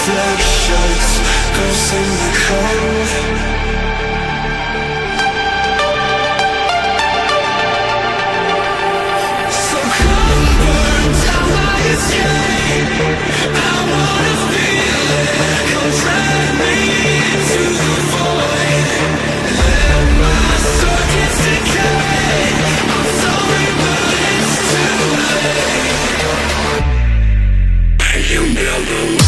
reflections, ghosts in the cold. So come burn down my escape. I wanna feel it. Come drag me into the void. Let my circuits decay. I'm sorry, but it's too late. You never.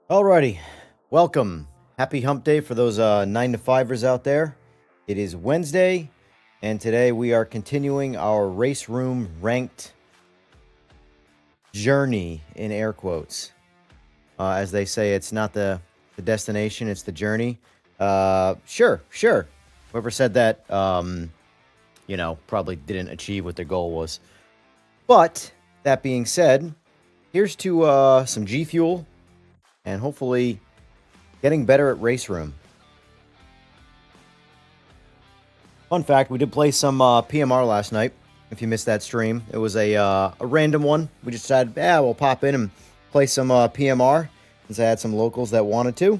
Alrighty, welcome. Happy hump day for those 9-to-5ers out there. It is Wednesday, and today we are continuing our RaceRoom ranked journey, in air quotes. As they say, it's not the destination, it's the journey. Sure. Whoever said that, probably didn't achieve what their goal was. But, that being said, here's to some G Fuel, and hopefully getting better at RaceRoom. Fun fact, we did play some PMR last night. If you missed that stream, it was a random one. We just decided, we'll pop in and play some PMR, since I had some locals that wanted to.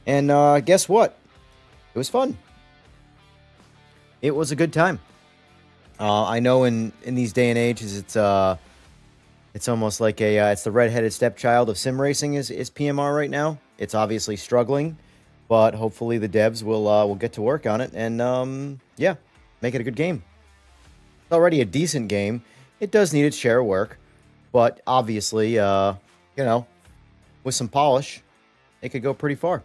And guess what? It was fun. It was a good time. I know in these day and ages, it's almost like it's the redheaded stepchild of sim racing is PMR right now. It's obviously struggling, but hopefully the devs will get to work on it and make it a good game. It's already a decent game. It does need its share of work, but obviously, with some polish, it could go pretty far.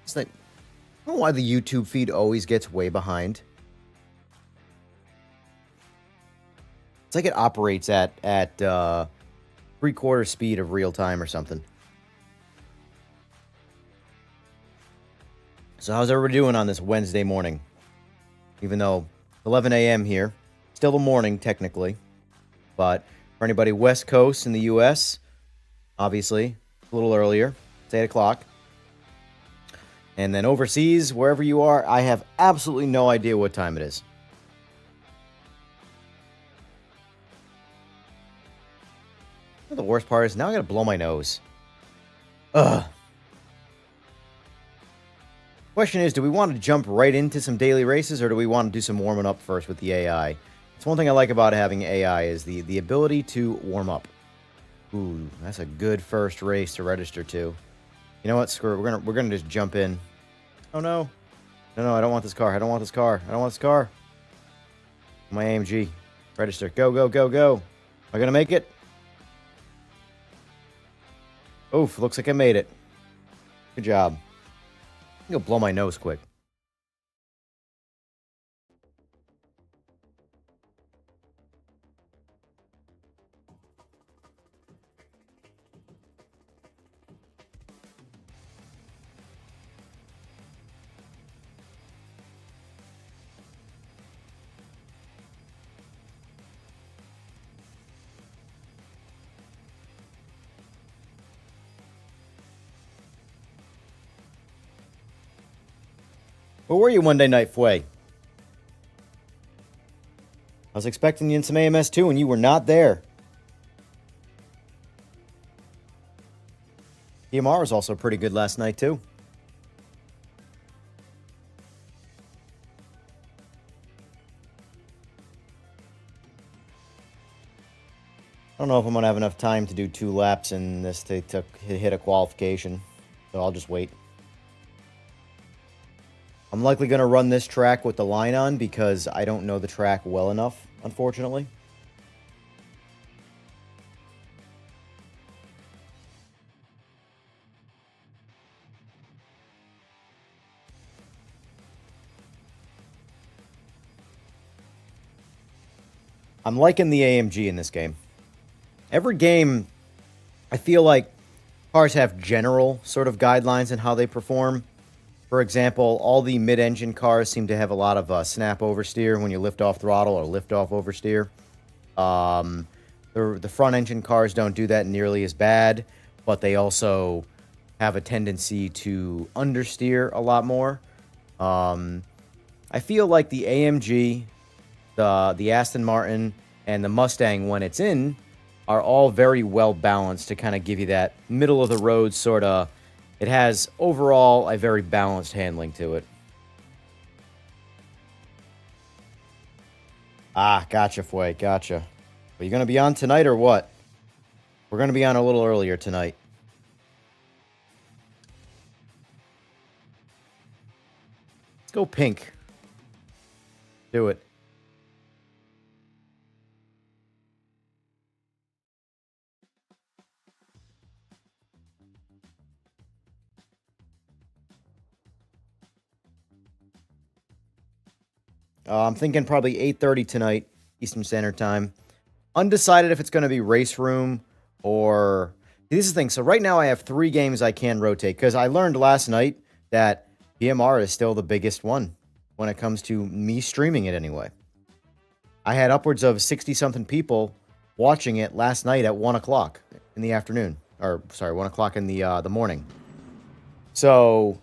It's like, I don't know why the YouTube feed always gets way behind. It's like it operates at 3/4 speed of real time or something. So how's everybody doing on this Wednesday morning? Even though 11 a.m. here, still the morning technically, but for anybody West Coast in the U.S., obviously a little earlier. It's 8 o'clock. And then overseas, wherever you are, I have absolutely no idea what time it is. The worst part is now I gotta blow my nose. Ugh. Question is, do we want to jump right into some daily races, or do we want to do some warming up first with the AI? It's one thing I like about having AI is the ability to warm up. Ooh, that's a good first race to register to. You know what? Screw it. We're gonna just jump in. Oh no. No, I don't want this car. I don't want this car. My AMG. Register. Go. Am I gonna make it? Oof, looks like I made it. Good job. I'm gonna blow my nose quick. Where were you Monday night, Fway? I was expecting you in some AMS too, and you were not there. PMR was also pretty good last night too. I don't know if I'm going to have enough time to do 2 laps in this to hit a qualification, so I'll just wait. I'm likely going to run this track with the line on because I don't know the track well enough, unfortunately. I'm liking the AMG in this game. Every game, I feel like cars have general sort of guidelines in how they perform. For example, all the mid-engine cars seem to have a lot of snap oversteer when you lift off throttle or lift off oversteer. The front-engine cars don't do that nearly as bad, but they also have a tendency to understeer a lot more. I feel like the AMG, the Aston Martin, and the Mustang, when it's in, are all very well balanced to kind of give you that middle of the road sort of. It has overall a very balanced handling to it. Ah, gotcha, Foy, gotcha. Are you going to be on tonight or what? We're going to be on a little earlier tonight. Let's go pink. Do it. I'm thinking probably 8:30 tonight, Eastern Standard Time. Undecided if it's going to be RaceRoom or... This is the thing. So right now I have 3 games I can rotate because I learned last night that PMR is still the biggest one when it comes to me streaming it anyway. I had upwards of 60-something people watching it last night at 1 o'clock in the afternoon. Or, sorry, 1 o'clock in the morning. So...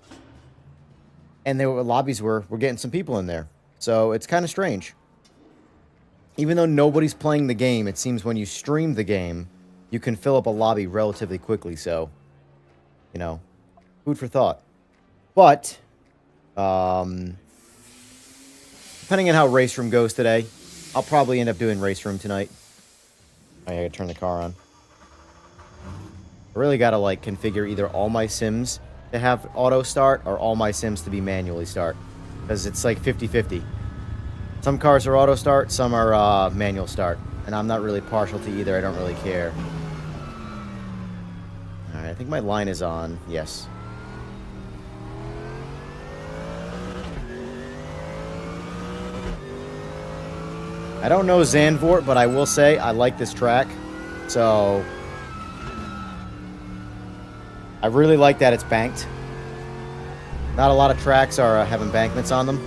And there were lobbies we're getting some people in there. So it's kind of strange. Even though nobody's playing the game, it seems when you stream the game, you can fill up a lobby relatively quickly. So, you know, food for thought. But, depending on how RaceRoom goes today, I'll probably end up doing RaceRoom tonight. Oh, yeah, I gotta turn the car on. I really gotta, like, configure either all my sims to have auto start or all my sims to be manually start. Because it's like 50-50. Some cars are auto start, some are manual start. And I'm not really partial to either, I don't really care. Alright, I think my line is on. Yes. I don't know Zandvoort, but I will say I like this track. So... I really like that it's banked. Not a lot of tracks are have embankments on them.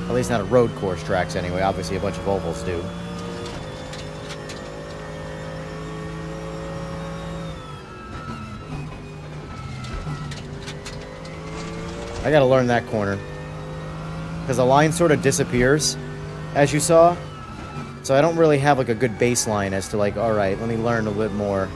At least not a road course tracks anyway. Obviously a bunch of ovals do. I gotta learn that corner. Because the line sort of disappears, as you saw. So I don't really have like a good baseline as to like, alright, let me learn a little bit more.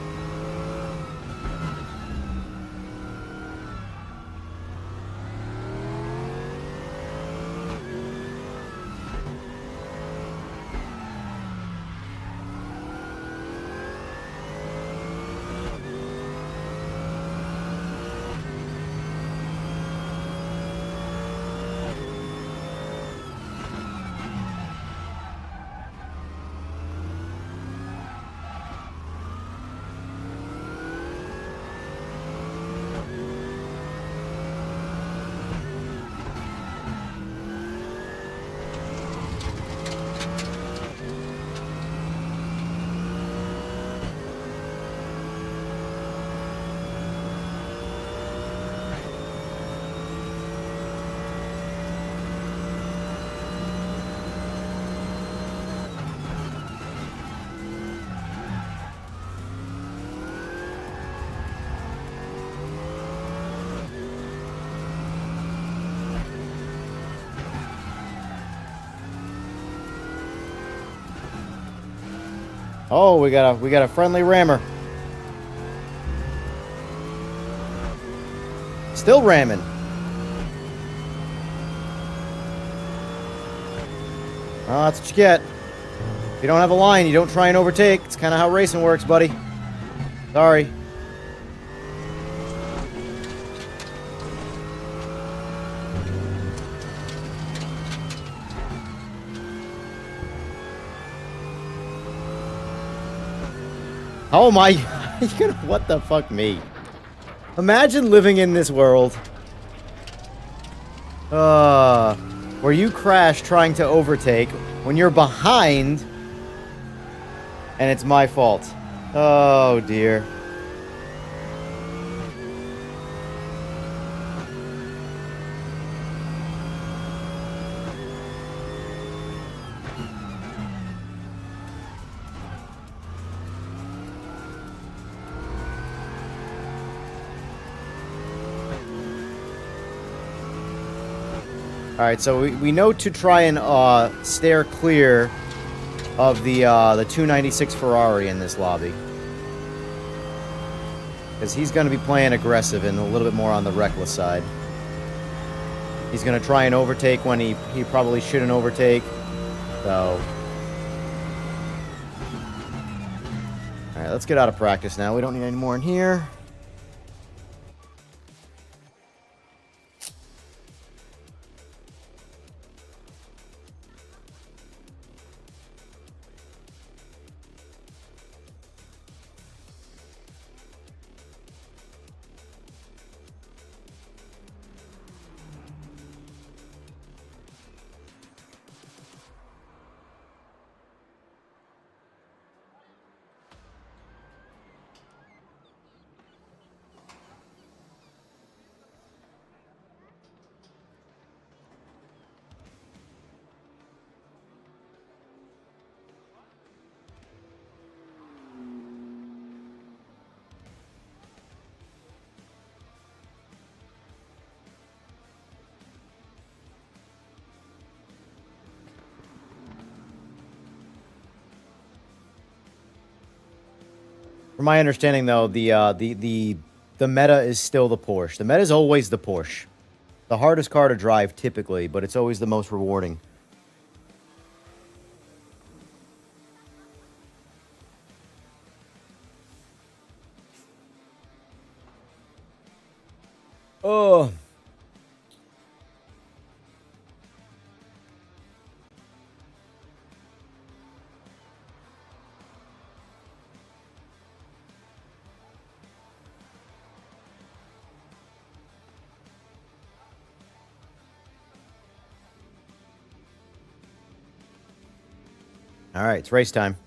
Oh, we got a friendly rammer. Still ramming. Oh, that's what you get. If you don't have a line, you don't try and overtake. It's kind of how racing works, buddy. Sorry. Oh my... What the fuck, me? Imagine living in this world. Where you crash trying to overtake when you're behind and it's my fault. Oh dear. Alright, so we know to try and steer clear of the 296 Ferrari in this lobby. Because he's going to be playing aggressive and a little bit more on the reckless side. He's going to try and overtake when he probably shouldn't overtake. So... Alright, let's get out of practice now. We don't need any more in here. From my understanding, though, the meta is still the Porsche. The meta is always the Porsche. The hardest car to drive, typically, but it's always the most rewarding. Oh. All right, it's race time.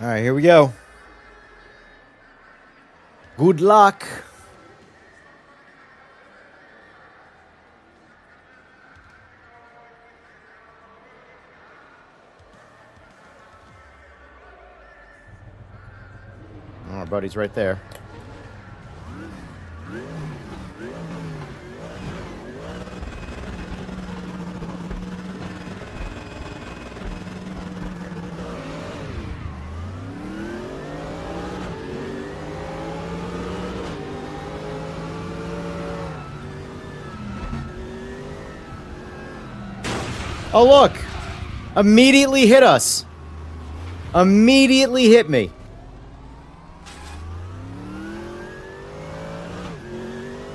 All right, here we go. Good luck. Our buddy's right there. Oh, look! Immediately hit us. Immediately hit me.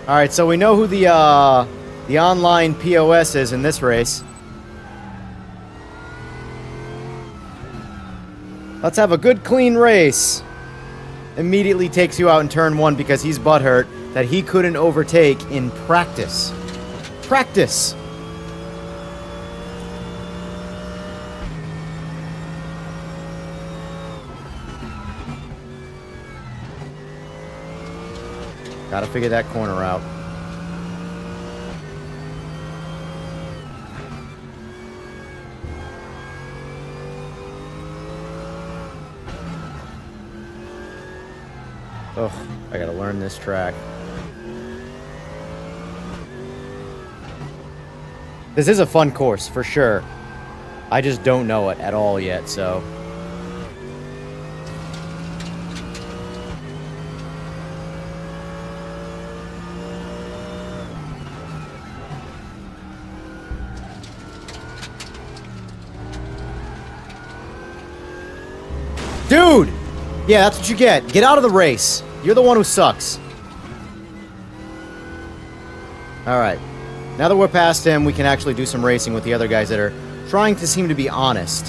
Alright, so we know who the online POS is in this race. Let's have a good, clean race. Immediately takes you out in turn one because he's butthurt that he couldn't overtake in practice. Practice! Gotta figure that corner out. Oh, I gotta learn this track. This is a fun course, for sure. I just don't know it at all yet, so... Dude! Yeah, that's what you get. Get out of the race. You're the one who sucks. Alright. Now that we're past him, we can actually do some racing with the other guys that are trying to seem to be honest.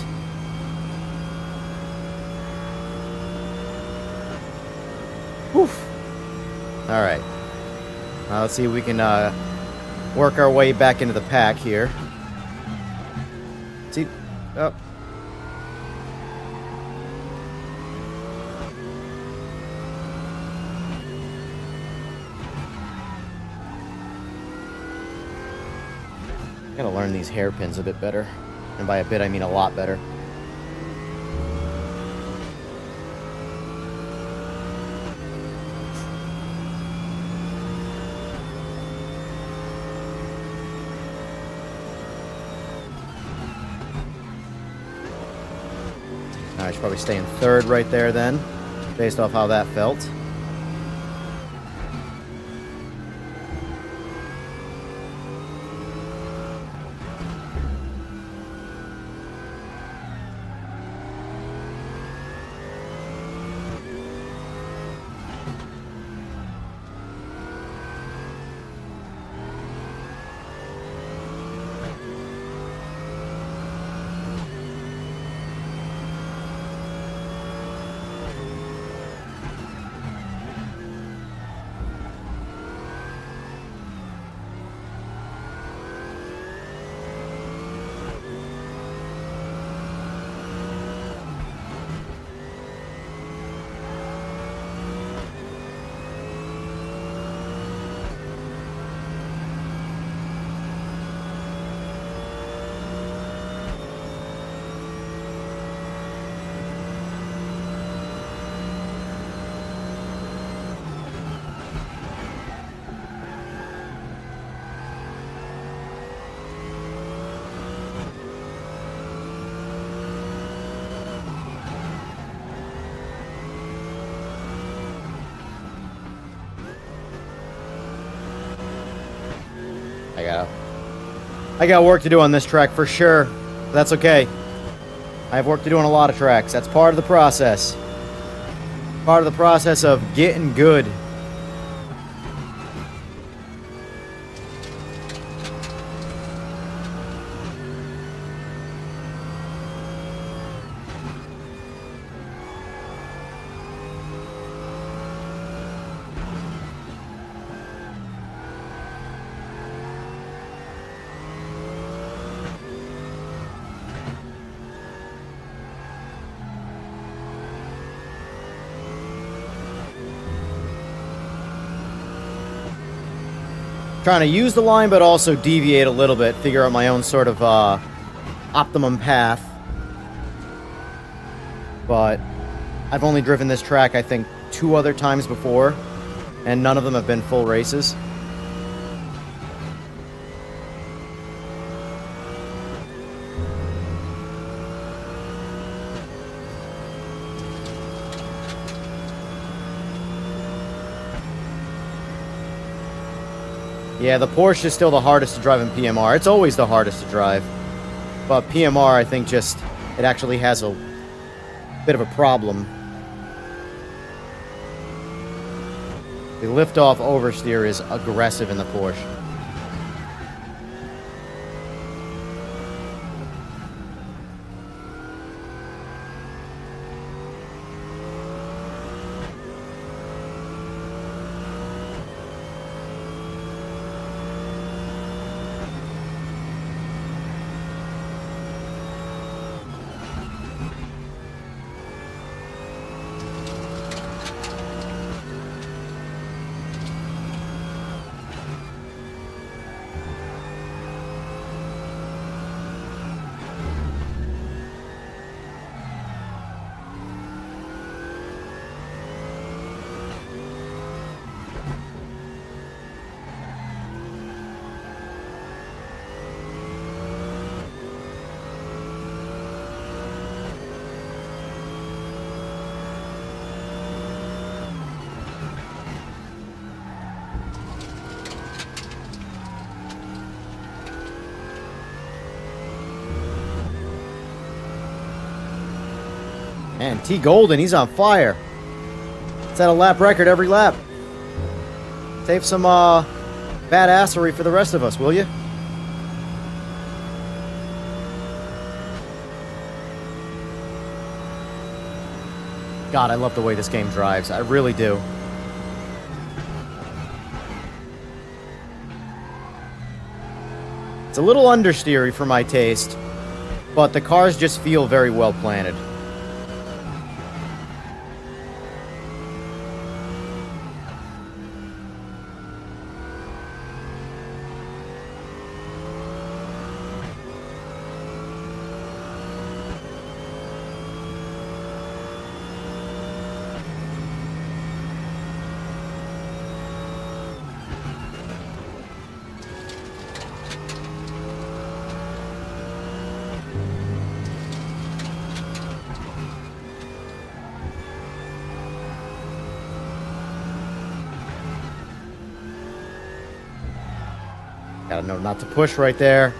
Whew. Alright. Now let's see if we can work our way back into the pack here. See? Oh. Gotta learn these hairpins a bit better. And by a bit, I mean a lot better. I should probably stay in third right there then, based off how that felt. I got work to do on this track for sure. That's okay. I have work to do on a lot of tracks. That's part of the process. Part of the process of getting good. Trying to use the line, but also deviate a little bit, figure out my own sort of optimum path. But I've only driven this track, I think, 2 other times before, and none of them have been full races. Yeah, the Porsche is still the hardest to drive in PMR. It's always the hardest to drive. But PMR, I think, just, it actually has a bit of a problem. The lift-off oversteer is aggressive in the Porsche. Man, T Golden, he's on fire. It's at a lap record every lap. Save some badassery for the rest of us, will you? God, I love the way this game drives. I really do. It's a little understeery for my taste, but the cars just feel very well planted. Gotta know not to push right there.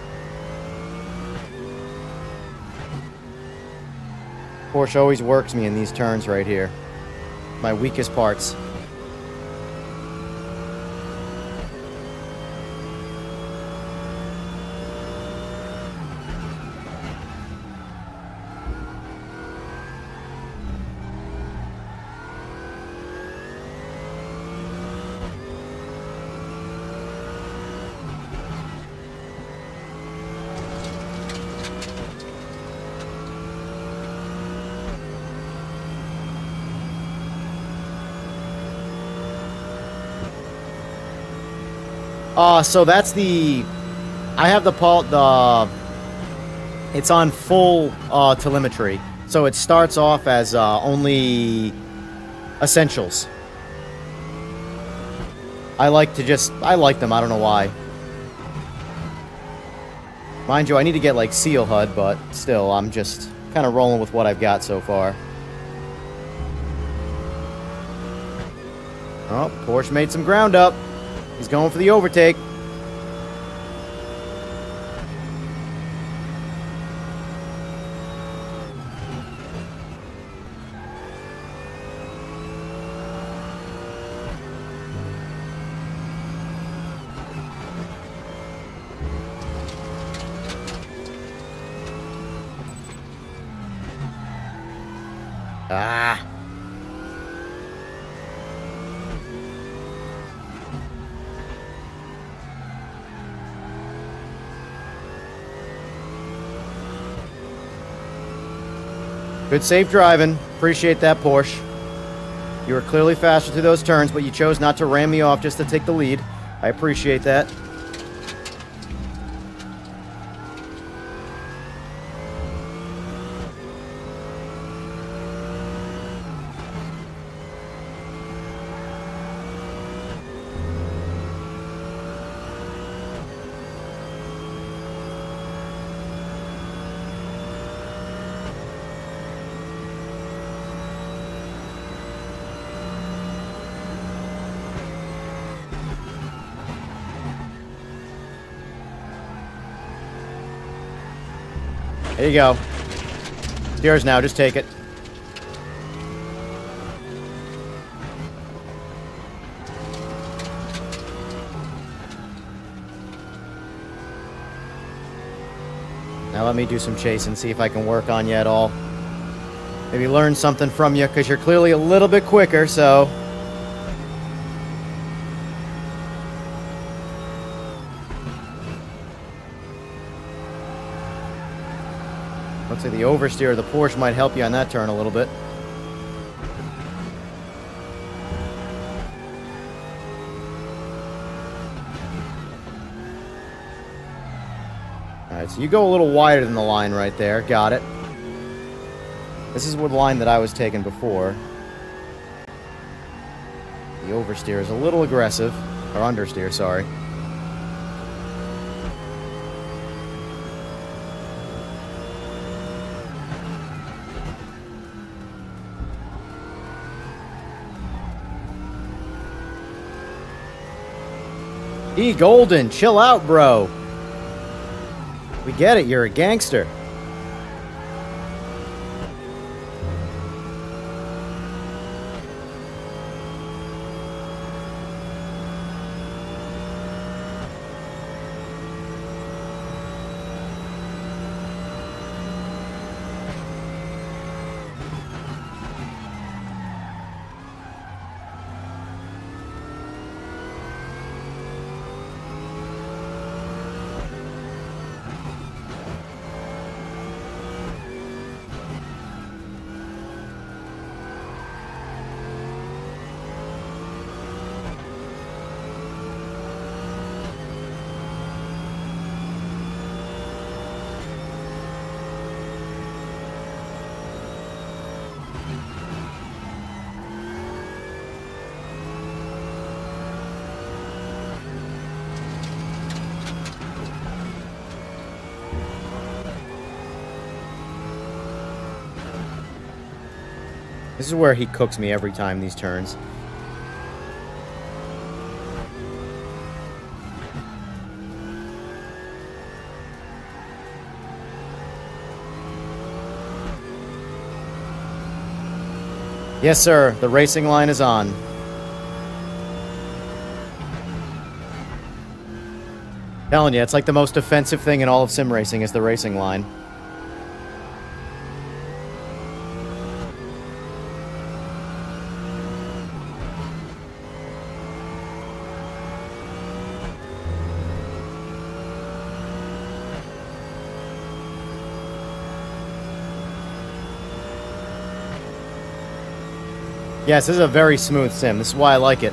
Porsche always works me in these turns right here. My weakest parts. So that's the... I have the... It's on full telemetry. So it starts off as only essentials. I like them, I don't know why. Mind you, I need to get like seal HUD, but still, I'm just kind of rolling with what I've got so far. Oh, Porsche made some ground up. He's going for the overtake. Ah. Good safe driving. Appreciate that, Porsche. You were clearly faster through those turns, but you chose not to ram me off just to take the lead. I appreciate that. There you go. It's yours now, just take it. Now let me do some chasing, see if I can work on you at all. Maybe learn something from you, because you're clearly a little bit quicker, so... Looks like the oversteer of the Porsche might help you on that turn a little bit. Alright, so you go a little wider than the line right there. Got it. This is the line that I was taking before. The oversteer is a little aggressive. Or understeer, sorry. E Golden, chill out, bro. We get it, you're a gangster. This is where he cooks me every time, these turns. Yes, sir. The racing line is on. Telling you, it's like the most offensive thing in all of sim racing is the racing line. Yes, this is a very smooth sim. This is why I like it.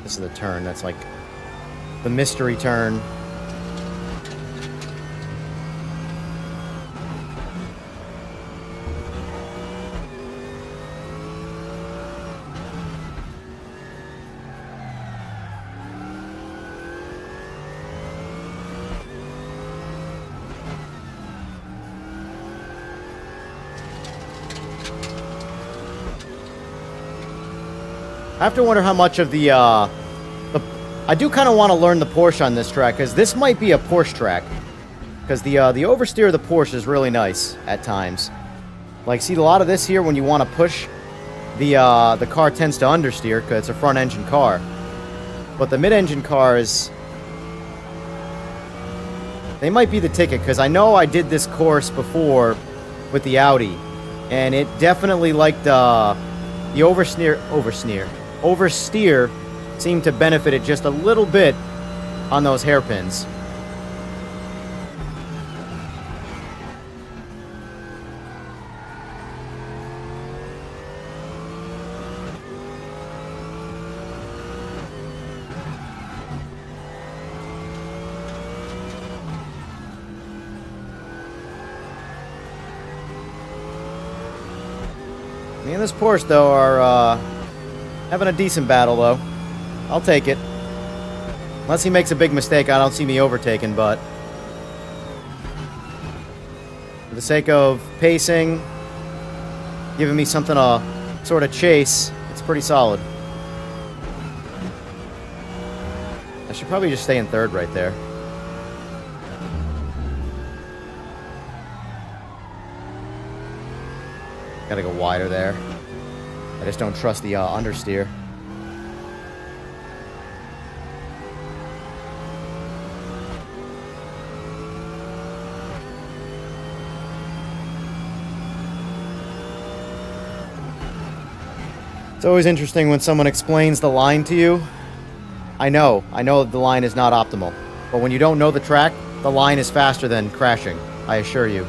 This is the turn. That's like the mystery turn. I have to wonder how much of the I do kind of want to learn the Porsche on this track, because this might be a Porsche track. Because the oversteer of the Porsche is really nice at times. Like, see, a lot of this here, when you want to push, the car tends to understeer, because it's a front-engine car. But the mid-engine cars, they might be the ticket, because I know I did this course before with the Audi, and it definitely liked the oversteer seemed to benefit it just a little bit on those hairpins. Me and this Porsche, though, are having a decent battle, though. I'll take it. Unless he makes a big mistake, I don't see me overtaking, but for the sake of pacing, giving me something to sort of chase, it's pretty solid. I should probably just stay in third right there. Gotta go wider there. I just don't trust the understeer. It's always interesting when someone explains the line to you. I know the line is not optimal. But when you don't know the track, the line is faster than crashing, I assure you.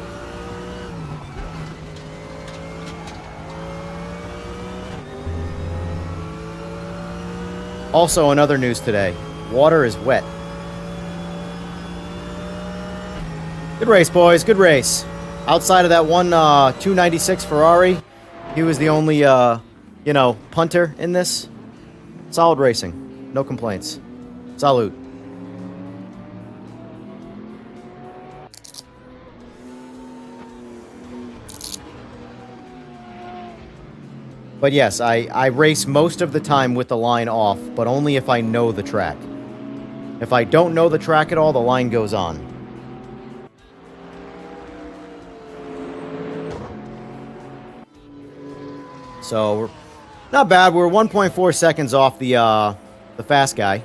Also, in other news today, water is wet. Good race, boys, good race. Outside of that one 296 Ferrari, he was the only punter in this. Solid racing. No complaints. Salute. But yes, I race most of the time with the line off, but only if I know the track. If I don't know the track at all, the line goes on. So, not bad. We're 1.4 seconds off the fast guy.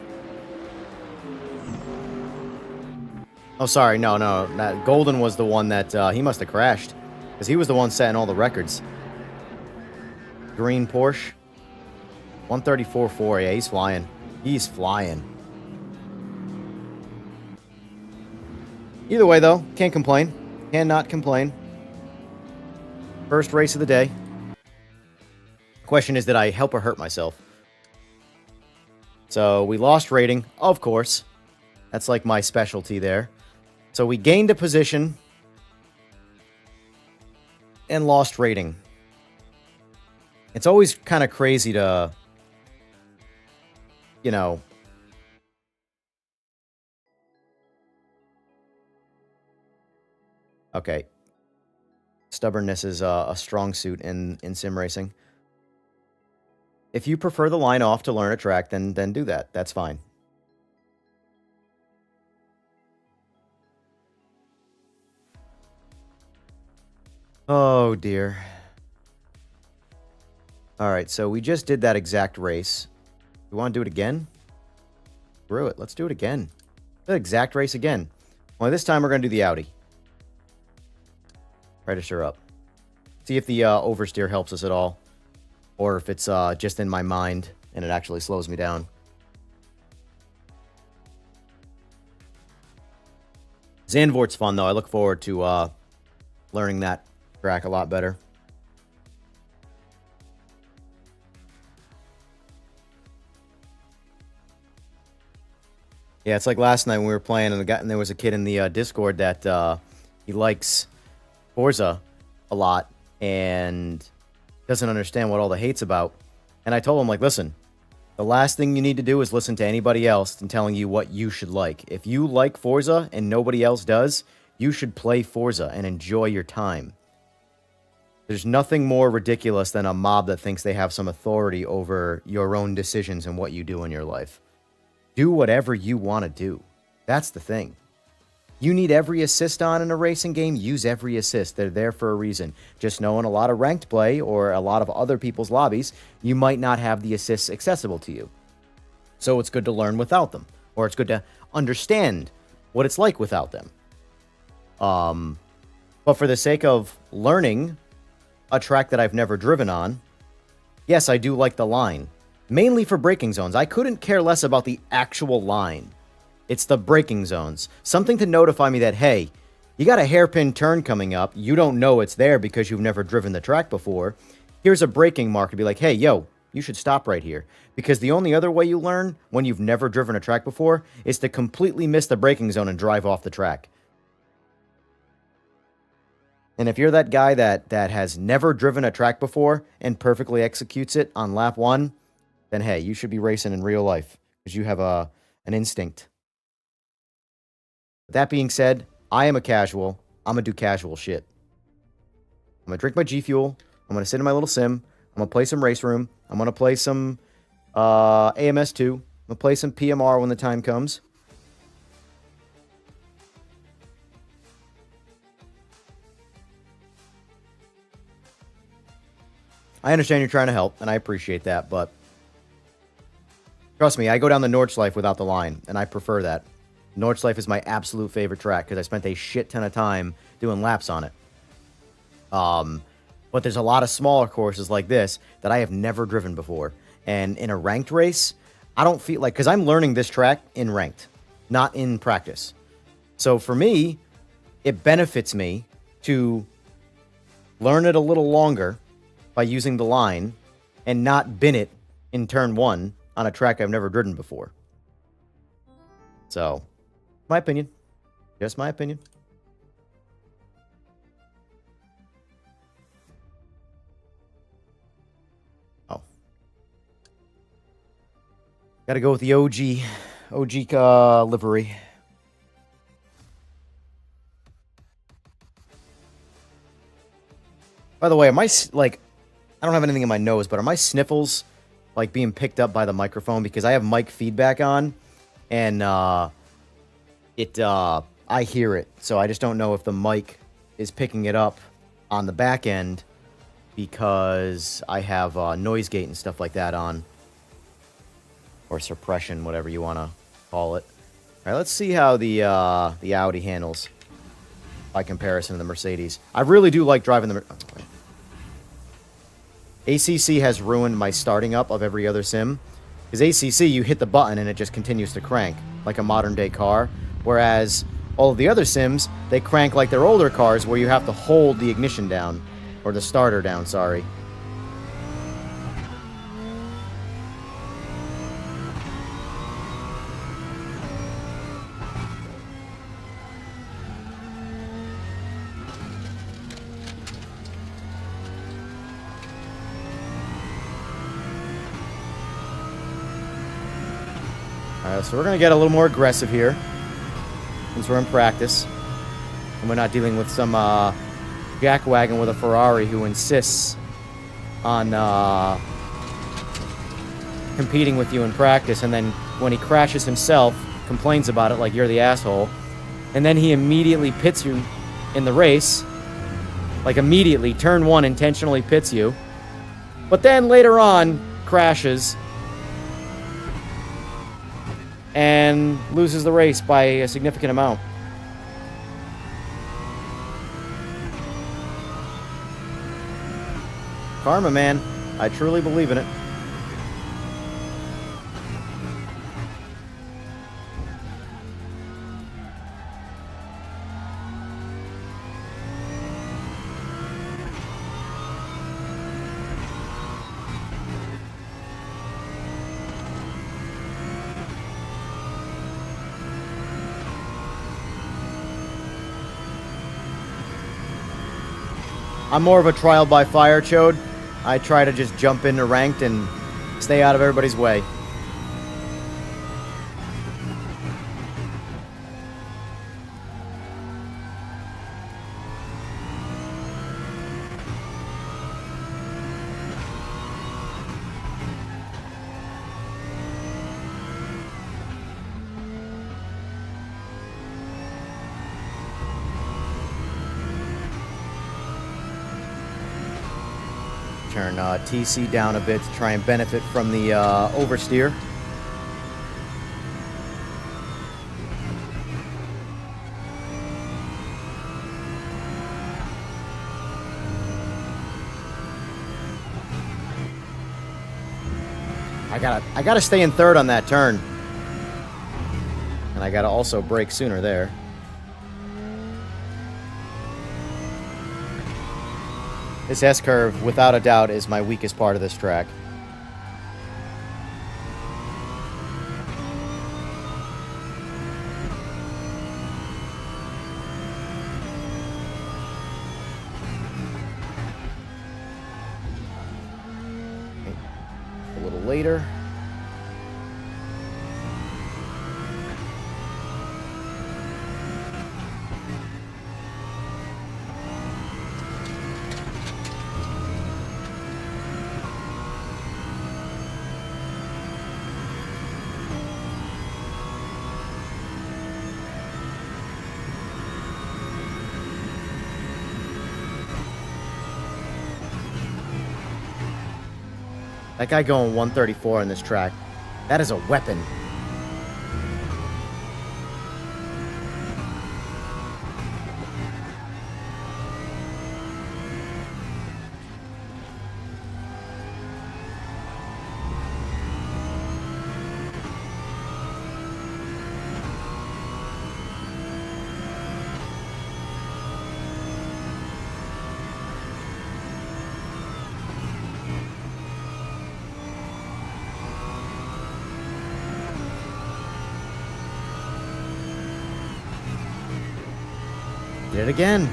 Oh, sorry. No, no. That Golden was the one that he must have crashed. Because he was the one setting all the records. Green Porsche. 134.4. Yeah, he's flying. He's flying. Either way, though, can't complain. Cannot complain. First race of the day. Question is, did I help or hurt myself? So we lost rating, of course. That's like my specialty there. So we gained a position and lost rating. It's always kind of crazy to, you know, okay. Stubbornness is a strong suit in sim racing. If you prefer the line off to learn a track, then do that. That's fine. Oh, dear. All right, so we just did that exact race. We want to do it again? Screw it. Let's do it again. The exact race again. Only this time we're going to do the Audi. Register up. See if the oversteer helps us at all. Or if it's just in my mind and it actually slows me down. Zandvoort's fun, though. I look forward to learning that track a lot better. Yeah, it's like last night when we were playing and there was a kid in the Discord that he likes Forza a lot and doesn't understand what all the hate's about. And I told him, like, listen, the last thing you need to do is listen to anybody else and telling you what you should like. If you like Forza and nobody else does, you should play Forza and enjoy your time. There's nothing more ridiculous than a mob that thinks they have some authority over your own decisions and what you do in your life. Do whatever you want to do. That's the thing. You need every assist on in a racing game, use every assist. They're there for a reason. Just know in a lot of ranked play or a lot of other people's lobbies, you might not have the assists accessible to you. So it's good to learn without them. Or it's good to understand what it's like without them. But for the sake of learning a track that I've never driven on, yes, I do like the line. Mainly for braking zones. I couldn't care less about the actual line. It's the braking zones. Something to notify me that, hey, you got a hairpin turn coming up. You don't know it's there because you've never driven the track before. Here's a braking mark to be like, hey, yo, you should stop right here. Because the only other way you learn when you've never driven a track before is to completely miss the braking zone and drive off the track. And if you're that guy that has never driven a track before and perfectly executes it on lap 1, then hey, you should be racing in real life because you have an instinct. That being said, I am a casual. I'm going to do casual shit. I'm going to drink my G Fuel. I'm going to sit in my little sim. I'm going to play some RaceRoom. I'm going to play some AMS2. I'm going to play some PMR when the time comes. I understand you're trying to help, and I appreciate that, but trust me, I go down the Nordschleife without the line, and I prefer that. Nordschleife is my absolute favorite track because I spent a shit ton of time doing laps on it. But there's a lot of smaller courses like this that I have never driven before. And in a ranked race, I don't feel like... Because I'm learning this track in ranked, not in practice. So for me, it benefits me to learn it a little longer by using the line and not bin it in turn 1 on a track I've never driven before. So, my opinion. Just my opinion. Oh. Gotta go with the OG livery. By the way, am I, like, I don't have anything in my nose, but are my sniffles, like, being picked up by the microphone? Because I have mic feedback on, and, I hear it. So I just don't know if the mic is picking it up on the back end because I have noise gate and stuff like that on. Or suppression, whatever you want to call it. All right, let's see how the Audi handles by comparison to the Mercedes. I really do like driving the... ACC has ruined my starting up of every other sim. Because ACC, you hit the button and it just continues to crank, like a modern-day car. Whereas all of the other sims, they crank like their older cars, where you have to hold the ignition down. Or the starter down, sorry. Alright, so we're going to get a little more aggressive here. Since we're in practice. And we're not dealing with some jackwagon with a Ferrari who insists on competing with you in practice. And then when he crashes himself, complains about it like you're the asshole. And then he immediately pits you in the race. Like immediately, turn one intentionally pits you. But then later on, crashes. And loses the race by a significant amount. Karma, man. I truly believe in it. I'm more of a trial by fire chode. I try to just jump into ranked and stay out of everybody's way. Turn TC down a bit to try and benefit from the oversteer. I gotta stay in third on that turn. And I gotta also brake sooner there. This S-curve, without a doubt, is my weakest part of this track. Okay. A little later. That guy going 134 on this track. That is a weapon. Did it again.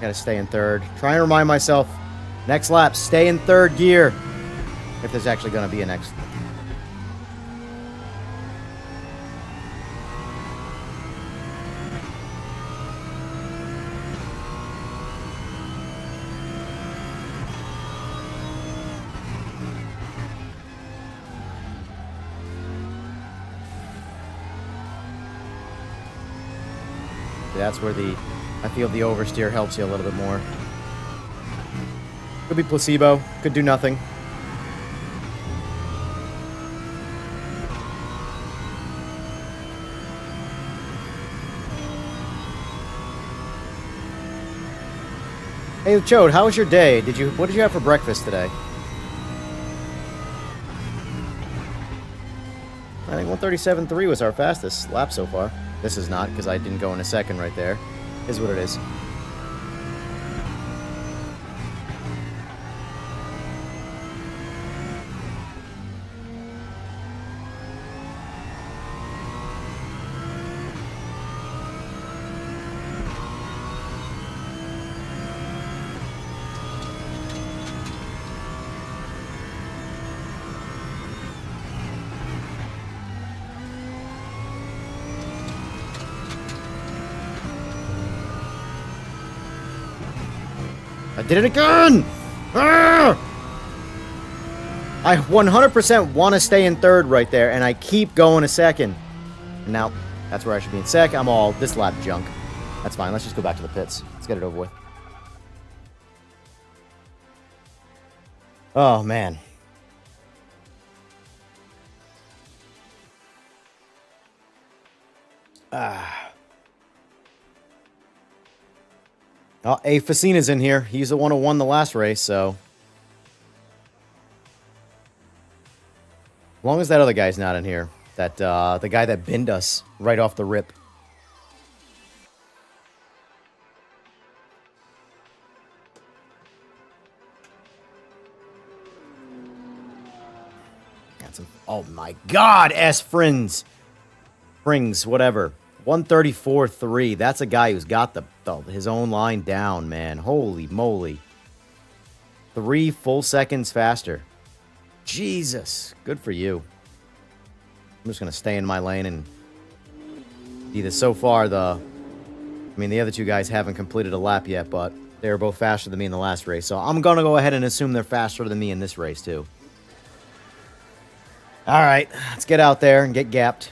Gotta stay in third. Try and remind myself, next lap, stay in third gear. If there's actually gonna be a next. That's where I feel the oversteer helps you a little bit more. Could be placebo, could do nothing. Hey, Chode, how was your day? What did you have for breakfast today? I think 137.3 was our fastest lap so far. This is not, because I didn't go in a second right there. Is what it is. I did it again! Ah! I 100% want to stay in third right there, and I keep going a second. And now, that's where I should be in sec. I'm all this lap junk. That's fine. Let's just go back to the pits. Let's get it over with. Oh, man. Oh, A. Facina's in here. He's the one who won the last race, so... As long as that other guy's not in here. That, the guy that binned us right off the rip. Got some... Oh, my God! S-Frins! Springs, whatever. 134.3. That's a guy who's got his own line down, man. Holy moly. 3 full seconds faster. Jesus. Good for you. I'm just going to stay in my lane and be so far I mean, the other two guys haven't completed a lap yet, but they were both faster than me in the last race. So I'm going to go ahead and assume they're faster than me in this race, too. All right. Let's get out there and get gapped.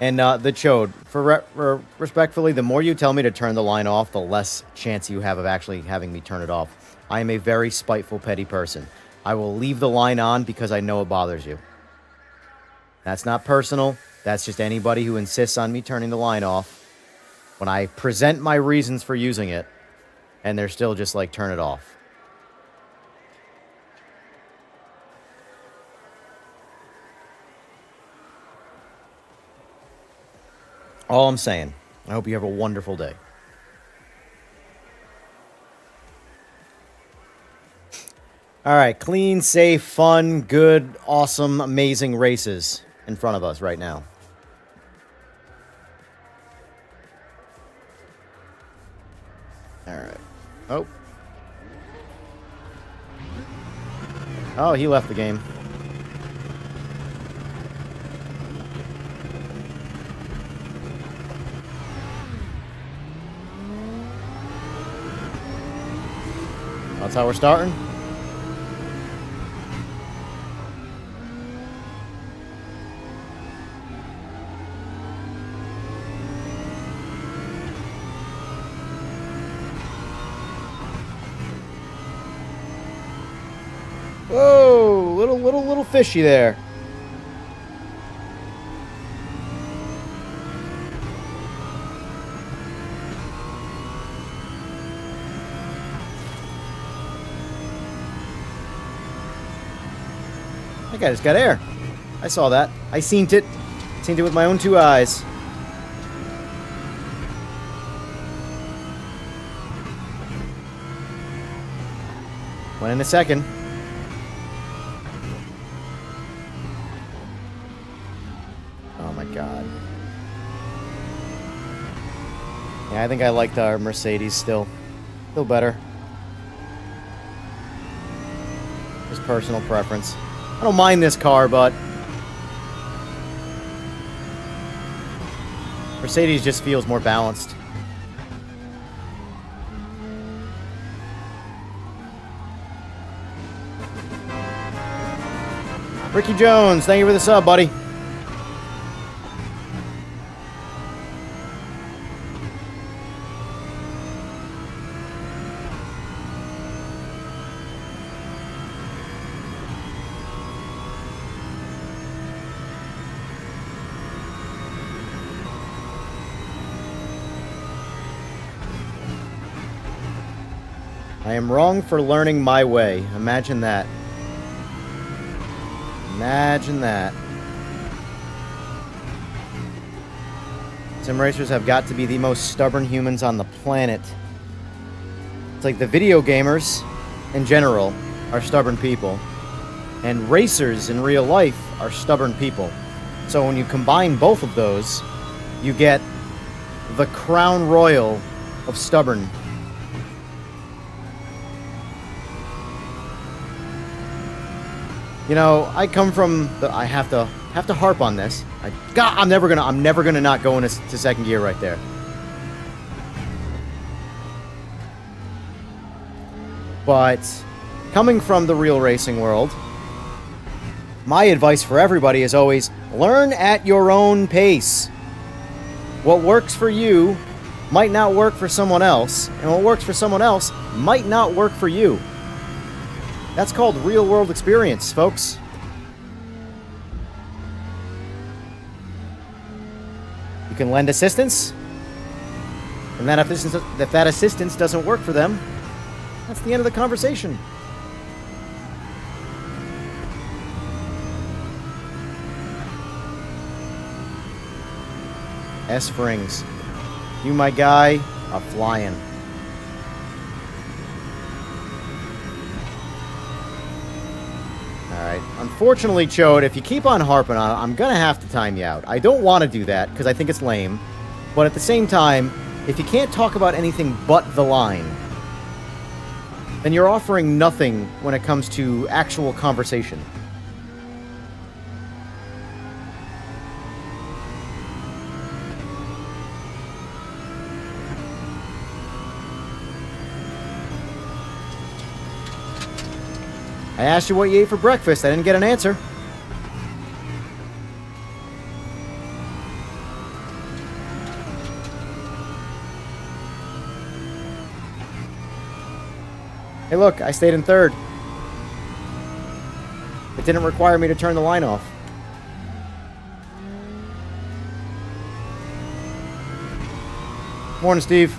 And the Chode, respectfully, the more you tell me to turn the line off, the less chance you have of actually having me turn it off. I am a very spiteful, petty person. I will leave the line on because I know it bothers you. That's not personal. That's just anybody who insists on me turning the line off when I present my reasons for using it, and they're still just like, turn it off. All I'm saying. I hope you have a wonderful day. All right, clean, safe, fun, good, awesome, amazing races in front of us right now. All right. Oh. Oh, he left the game. That's how we're starting. Whoa, little fishy there. That guy just got air. I saw that. I seen it. Seen it with my own 2 eyes. Went in a second. Oh my god. Yeah, I think I liked our Mercedes still. Still better. Just personal preference. I don't mind this car, but Mercedes just feels more balanced. Ricky Jones, thank you for the sub, buddy. I am wrong for learning my way. Imagine that. Imagine that. Sim racers have got to be the most stubborn humans on the planet. It's like the video gamers, in general, are stubborn people. And racers in real life are stubborn people. So when you combine both of those, you get the crown royal of stubborn. You know, I come from the, I have to harp on this. I'm never gonna not go into second gear right there. But coming from the real racing world, my advice for everybody is always learn at your own pace. What works for you might not work for someone else, and what works for someone else might not work for you. That's called real-world experience, folks. You can lend assistance, and if that assistance doesn't work for them, that's the end of the conversation. S-Frings. You, my guy, are flying. Alright. Unfortunately, Chode, if you keep on harping on it, I'm gonna have to time you out. I don't want to do that, because I think it's lame. But at the same time, if you can't talk about anything but the line, then you're offering nothing when it comes to actual conversation. I asked you what you ate for breakfast. I didn't get an answer. Hey, look, I stayed in third. It didn't require me to turn the line off. Morning, Steve.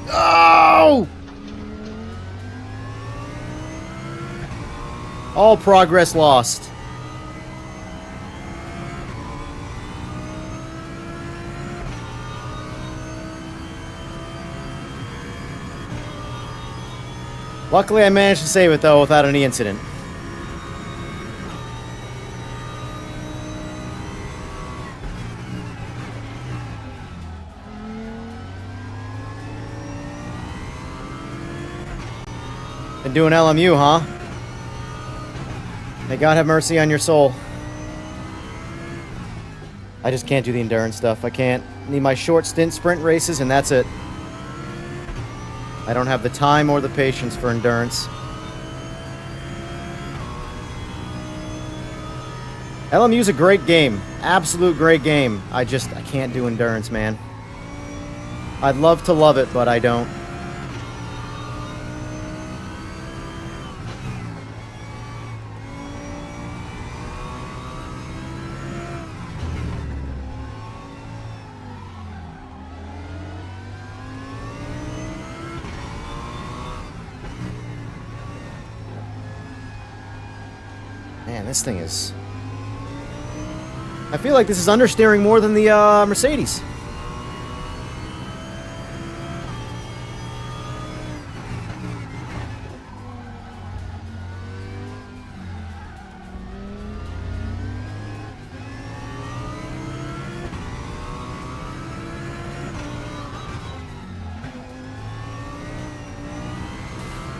Oh! All progress lost. Luckily, I managed to save it, though, without any incident. Been doing LMU, huh? May God have mercy on your soul. I just can't do the endurance stuff. I can't. Need my short stint sprint races, and that's it. I don't have the time or the patience for endurance. LMU's a great game. Absolute great game. I can't do endurance, man. I'd love to love it, but I don't. Man, this thing is... I feel like this is understeering more than the Mercedes.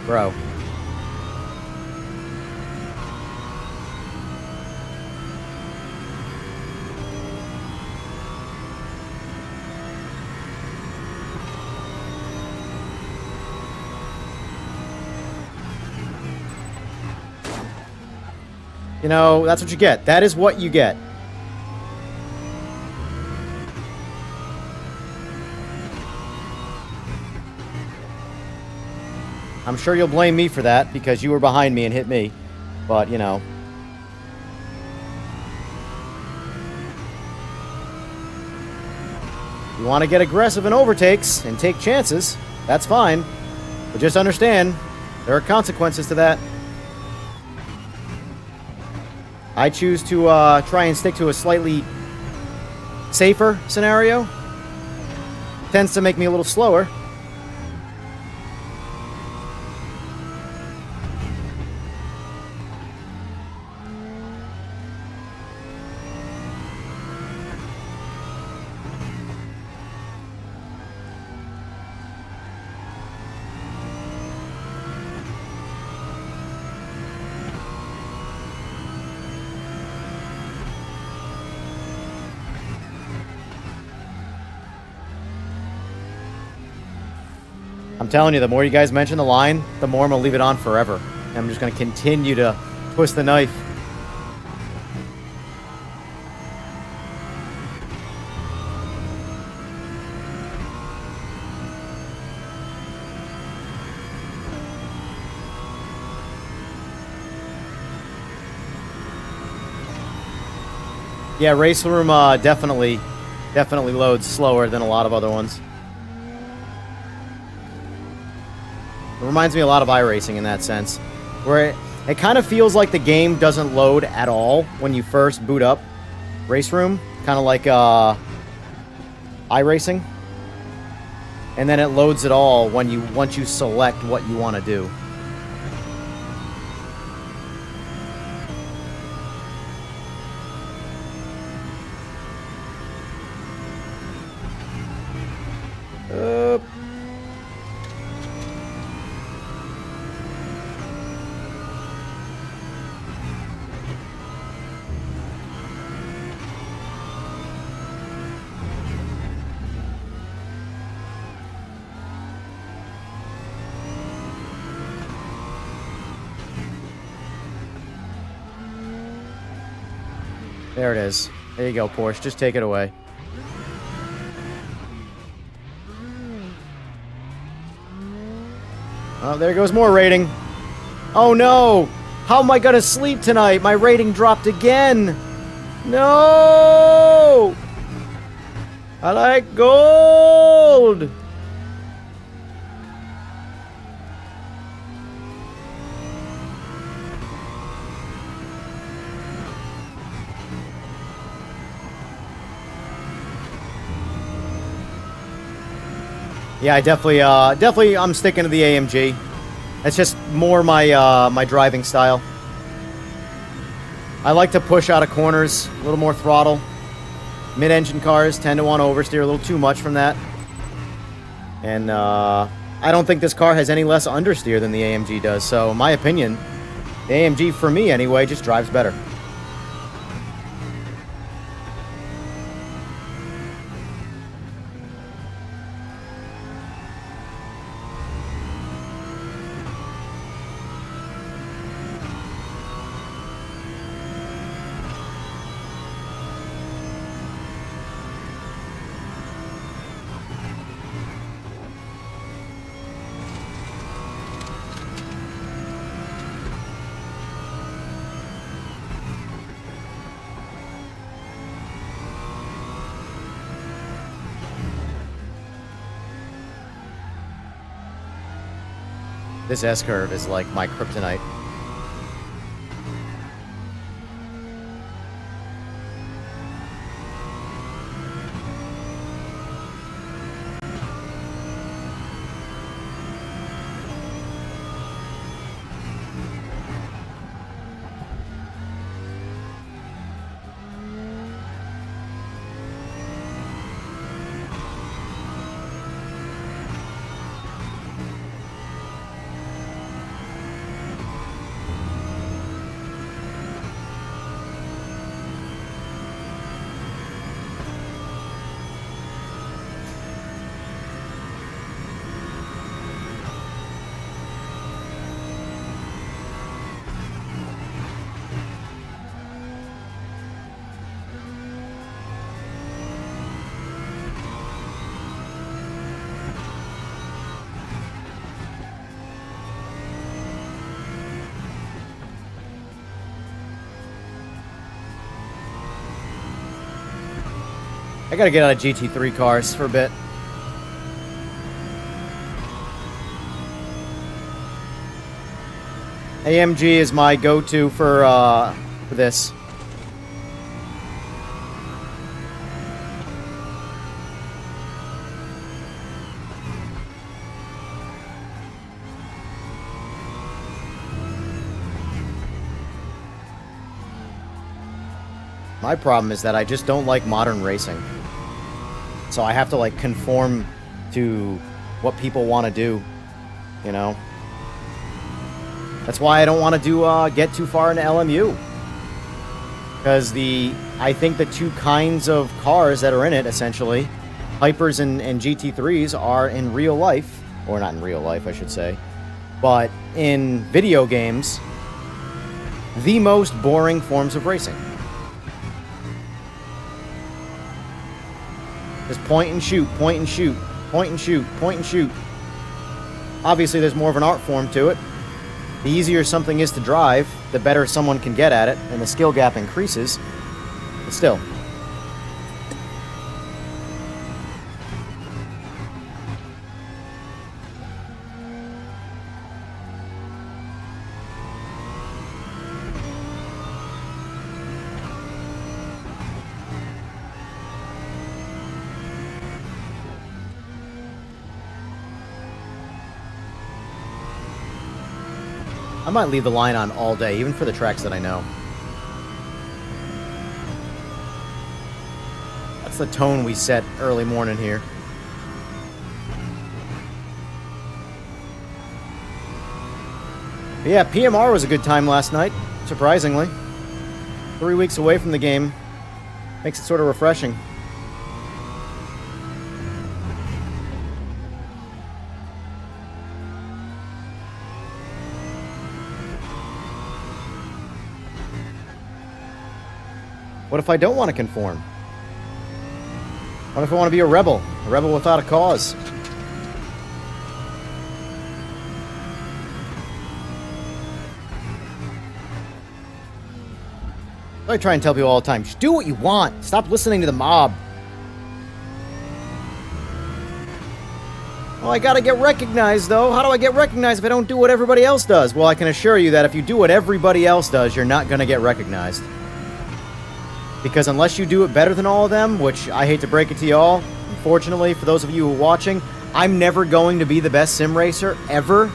Bro. You know, that's what you get. That is what you get. I'm sure you'll blame me for that because you were behind me and hit me. But, you know. You want to get aggressive in overtakes and take chances, that's fine. But just understand, there are consequences to that. I choose to try and stick to a slightly safer scenario. Tends to make me a little slower. I'm telling you, the more you guys mention the line, the more I'm going to leave it on forever. And I'm just going to continue to twist the knife. Yeah, RaceRoom definitely loads slower than a lot of other ones. It reminds me a lot of iRacing in that sense, where it kind of feels like the game doesn't load at all when you first boot up RaceRoom, kind of like iRacing, and then it loads it all once you select what you want to do. There it is. There you go, Porsche. Just take it away. Oh, there goes more rating. Oh, no! How am I gonna sleep tonight? My rating dropped again! No! I like gold! Yeah, I definitely I'm sticking to the AMG. That's just more my my driving style. I like to push out of corners, a little more throttle. Mid-engine cars tend to want to oversteer a little too much from that. And I don't think this car has any less understeer than the AMG does. So, in my opinion, the AMG, for me anyway, just drives better. This S-curve is like my kryptonite. I gotta get out of GT3 cars for a bit. AMG is my go-to for this. My problem is that I just don't like modern racing. So I have to, like, conform to what people want to do, you know? That's why I don't want to do, get too far into LMU. Because I think the two kinds of cars that are in it, essentially, Hypers and GT3s, are in real life, or not in real life, I should say, but in video games, the most boring forms of racing. Just point and shoot, point and shoot, point and shoot, point and shoot. Obviously, there's more of an art form to it. The easier something is to drive, the better someone can get at it, and the skill gap increases. But still. I might leave the line on all day, even for the tracks that I know. That's the tone we set early morning here. But yeah, PMR was a good time last night, surprisingly. 3 weeks away from the game. Makes it sort of refreshing. What if I don't want to conform? What if I want to be a rebel without a cause? I try and tell people all the time, just do what you want. Stop listening to the mob. Well, I gotta get recognized, though. How do I get recognized if I don't do what everybody else does? Well, I can assure you that if you do what everybody else does, you're not gonna get recognized. Because unless you do it better than all of them, which I hate to break it to y'all, unfortunately, for those of you who are watching, I'm never going to be the best sim racer, ever.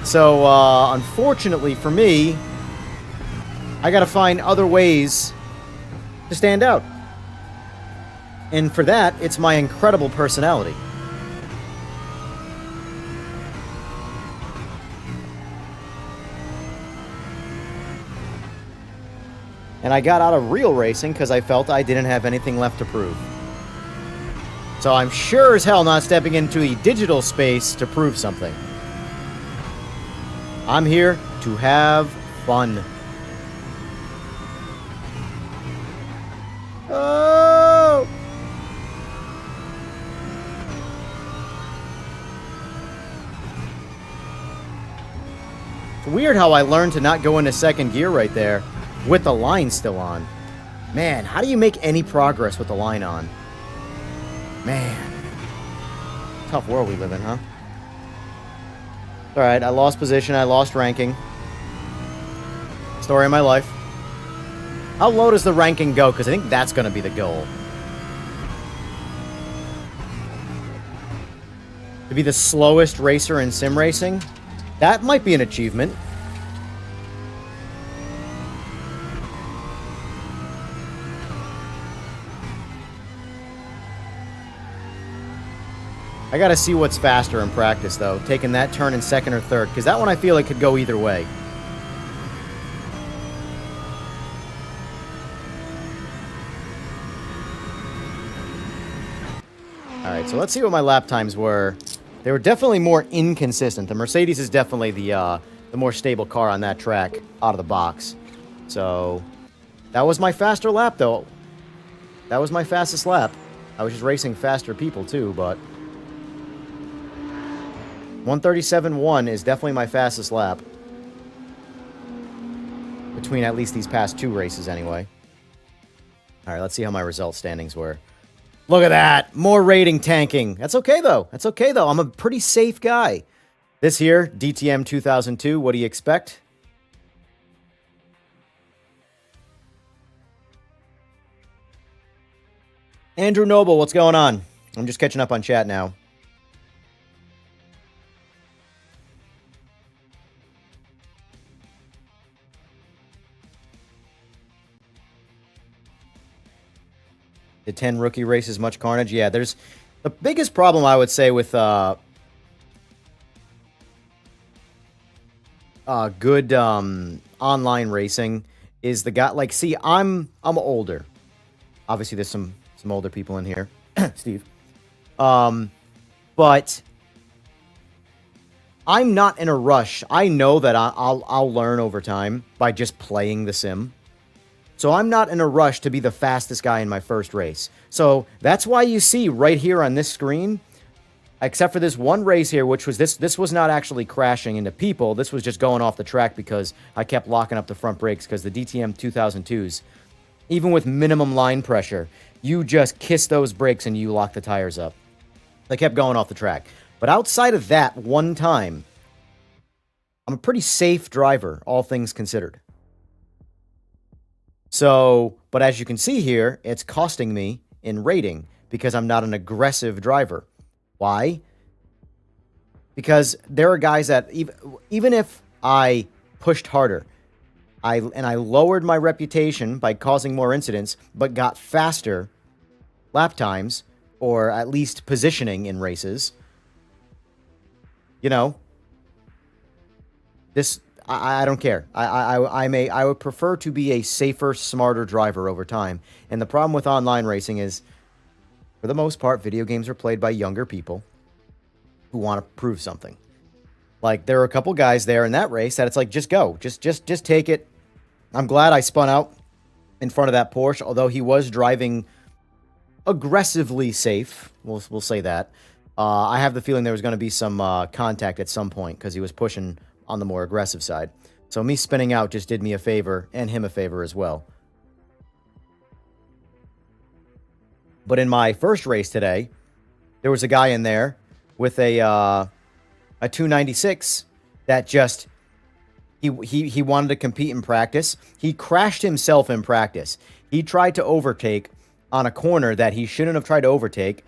So, unfortunately for me, I gotta find other ways to stand out. And for that, it's my incredible personality. And I got out of real racing because I felt I didn't have anything left to prove. So I'm sure as hell not stepping into the digital space to prove something. I'm here to have fun. Oh! It's weird how I learned to not go into second gear right there. With the line still on. Man, how do you make any progress with the line on? Man. Tough world we live in, huh? Alright, I lost position, I lost ranking. Story of my life. How low does the ranking go? Because I think that's going to be the goal. To be the slowest racer in sim racing? That might be an achievement. I gotta see what's faster in practice, though. Taking that turn in second or third, because that one I feel like could go either way. Alright, so let's see what my lap times were. They were definitely more inconsistent. The Mercedes is definitely the more stable car on that track out of the box. So, that was my faster lap, though. That was my fastest lap. I was just racing faster people, too, but... 137.1 is definitely my fastest lap. Between at least these past two races, anyway. Alright, let's see how my result standings were. Look at that. More rating tanking. That's okay, though. That's okay, though. I'm a pretty safe guy. This here, DTM 2002. What do you expect? Andrew Noble, what's going on? I'm just catching up on chat now. The 10 rookie races, much carnage. Yeah, there's the biggest problem I would say with good online racing is the guy. Like, see, I'm older. Obviously, there's some older people in here, Steve. But I'm not in a rush. I know that I'll learn over time by just playing the sim. So I'm not in a rush to be the fastest guy in my first race. So that's why you see right here on this screen, except for this one race here, which was this was not actually crashing into people. This was just going off the track because I kept locking up the front brakes because the DTM 2002s, even with minimum line pressure, you just kiss those brakes and you lock the tires up. They kept going off the track. But outside of that one time, I'm a pretty safe driver, all things considered. So, but as you can see here, it's costing me in rating because I'm not an aggressive driver. Why? Because there are guys that even if I pushed harder, I lowered my reputation by causing more incidents, but got faster lap times or at least positioning in races. You know, this I don't care. I would prefer to be a safer, smarter driver over time. And the problem with online racing is, for the most part, video games are played by younger people who want to prove something. Like, there are a couple guys there in that race that it's like, just go. Just take it. I'm glad I spun out in front of that Porsche, although he was driving aggressively safe. We'll say that. I have the feeling there was going to be some contact at some point because he was pushing on the more aggressive side. So me spinning out just did me a favor and him a favor as well. But in my first race today, there was a guy in there with a 296 that just he wanted to compete in practice. He crashed himself in practice. He tried to overtake on a corner that he shouldn't have tried to overtake.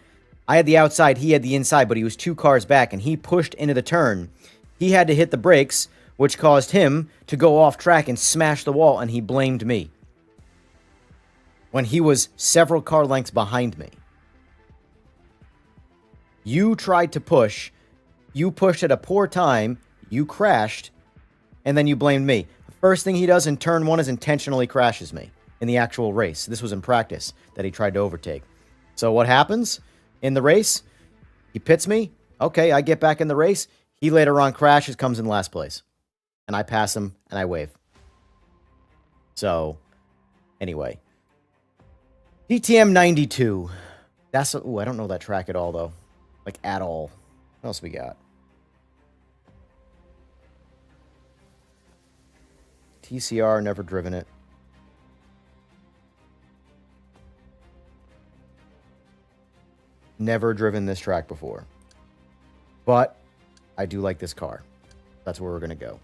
I had the outside, he had the inside, but he was 2 cars back and he pushed into the turn. He had to hit the brakes, which caused him to go off track and smash the wall, and he blamed me when he was several car lengths behind me. You tried to push. You pushed at a poor time. You crashed, and then you blamed me. The first thing he does in turn 1 is intentionally crashes me in the actual race. This was in practice that he tried to overtake. So what happens in the race? He pits me. Okay, I get back in the race. He later on crashes, comes in last place. And I pass him, and I wave. So, anyway. DTM 92. That's... Ooh, I don't know that track at all, though. Like, at all. What else we got? TCR, never driven it. Never driven this track before. But I do like this car. That's where we're going to go.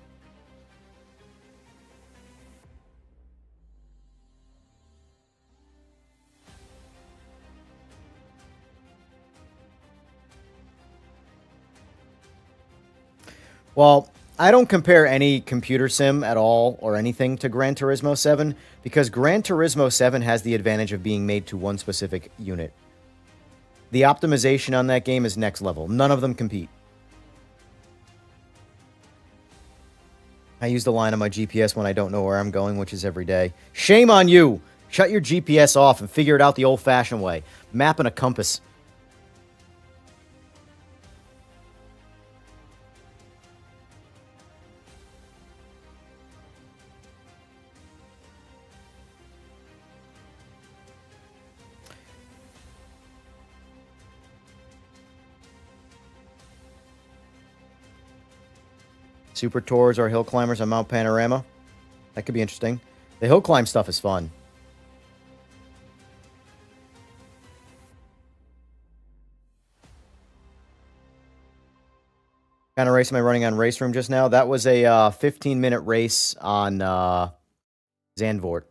Well, I don't compare any computer sim at all or anything to Gran Turismo 7 because Gran Turismo 7 has the advantage of being made to one specific unit. The optimization on that game is next level. None of them compete. I use the line on my GPS when I don't know where I'm going, which is every day. Shame on you! Shut your GPS off and figure it out the old-fashioned way. Map and a compass. Super tours or hill climbers on Mount Panorama. That could be interesting. The hill climb stuff is fun. kind of race am I running on RaceRoom just now? That was a 15-minute race on Zandvoort.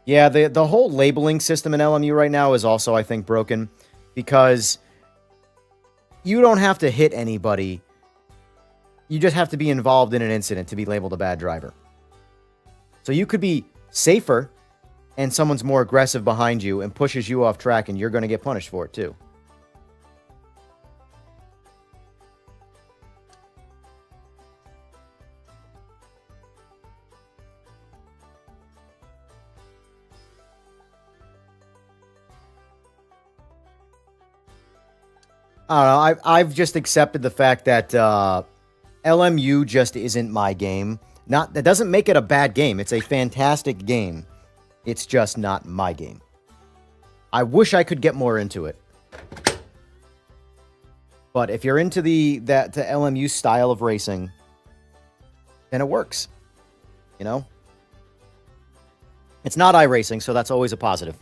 Yeah, the whole labeling system in LMU right now is also, I think, broken because you don't have to hit anybody. You just have to be involved in an incident to be labeled a bad driver. So you could be safer and someone's more aggressive behind you and pushes you off track and you're going to get punished for it too. I don't know. I've just accepted the fact that LMU just isn't my game. That doesn't make it a bad game. It's a fantastic game. It's just not my game. I wish I could get more into it. But if you're into the LMU style of racing, then it works. You know? It's not iRacing, so that's always a positive.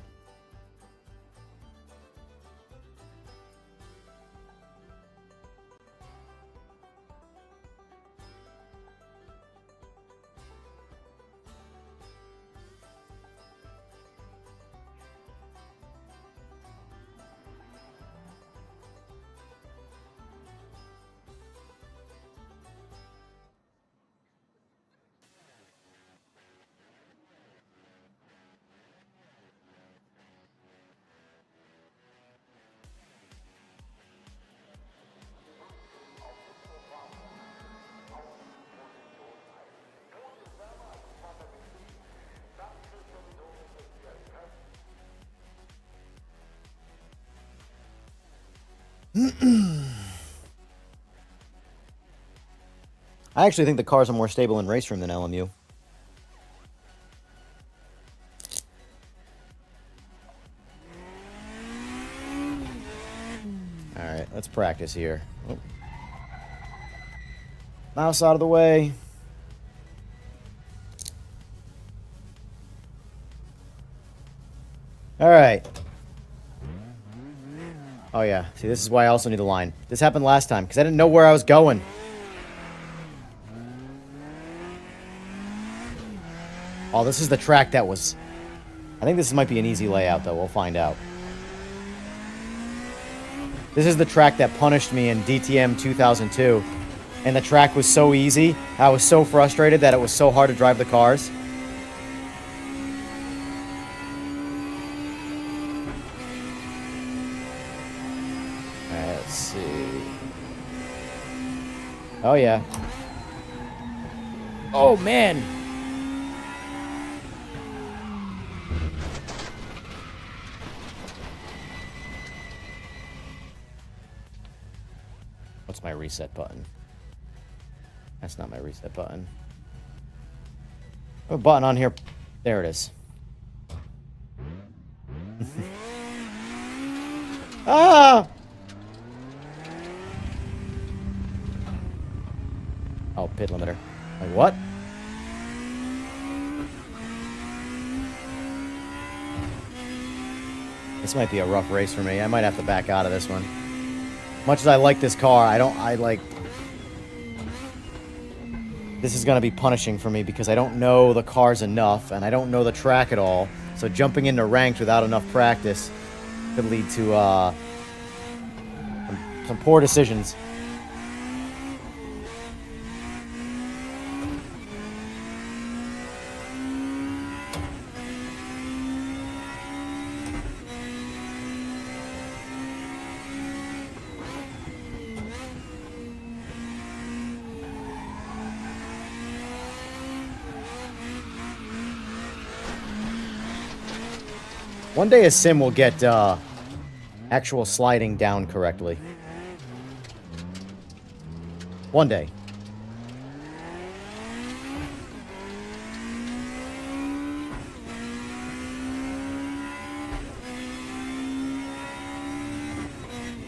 I actually think the cars are more stable in RaceRoom than LMU. Alright, let's practice here. Oh. Mouse out of the way. Alright. Oh yeah, see, this is why I also need a line. This happened last time, because I didn't know where I was going. Oh, this is the track that was... I think this might be an easy layout, though. We'll find out. This is the track that punished me in DTM 2002. And the track was so easy. I was so frustrated that it was so hard to drive the cars. Alright, let's see. Oh, yeah. Oh, man! What's my reset button? That's not my reset button. I have a button on here. There it is. Ah! Oh, pit limiter. Like, what? This might be a rough race for me. I might have to back out of this one. Much as I like this car, this is going to be punishing for me because I don't know the cars enough and I don't know the track at all. So jumping into ranked without enough practice could lead to some poor decisions. One day a sim will get actual sliding down correctly. One day.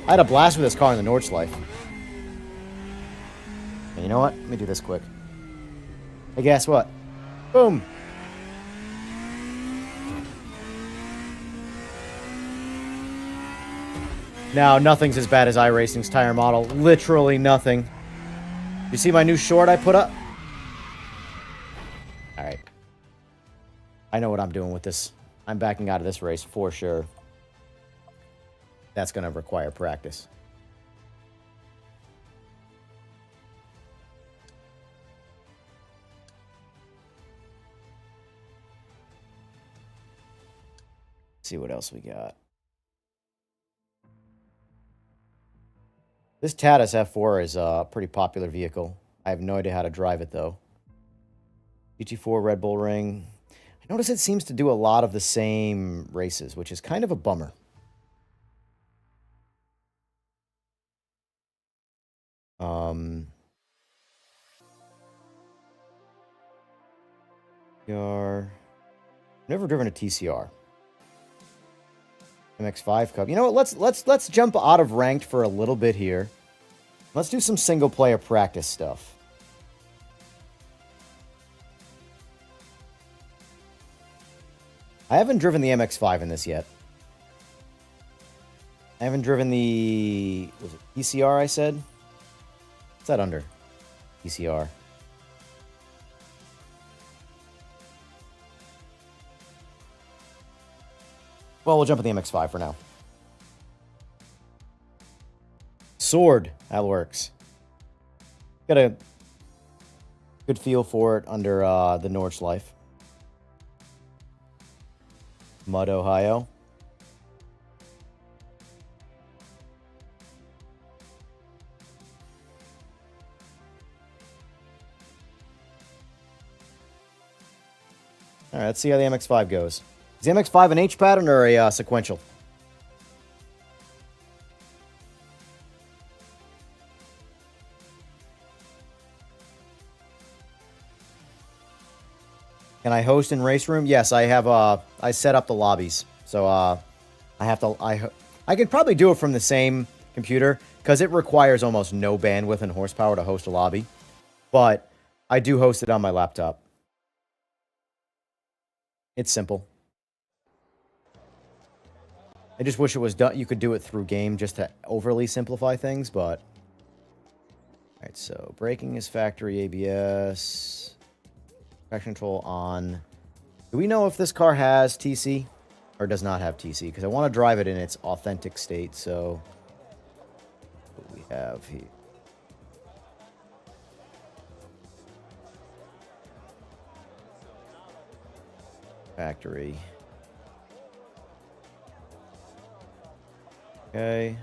I had a blast with this car in the Nordschleife. And you know what? Let me do this quick. Hey, guess what? Boom! No, nothing's as bad as iRacing's tire model. Literally nothing. You see my new short I put up? Alright. I know what I'm doing with this. I'm backing out of this race for sure. That's going to require practice. Let's see what else we got. This Tatus F4 is a pretty popular vehicle. I have no idea how to drive it, though. GT4 Red Bull Ring. I notice it seems to do a lot of the same races, which is kind of a bummer. Never driven a TCR. MX5 Cup. You know what? Let's jump out of ranked for a little bit here. Let's do some single player practice stuff. I haven't driven the MX5 in this yet. I haven't driven the... Was it PCR I said? What's that under? PCR. Well, we'll jump at the MX5 for now. Sword. That works. Got a good feel for it under the Nordschleife. Mud, Ohio. All right, let's see how the MX5 goes. Is the MX5 an H pattern or a sequential? Can I host in RaceRoom? Yes, I have. I set up the lobbies, so I have to. I could probably do it from the same computer because it requires almost no bandwidth and horsepower to host a lobby, but I do host it on my laptop. It's simple. I just wish it was done. You could do it through game just to overly simplify things, but... Alright, so braking is factory ABS. Traction control on. Do we know if this car has TC? Or does not have TC? Because I want to drive it in its authentic state, so... What do we have here? Factory. Okay.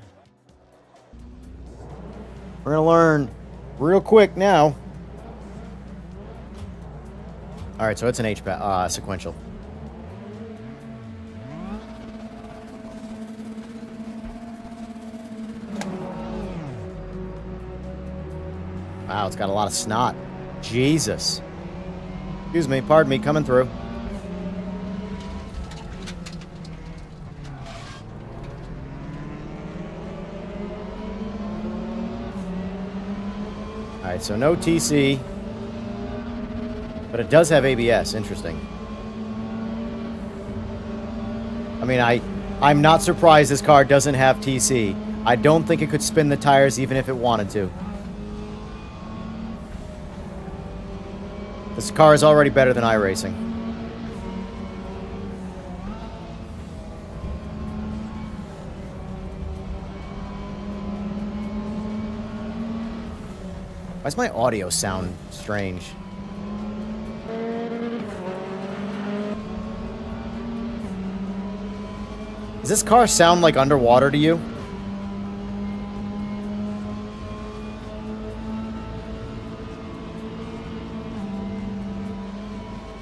We're gonna learn real quick now. Alright, so it's an H sequential. Wow, it's got a lot of snot. Jesus. Excuse me, pardon me, coming through. Alright, so no TC. But it does have ABS. Interesting. I mean, I'm not surprised this car doesn't have TC. I don't think it could spin the tires even if it wanted to. This car is already better than iRacing. Why does my audio sound strange? Does this car sound like underwater to you?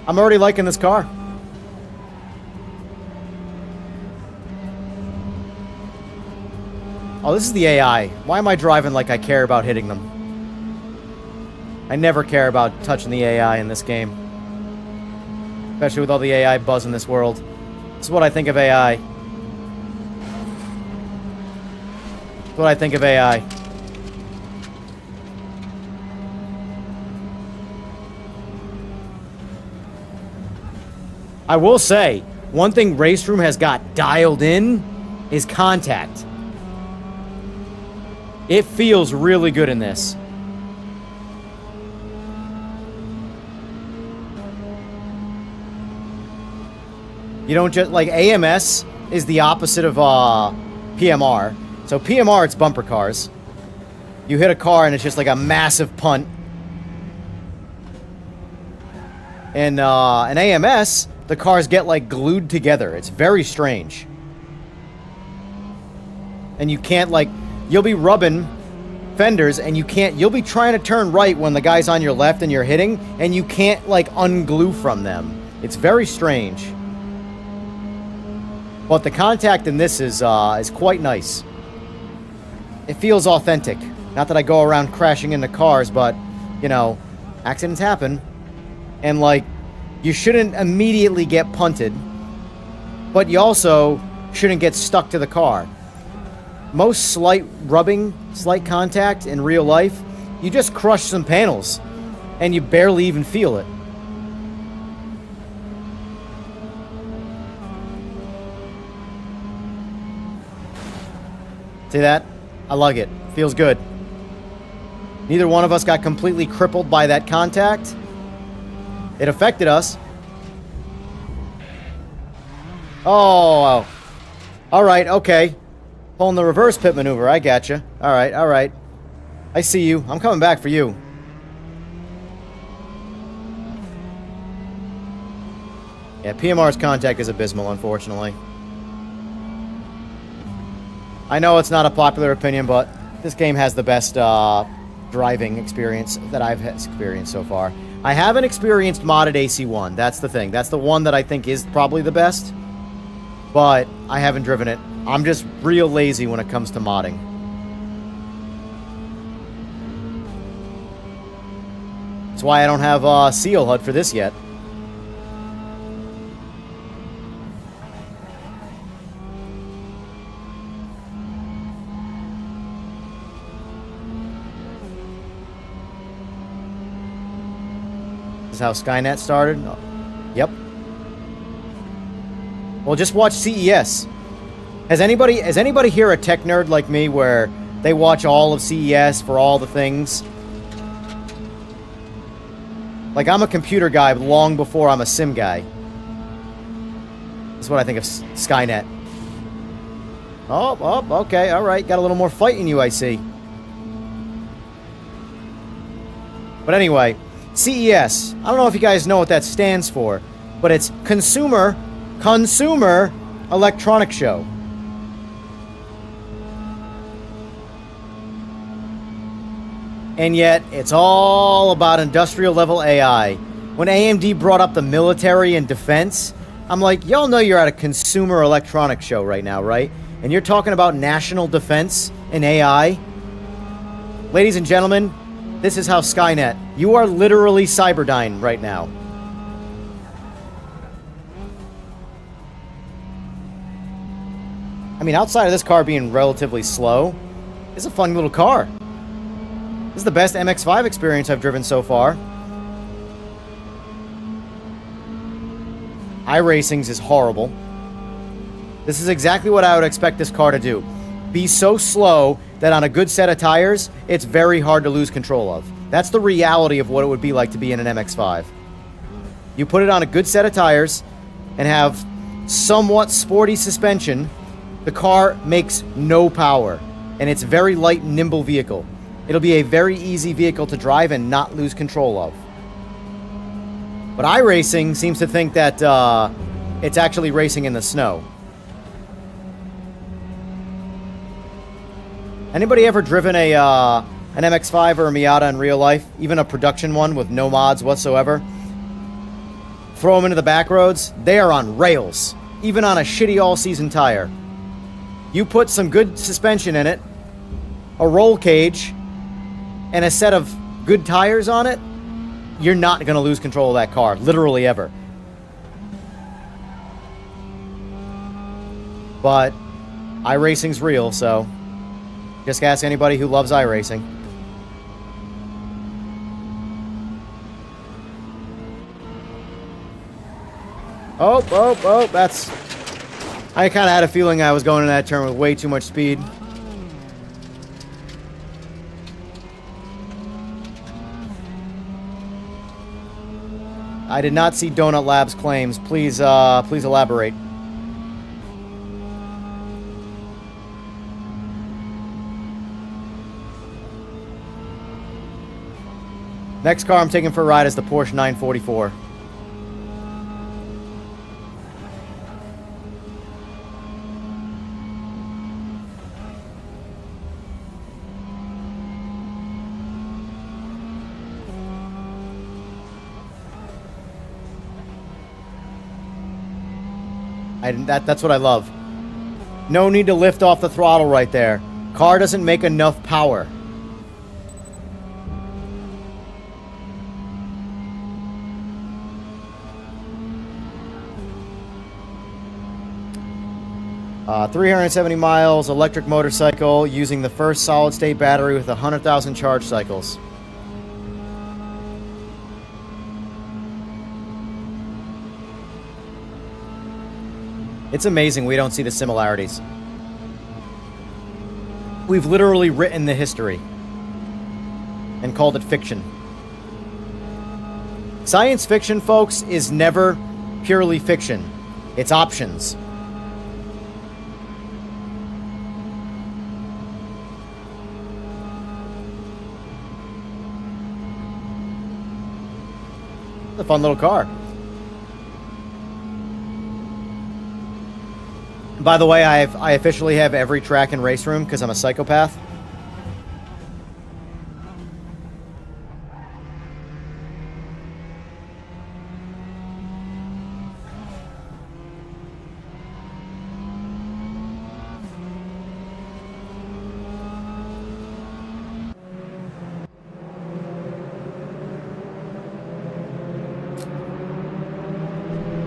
I'm already liking this car. Oh, this is the AI. Why am I driving like I care about hitting them? I never care about touching the AI in this game. Especially with all the AI buzz in this world. This is what I think of AI. This is what I think of AI. I will say, one thing RaceRoom has got dialed in is contact. It feels really good in this. You don't just, like, AMS is the opposite of PMR. So PMR, it's bumper cars. You hit a car and it's just like a massive punt. And in AMS, the cars get like glued together. It's very strange. And you can't, like, you'll be rubbing fenders and you'll be trying to turn right when the guy's on your left and you're hitting, and you can't, like, unglue from them. It's very strange. But the contact in this is quite nice. It feels authentic. Not that I go around crashing into cars, but, you know, accidents happen. And, like, you shouldn't immediately get punted, but you also shouldn't get stuck to the car. Most slight rubbing, slight contact in real life, you just crush some panels, and you barely even feel it. See that? I like it. Feels good. Neither one of us got completely crippled by that contact. It affected us. Oh. Alright, okay. Pulling the reverse pit maneuver. I gotcha. Alright, alright. I see you. I'm coming back for you. Yeah, PMR's contact is abysmal, unfortunately. I know it's not a popular opinion, but this game has the best driving experience that I've experienced so far. I haven't experienced modded AC1. That's the thing. That's the one that I think is probably the best. But I haven't driven it. I'm just real lazy when it comes to modding. That's why I don't have Seal HUD for this yet. How Skynet started? Oh. Yep. Well, just watch CES. Has anybody here a tech nerd like me where they watch all of CES for all the things? Like, I'm a computer guy long before I'm a sim guy. That's what I think of Skynet. Oh, okay, alright. Got a little more fight in you, I see. But anyway, CES. I don't know if you guys know what that stands for, but it's Consumer Electronics Show. And yet, it's all about industrial level AI. When AMD brought up the military and defense, I'm like, y'all know you're at a Consumer Electronics Show right now, right? And you're talking about national defense and AI? Ladies and gentlemen, this is how Skynet. You are literally Cyberdyne right now. I mean, outside of this car being relatively slow, it's a fun little car. This is the best MX-5 experience I've driven so far. iRacing's is horrible. This is exactly what I would expect this car to do. Be so slow that on a good set of tires, it's very hard to lose control of. That's the reality of what it would be like to be in an MX-5. You put it on a good set of tires and have somewhat sporty suspension, the car makes no power, and it's a very light and nimble vehicle. It'll be a very easy vehicle to drive and not lose control of. But iRacing seems to think that it's actually racing in the snow. Anybody ever driven an MX-5 or a Miata in real life? Even a production one with no mods whatsoever? Throw them into the back roads. They are on rails. Even on a shitty all-season tire. You put some good suspension in it, a roll cage, and a set of good tires on it, you're not going to lose control of that car. Literally ever. But iRacing's real, so just ask anybody who loves iRacing. Oh, that's... I kind of had a feeling I was going in that turn with way too much speed. I did not see Donut Labs claims. Please, please elaborate. Next car I'm taking for a ride is the Porsche 944. That's what I love. No need to lift off the throttle right there. Car doesn't make enough power. Uh, 370 miles, electric motorcycle, using the first solid-state battery with 100,000 charge cycles. It's amazing we don't see the similarities. We've literally written the history and called it fiction. Science fiction, folks, is never purely fiction. It's options. It's a fun little car. By the way, I officially have every track in RaceRoom because I'm a psychopath.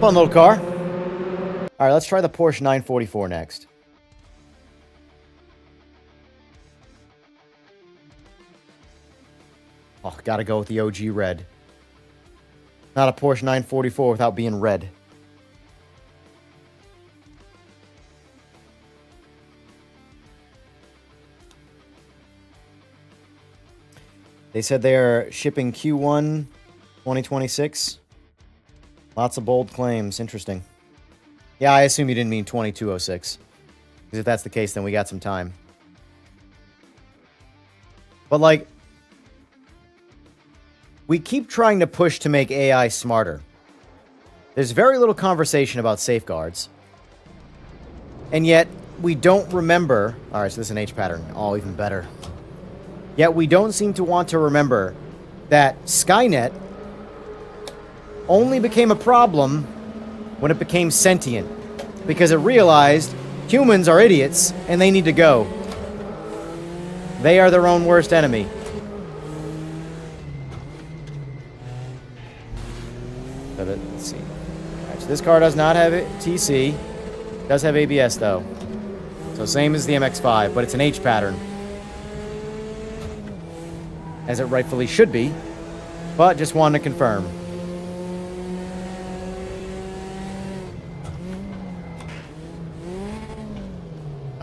Fun little car. All right, let's try the Porsche 944 next. Oh, gotta go with the OG red. Not a Porsche 944 without being red. They said they're shipping Q1 2026. Lots of bold claims. Interesting. Yeah, I assume you didn't mean 2206. Because if that's the case, then we got some time. But, like, we keep trying to push to make AI smarter. There's very little conversation about safeguards. And yet, we don't remember... Alright, so this is an H pattern. Oh, even better. Yet, we don't seem to want to remember that Skynet only became a problem when it became sentient, because it realized humans are idiots and they need to go. They are their own worst enemy. So let's see. All right, so this car does not have TC. It does have ABS though. So same as the MX-5, but it's an H pattern, as it rightfully should be. But just wanted to confirm.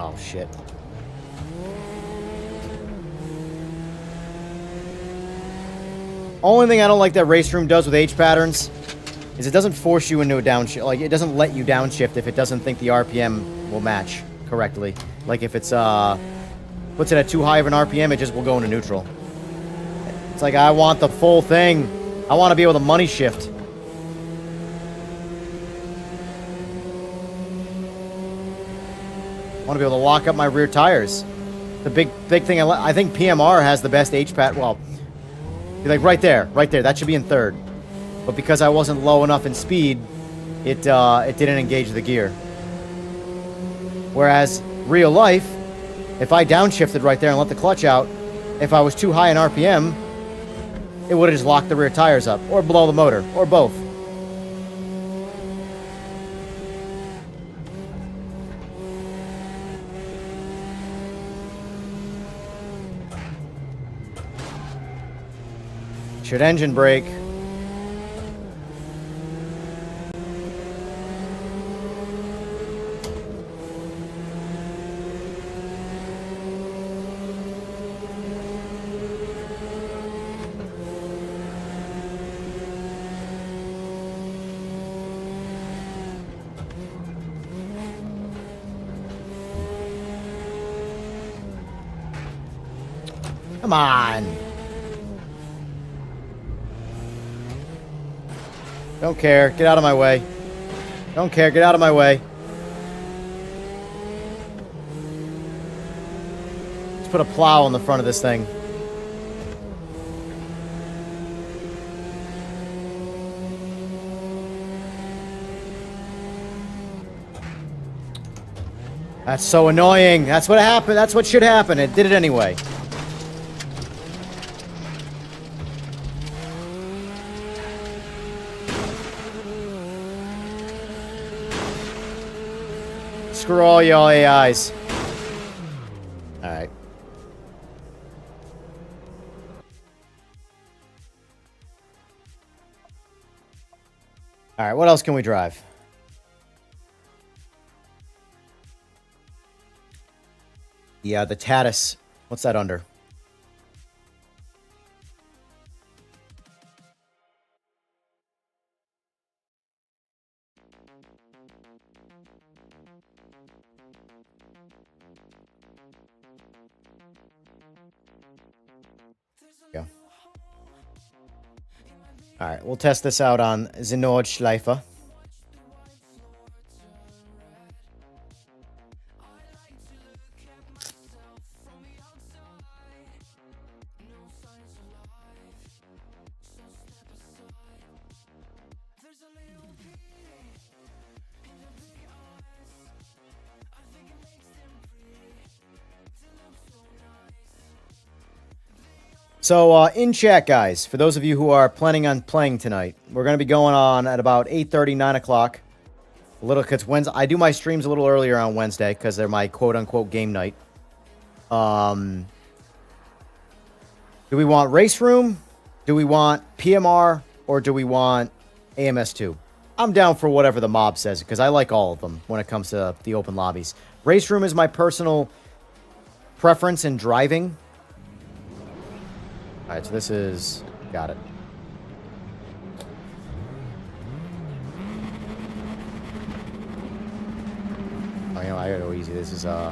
Oh, shit. Only thing I don't like that RaceRoom does with H patterns is it doesn't force you into a downshift. Like, it doesn't let you downshift if it doesn't think the RPM will match correctly. Like, if it's, puts it at too high of an RPM, it just will go into neutral. It's like, I want the full thing. I want to be able to money shift. I want to be able to lock up my rear tires. The big thing, I think PMR has the best H-Pat. Well, like right there. That should be in third. But because I wasn't low enough in speed, it didn't engage the gear. Whereas real life, if I downshifted right there and let the clutch out, if I was too high in RPM, it would have just locked the rear tires up, or blow the motor, or both. Should engine brake. Come on. Don't care. Get out of my way. Don't care. Get out of my way. Let's put a plow on the front of this thing. That's so annoying. That's what happened. That's what should happen. It did it anyway. Screw all y'all AIs. Alright. Alright, what else can we drive? Yeah, the Tatus. What's that under? Yeah. Alright, we'll test this out on Nordschleife. So, in chat, guys, for those of you who are planning on playing tonight, we're going to be going on at about 8:30, 9 o'clock. A little, because Wednesday, I do my streams a little earlier on Wednesday, because they're my quote-unquote game night. Do we want RaceRoom? Do we want PMR? Or do we want AMS2? I'm down for whatever the mob says, because I like all of them when it comes to the open lobbies. RaceRoom is my personal preference in driving. Alright, so this is... Got it. Oh, you know, I gotta go easy. This is, Oh,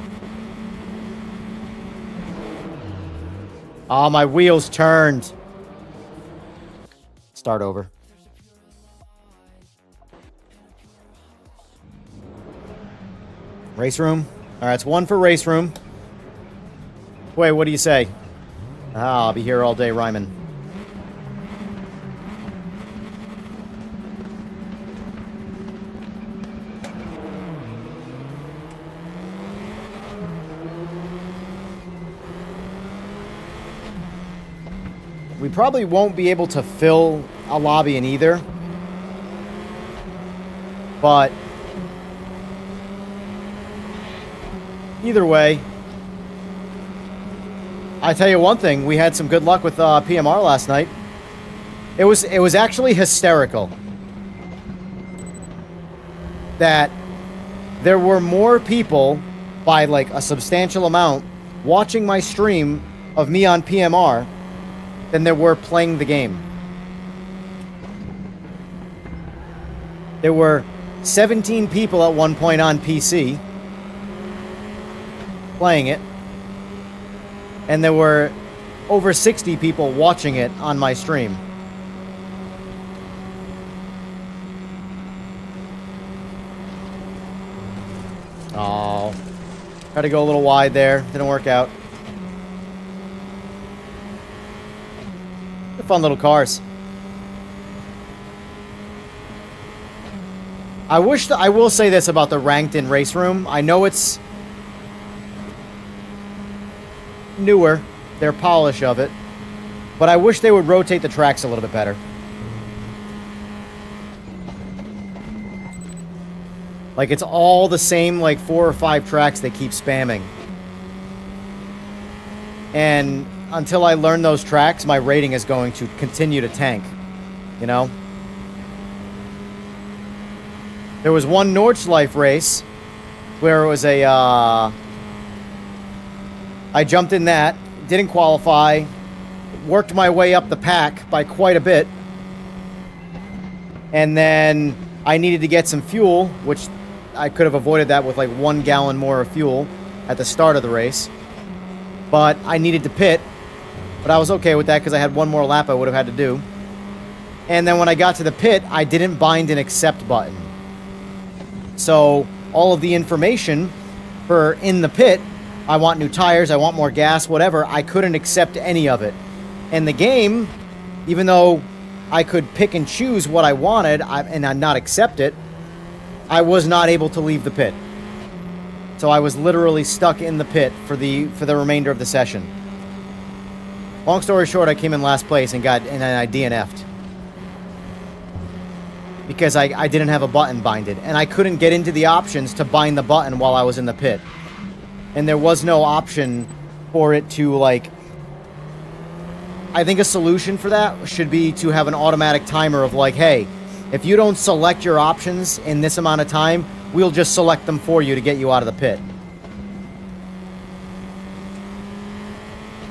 my wheels turned. Start over. RaceRoom. Alright, it's one for RaceRoom. Wait, what do you say? Ah, I'll be here all day rhyming. We probably won't be able to fill a lobby in either. But either way, I tell you one thing, we had some good luck with PMR last night. It was actually hysterical that there were more people by like a substantial amount watching my stream of me on PMR than there were playing the game. There were 17 people at one point on PC playing it. And there were over 60 people watching it on my stream. Oh. Tried to go a little wide there. Didn't work out. They're fun little cars. I will say this about the ranked in RaceRoom. I know it's newer, their polish of it, but I wish they would rotate the tracks a little bit better. Like, it's all the same, like, 4 or 5 tracks they keep spamming. And until I learn those tracks, my rating is going to continue to tank, you know? There was one Nordschleife race where it was a, I jumped in that, didn't qualify, worked my way up the pack by quite a bit, and then I needed to get some fuel, which I could have avoided that with like 1 gallon more of fuel at the start of the race, but I needed to pit, But I was okay with that because I had one more lap I would have had to do. And then when I got to the pit, I didn't bind an accept button. So all of the information for in the pit, I want new tires, I want more gas, whatever, I couldn't accept any of it. And the game, even though I could pick and choose what I wanted and I'd not accept it, I was not able to leave the pit. So I was literally stuck in the pit for the remainder of the session. Long story short, I came in last place and I DNF'd. Because I didn't have a button binded. And I couldn't get into the options to bind the button while I was in the pit. And there was no option for it to, like... I think a solution for that should be to have an automatic timer of like, hey, if you don't select your options in this amount of time, we'll just select them for you to get you out of the pit.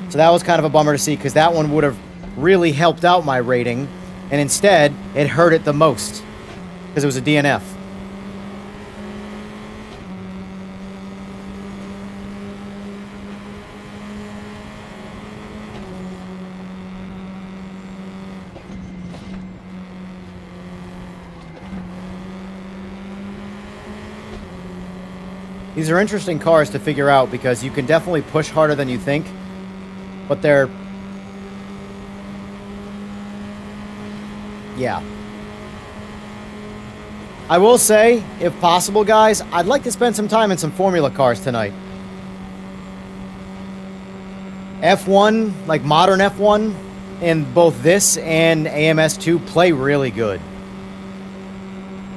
So that was kind of a bummer to see, because that one would have really helped out my rating, and instead, it hurt it the most, because it was a DNF. These are interesting cars to figure out because you can definitely push harder than you think, but they're... yeah. I will say, if possible, guys, I'd like to spend some time in some Formula cars tonight. F1, like modern F1, in both this and AMS2 play really good.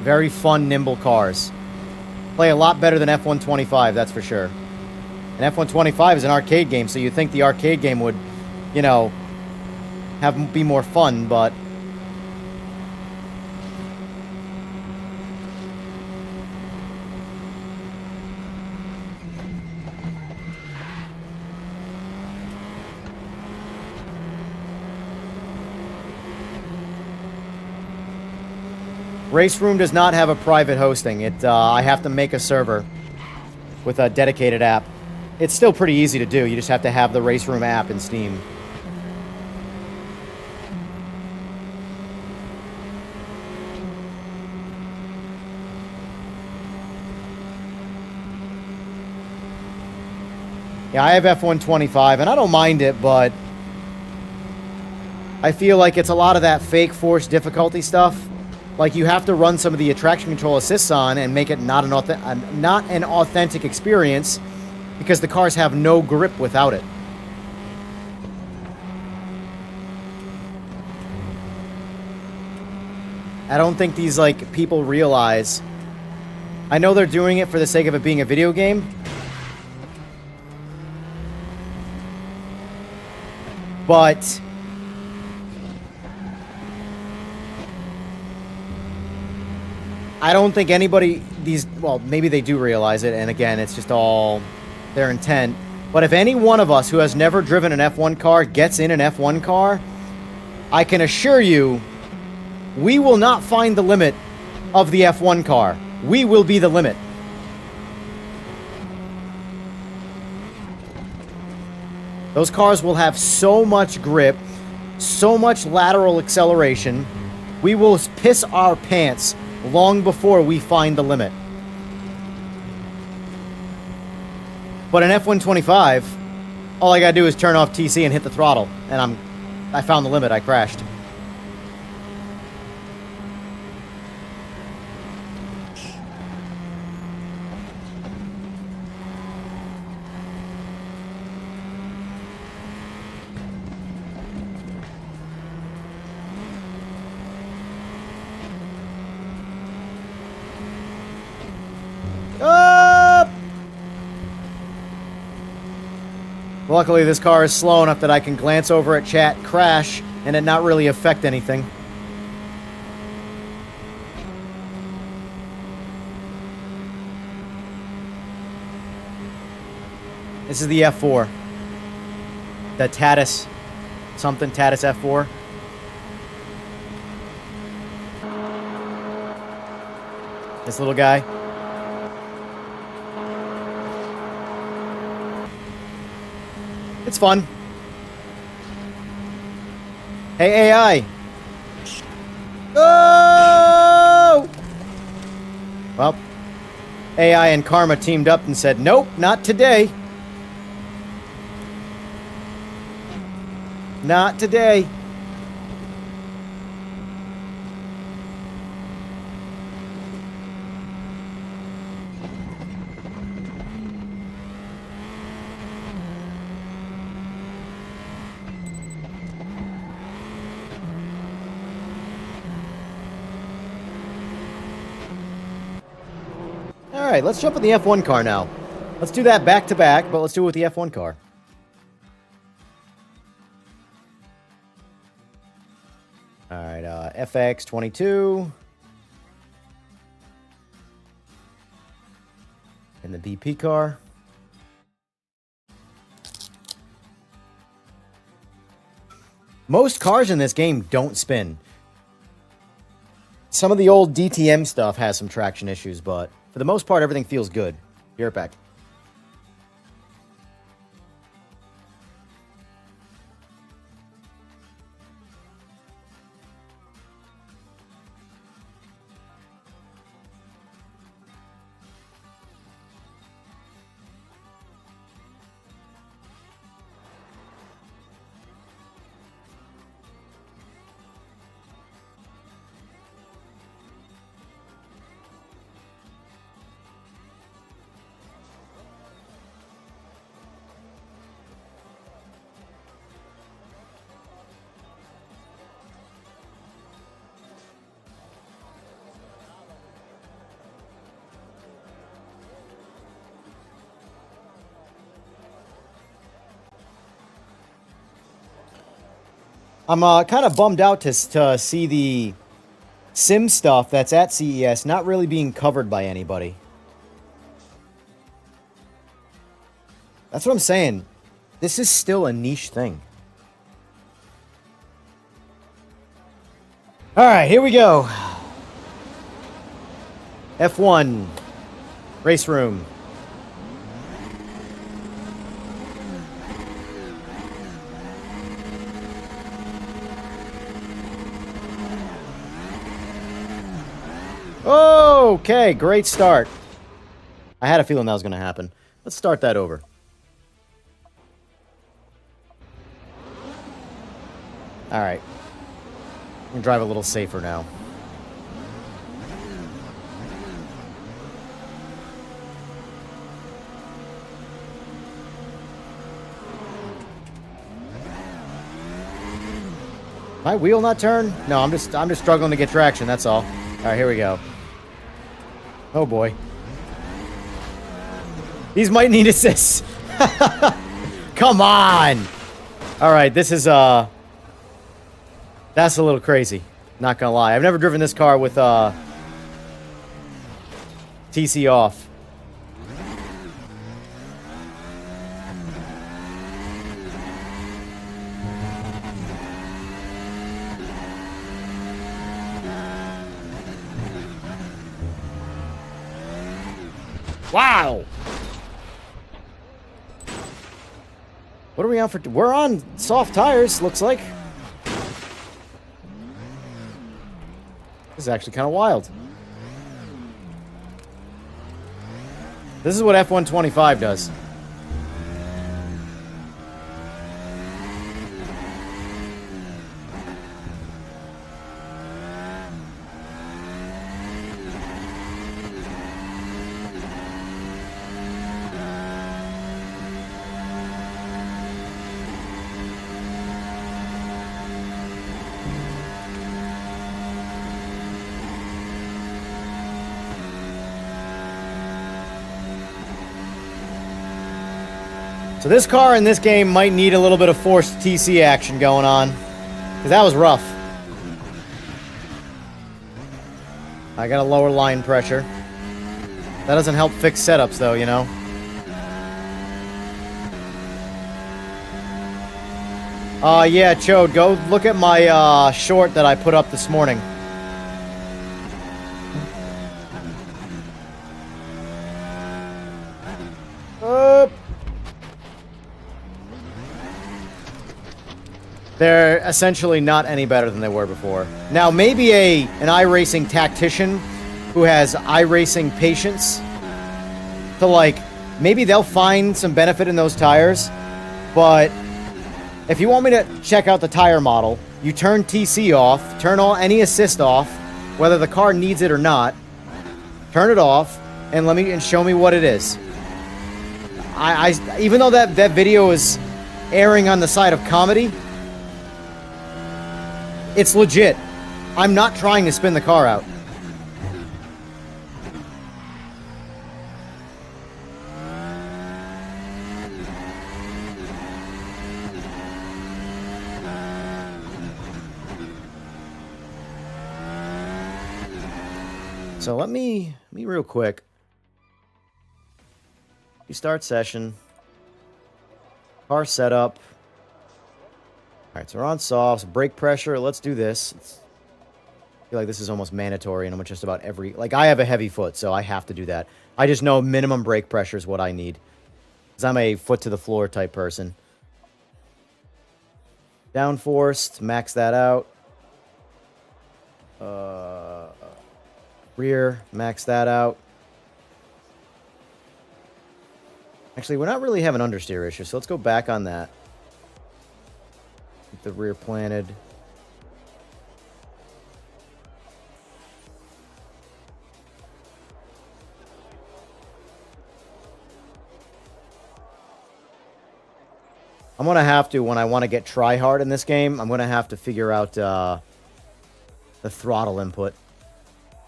Very fun, nimble cars. Play a lot better than F125, that's for sure. And F125 is an arcade game, so you'd think the arcade game would, you know, be more fun, but... RaceRoom does not have a private hosting. I have to make a server with a dedicated app. It's still pretty easy to do. You just have to have the RaceRoom app in Steam. Yeah, I have F125, and I don't mind it, but I feel like it's a lot of that fake force difficulty stuff. Like, you have to run some of the attraction control assists on and make it not an authentic experience because the cars have no grip without it. I don't think these, like, people realize... I know they're doing it for the sake of it being a video game. But... I don't think anybody, well, maybe they do realize it, and again, it's just all their intent. But if any one of us who has never driven an F1 car gets in an F1 car, I can assure you, we will not find the limit of the F1 car. We will be the limit. Those cars will have so much grip, so much lateral acceleration, we will piss our pants long before we find the limit. But in F125, all I gotta do is turn off TC and hit the throttle, and I found the limit. I crashed. Luckily, this car is slow enough that I can glance over at chat, crash, and it not really affect anything. This is the F4. The Tatis, something Tatis F4. This little guy. It's fun. Hey, AI. Oh! Well, AI and Karma teamed up and said, nope, not today. Not today. All right, let's jump in the F1 car now. Let's do that back to back, but let's do it with the F1 car. All right, FX22. And the BP car. Most cars in this game don't spin. Some of the old DTM stuff has some traction issues, but for the most part, everything feels good. Be right back. I'm kind of bummed out to see the sim stuff that's at CES not really being covered by anybody. That's what I'm saying. This is still a niche thing. All right, here we go. F1 RaceRoom. Okay, great start. I had a feeling that was going to happen. Let's start that over. All right. I'm going to drive a little safer now. My wheel not turn? No, I'm just struggling to get traction, that's all. All right, here we go. Oh boy. These might need assists. Come on. All right, this is that's a little crazy. Not gonna lie. I've never driven this car with TC off. Wow! What are we on for? We're on soft tires, looks like. This is actually kind of wild. This is what F125 does. So this car in this game might need a little bit of forced TC action going on, because that was rough. I got a lower line pressure. That doesn't help fix setups though, you know. Yeah, Chode, go look at my short that I put up this morning. They're essentially not any better than they were before. Now, maybe an iRacing tactician who has iRacing patience to, like, maybe they'll find some benefit in those tires, but if you want me to check out the tire model, you turn TC off, turn all any assist off, whether the car needs it or not, turn it off, and show me what it is. I even though that video is airing on the side of comedy, it's legit. I'm not trying to spin the car out. So let me real quick. You start session. Car setup. Alright, so we're on softs. Brake pressure. Let's do this. I feel like this is almost mandatory and almost just about every... Like, I have a heavy foot, so I have to do that. I just know minimum brake pressure is what I need. Because I'm a foot-to-the-floor type person. Downforce. Max that out. Rear. Max that out. Actually, we're not really having understeer issue, so let's go back on that. Keep the rear planted. I'm going to have to, when I want to get try-hard in this game, I'm going to have to figure out the throttle input.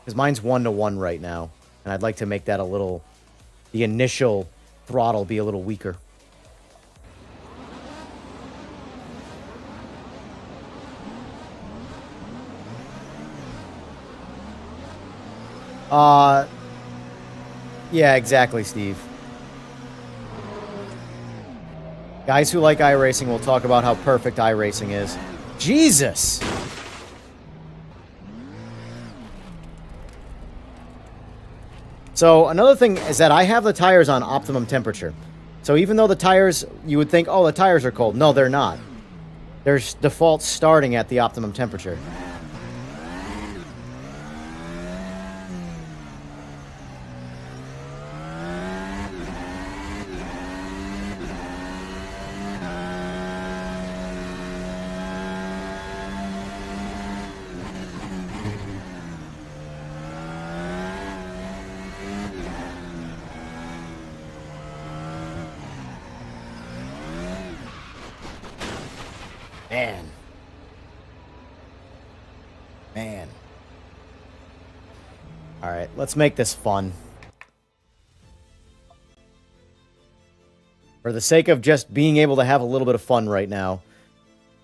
Because mine's 1-to-1 right now. And I'd like to make that a little... The initial throttle be a little weaker. Yeah, exactly, Steve. Guys who like iRacing will talk about how perfect iRacing is. Jesus! So, another thing is that I have the tires on optimum temperature. So even though the tires, you would think, oh, the tires are cold. No, they're not. They're default starting at the optimum temperature. Man. Alright, let's make this fun. For the sake of just being able to have a little bit of fun right now,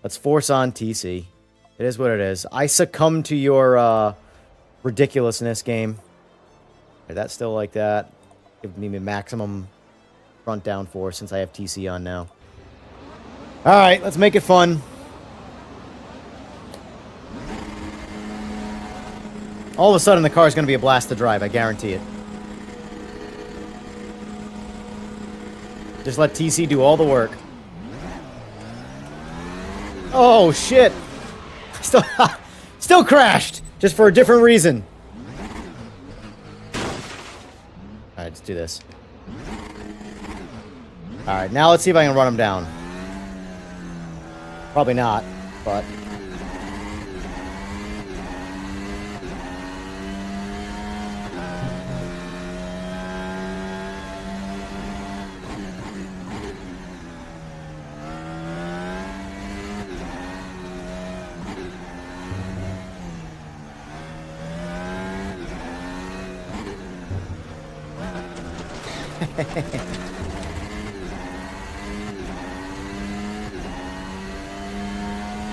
let's force on TC. It is what it is. I succumb to your ridiculousness, game. That's still like that. Give me maximum front downforce since I have TC on now. Alright, let's make it fun. All of a sudden, the car is going to be a blast to drive. I guarantee it. Just let TC do all the work. Oh, shit. Still crashed. Just for a different reason. Alright, let's do this. Alright, now let's see if I can run him down. Probably not, but...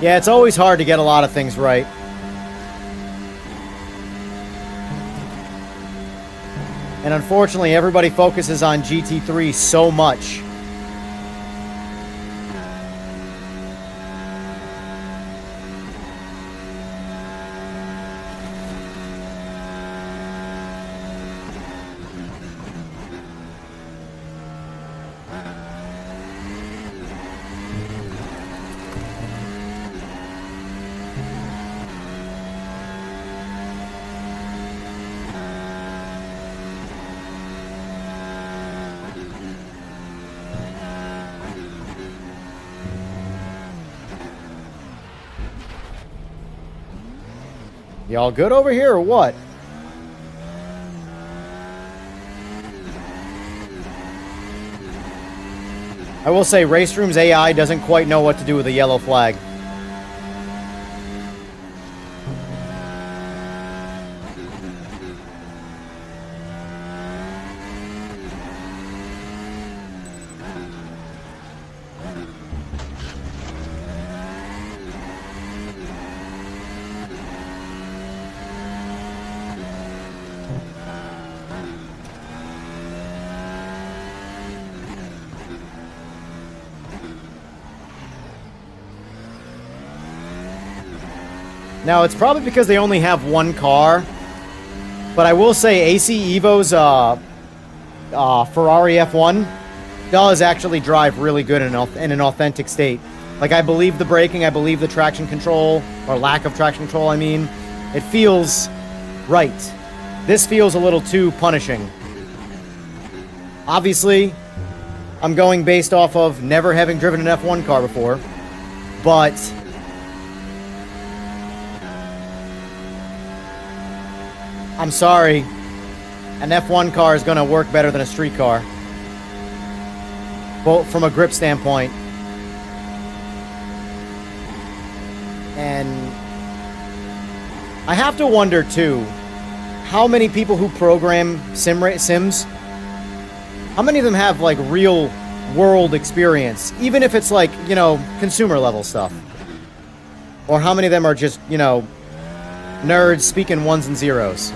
Yeah, it's always hard to get a lot of things right. And unfortunately, everybody focuses on GT3 so much. Y'all good over here or what? I will say RaceRoom's AI doesn't quite know what to do with a yellow flag. Now, it's probably because they only have one car, but I will say AC Evo's Ferrari F1 does actually drive really good in an authentic state. Like, I believe the braking, I believe the traction control, or lack of traction control, I mean. It feels right. This feels a little too punishing. Obviously, I'm going based off of never having driven an F1 car before, but I'm sorry, an F1 car is going to work better than a street car. Well, from a grip standpoint. And I have to wonder, too, how many people who program sims, how many of them have, like, real world experience? Even if it's, like, you know, consumer level stuff. Or how many of them are just, you know, nerds speaking ones and zeros.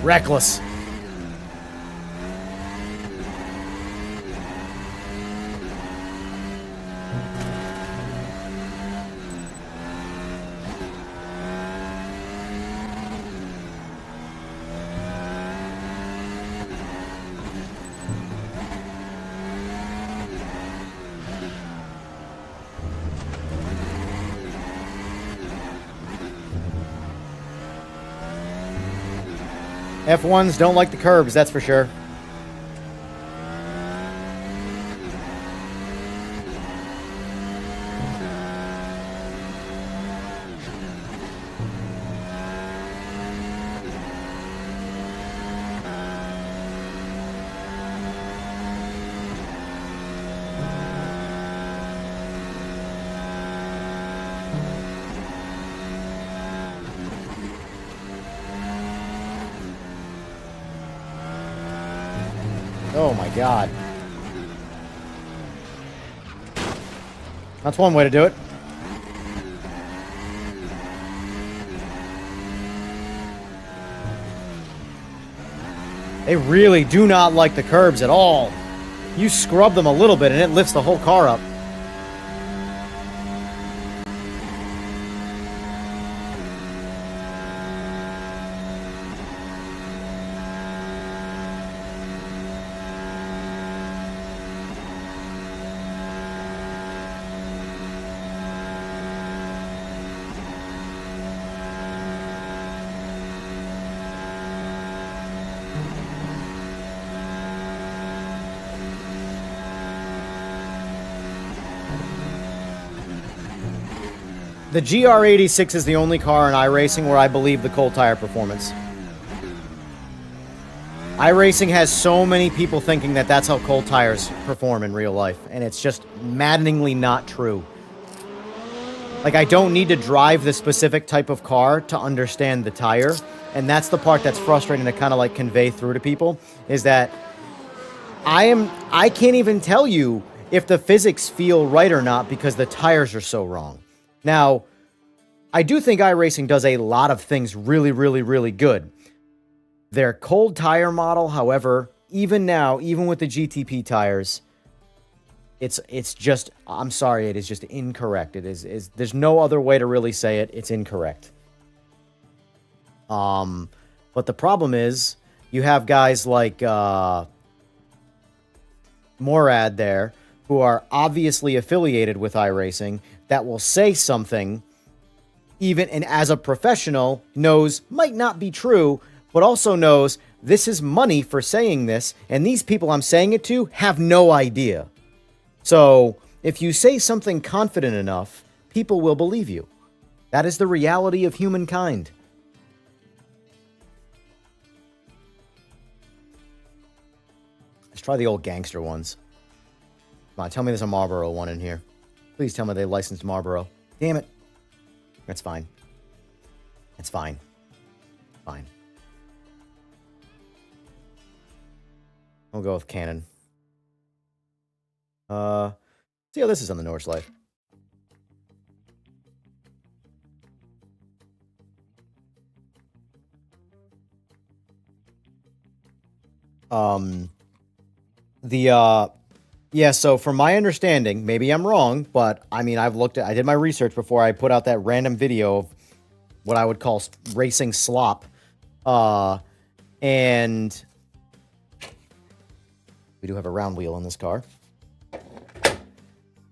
Reckless. F1s don't like the curbs, that's for sure. Oh my god. That's one way to do it. They really do not like the curbs at all. You scrub them a little bit and it lifts the whole car up. The GR86 is the only car in iRacing where I believe the cold tire performance. iRacing has so many people thinking that that's how cold tires perform in real life, and it's just maddeningly not true. Like, I don't need to drive the specific type of car to understand the tire, and that's the part that's frustrating to kind of like convey through to people, is that I can't even tell you if the physics feel right or not because the tires are so wrong. Now, I do think iRacing does a lot of things really, really, really good. Their cold tire model, however, even now, even with the GTP tires, it's just, I'm sorry, it is just incorrect. It is there's no other way to really say it. It's incorrect. But the problem is, you have guys like Morad there, who are obviously affiliated with iRacing that will say something, even and as a professional, knows might not be true, but also knows this is money for saying this, and these people I'm saying it to have no idea. So, if you say something confident enough, people will believe you. That is the reality of humankind. Let's try the old gangster ones. Come on, tell me there's a Marlboro one in here. Please tell me they licensed Marlboro. Damn it. That's fine. It's fine. Fine. I'll go with Canon. See how this is on the Norse Life. Yeah, so from my understanding, maybe I'm wrong, but I mean, I did my research before I put out that random video of what I would call racing slop. And we do have a round wheel in this car.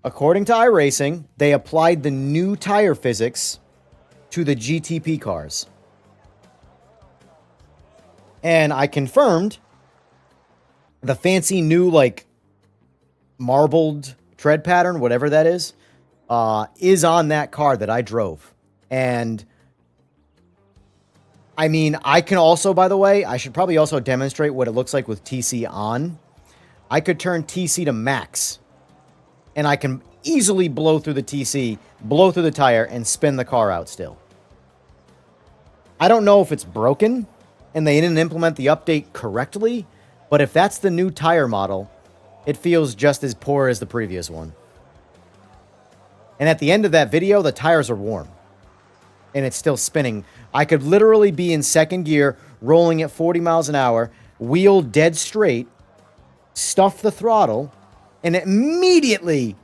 According to iRacing, they applied the new tire physics to the GTP cars. And I confirmed the fancy new, like, marbled tread pattern, whatever that is on that car that I drove. And I mean, I can also, by the way, I should probably also demonstrate what it looks like with TC on. I could turn TC to max, and I can easily blow through the TC, blow through the tire, and spin the car out still. I don't know if it's broken, and they didn't implement the update correctly, but if that's the new tire model, it feels just as poor as the previous one. And at the end of that video, the tires are warm. And it's still spinning. I could literally be in second gear, rolling at 40 miles an hour, wheel dead straight, stuff the throttle, and immediately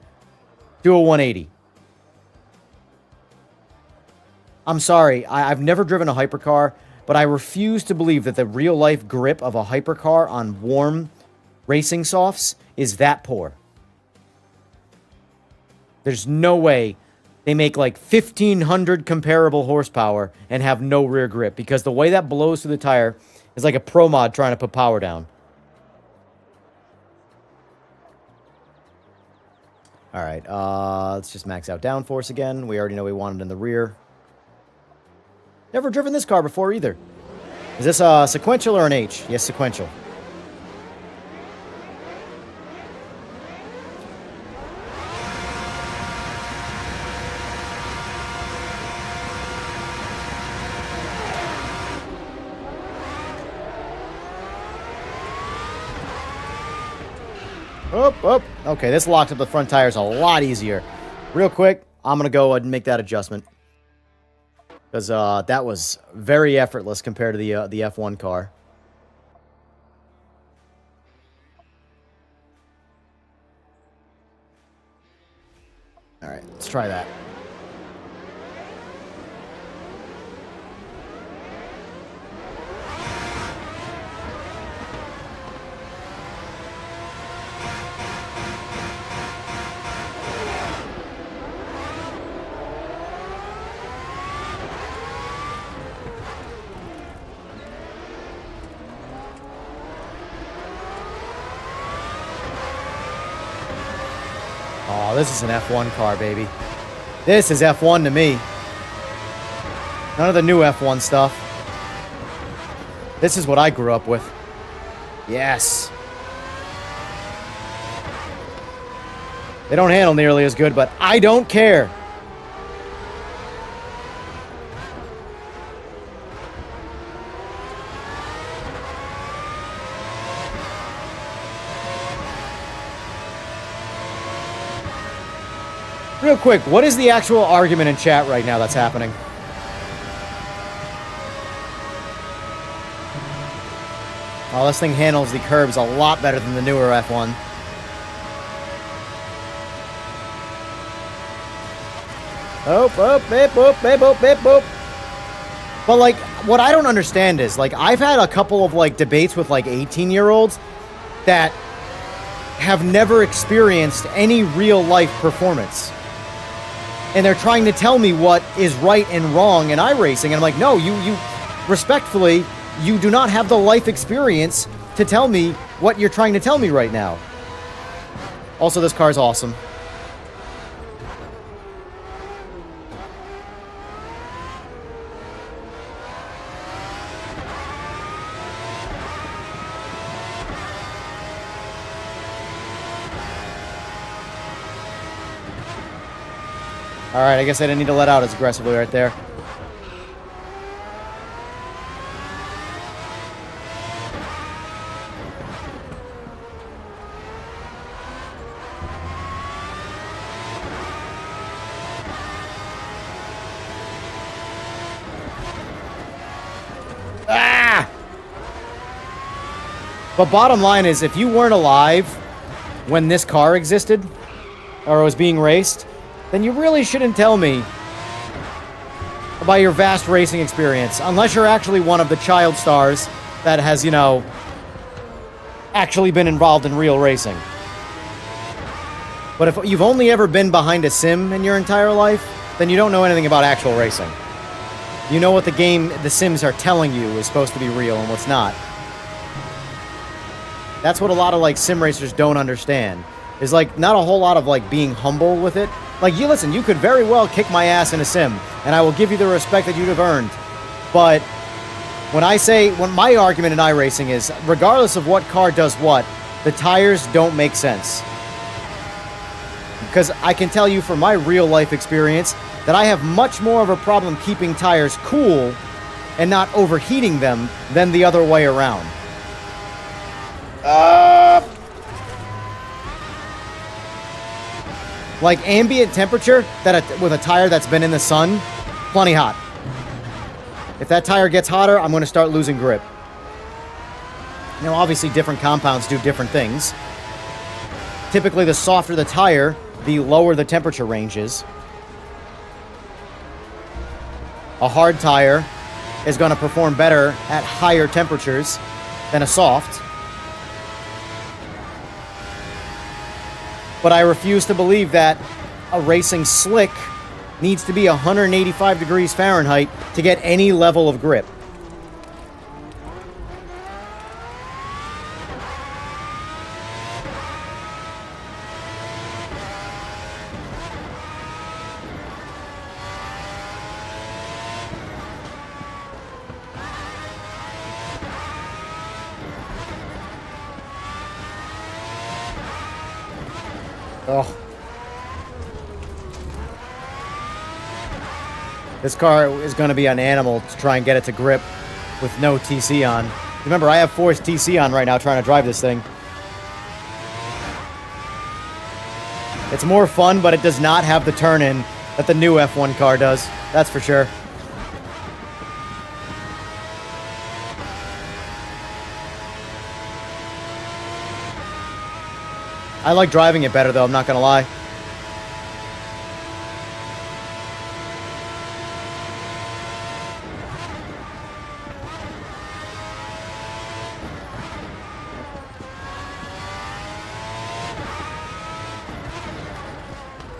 do a 180. I'm sorry, I've never driven a hypercar, but I refuse to believe that the real-life grip of a hypercar on warm racing softs is that poor. There's no way they make like 1,500 comparable horsepower and have no rear grip, because the way that blows through the tire is like a pro mod trying to put power down. All right, let's just max out downforce again. We already know we want it in the rear. Never driven this car before either. Is this a sequential or an H? Yes, sequential. Oh, okay, this locked up the front tires a lot easier. Real quick, I'm going to go ahead and make that adjustment. Because that was very effortless compared to the F1 car. All right, let's try that. Oh, this is an F1 car, baby. This is F1 to me. None of the new F1 stuff. This is what I grew up with. Yes. They don't handle nearly as good, but I don't care. Real quick, what is the actual argument in chat right now that's happening? Oh, this thing handles the curbs a lot better than the newer F1. Boop. But, like, what I don't understand is, like, I've had a couple of, like, debates with, like, 18-year-olds that have never experienced any real-life performance. And they're trying to tell me what is right and wrong in iRacing. And I'm like, no, you respectfully, you do not have the life experience to tell me what you're trying to tell me right now. Also, this car is awesome. Alright, I guess I didn't need to let out as aggressively right there. Ah! But bottom line is, if you weren't alive when this car existed, or was being raced, then you really shouldn't tell me about your vast racing experience, unless you're actually one of the child stars that has, you know, actually been involved in real racing. But if you've only ever been behind a sim in your entire life, then you don't know anything about actual racing. You know what the sims are telling you is supposed to be real and what's not. That's what a lot of, like, sim racers don't understand. Is, like, not a whole lot of, like, being humble with it. Like, you listen, you could very well kick my ass in a sim, and I will give you the respect that you'd have earned. But when my argument in iRacing is, regardless of what car does what, the tires don't make sense. Because I can tell you from my real life experience that I have much more of a problem keeping tires cool and not overheating them than the other way around. Like ambient temperature with a tire that's been in the sun, plenty hot. If that tire gets hotter, I'm going to start losing grip. Now, obviously, different compounds do different things. Typically, the softer the tire, the lower the temperature range is. A hard tire is going to perform better at higher temperatures than a soft. But I refuse to believe that a racing slick needs to be 185 degrees Fahrenheit to get any level of grip. Oh. This car is going to be an animal to try and get it to grip with no TC on. Remember, I have forced TC on right now trying to drive this thing. It's more fun, but it does not have the turn-in that the new F1 car does. That's for sure. I like driving it better, though, I'm not going to lie.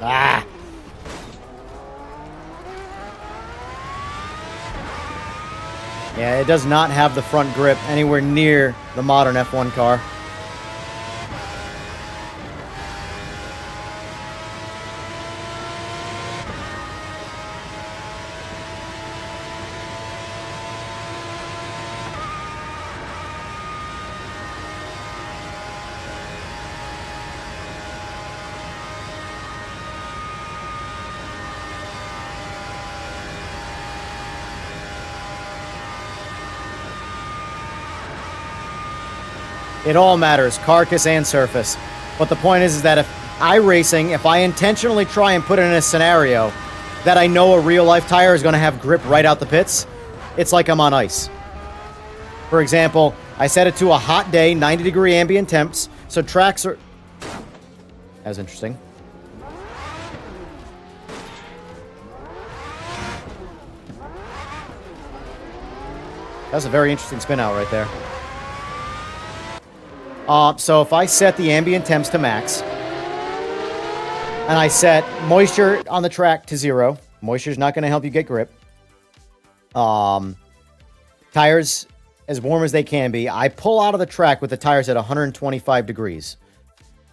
Ah! Yeah, it does not have the front grip anywhere near the modern F1 car. It all matters, carcass and surface. But the point is that if I intentionally try and put it in a scenario that I know a real-life tire is going to have grip right out the pits, it's like I'm on ice. For example, I set it to a hot day, 90-degree ambient temps, so tracks are... That's interesting. That's a very interesting spin out right there. So if I set the ambient temps to max, and I set moisture on the track to 0, moisture is not going to help you get grip. Tires as warm as they can be. I pull out of the track with the tires at 125 degrees.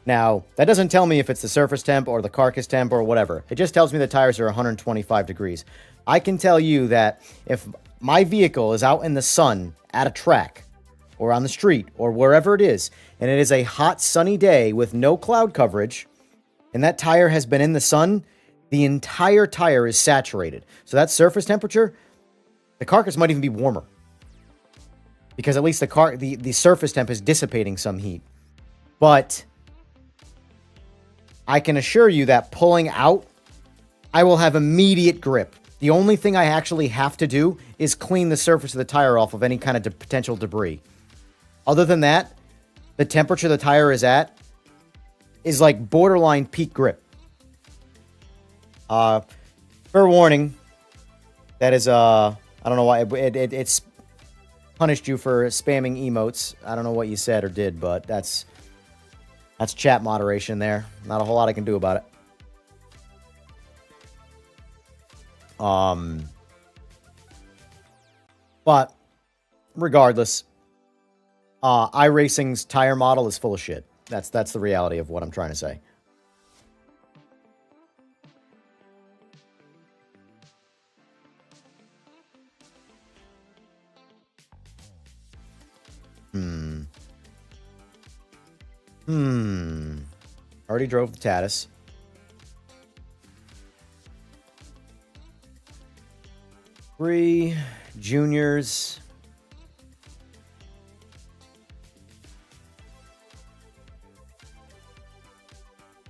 Now, that doesn't tell me if it's the surface temp or the carcass temp or whatever. It just tells me the tires are 125 degrees. I can tell you that if my vehicle is out in the sun at a track or on the street or wherever it is, and it is a hot sunny day with no cloud coverage, and that tire has been in the sun, the entire tire is saturated. So that surface temperature, the carcass might even be warmer, because at least the surface temp is dissipating some heat. But I can assure you that pulling out, I will have immediate grip. The only thing I actually have to do is clean the surface of the tire off of any kind of potential debris. Other than that, the temperature the tire is at is like borderline peak grip. Fair warning, that is, I don't know why, it's punished you for spamming emotes. I don't know what you said or did, but that's chat moderation there. Not a whole lot I can do about it. But regardless, iRacing's tire model is full of shit. That's the reality of what I'm trying to say. Already drove the Tatus. Three juniors.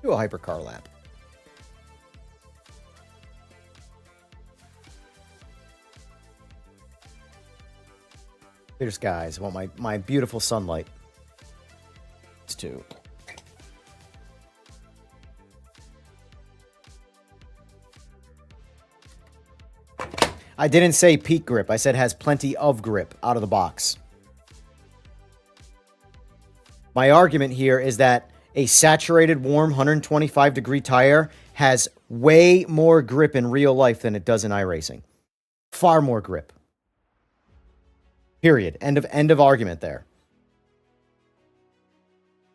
Do a hypercar lap. Clear skies. I want my beautiful sunlight. It's two. I didn't say peak grip. I said has plenty of grip out of the box. My argument here is that a saturated, warm, 125-degree tire has way more grip in real life than it does in iRacing. Far more grip. Period. End of argument there.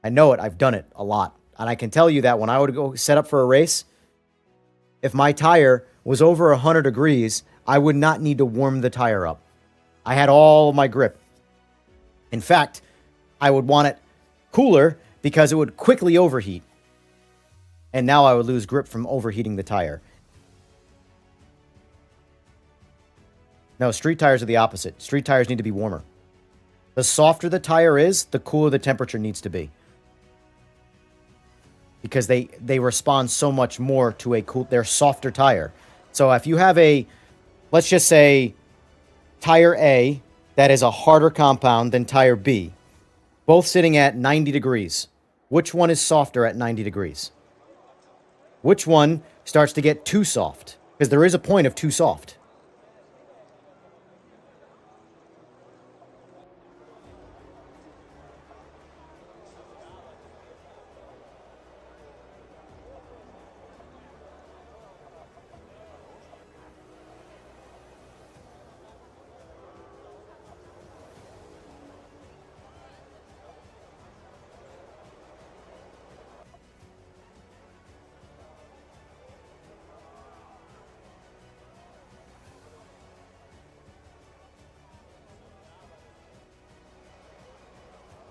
I know it. I've done it a lot. And I can tell you that when I would go set up for a race, if my tire was over 100 degrees, I would not need to warm the tire up. I had all of my grip. In fact, I would want it cooler because it would quickly overheat. And now I would lose grip from overheating the tire. No, street tires are the opposite. Street tires need to be warmer. The softer the tire is, the cooler the temperature needs to be. Because they respond so much more to their softer tire. So if you have let's just say, tire A that is a harder compound than tire B, both sitting at 90 degrees, which one is softer at 90 degrees? Which one starts to get too soft? Because there is a point of too soft.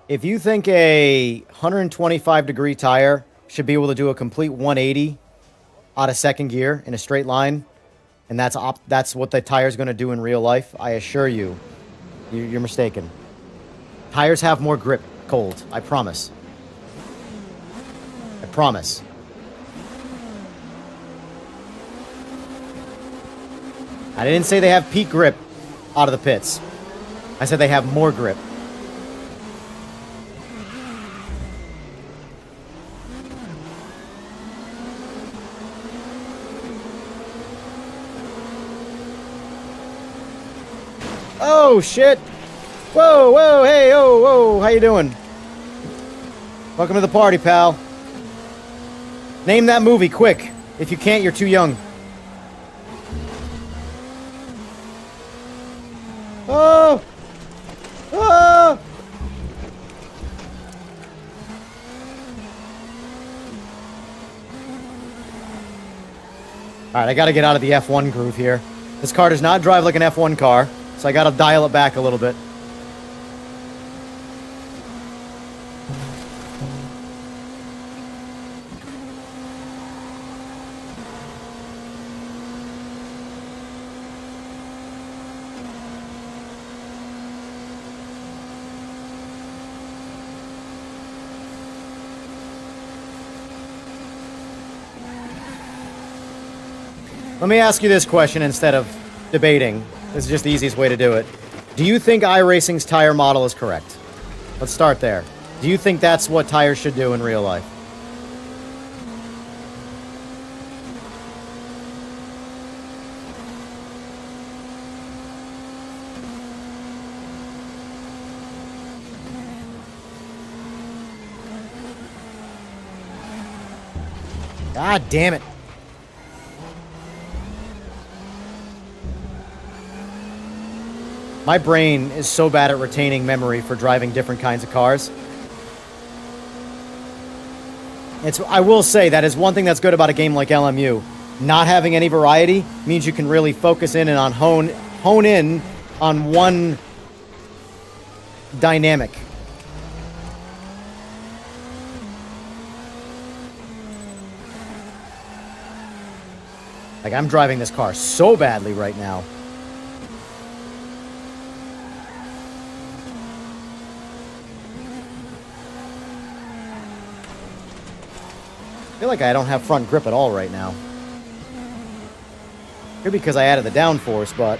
If you think a 125-degree tire should be able to do a complete 180 out of second gear in a straight line, and that's what the tire's going to do in real life, I assure you, you're mistaken. Tires have more grip cold. I promise. I promise. I didn't say they have peak grip out of the pits. I said they have more grip. Oh, shit. Whoa, whoa, hey, oh, whoa, how you doing? Welcome to the party, pal. Name that movie, quick. If you can't, you're too young. Oh! Oh! Alright, I gotta get out of the F1 groove here. This car does not drive like an F1 car, so I gotta dial it back a little bit. Let me ask you this question instead of debating. This is just the easiest way to do it. Do you think iRacing's tire model is correct? Let's start there. Do you think that's what tires should do in real life? God damn it. My brain is so bad at retaining memory for driving different kinds of cars. I will say that is one thing that's good about a game like LMU. Not having any variety means you can really focus in and on hone in on one dynamic. Like, I'm driving this car so badly right now. I feel like I don't have front grip at all right now. Could be because I added the downforce, but...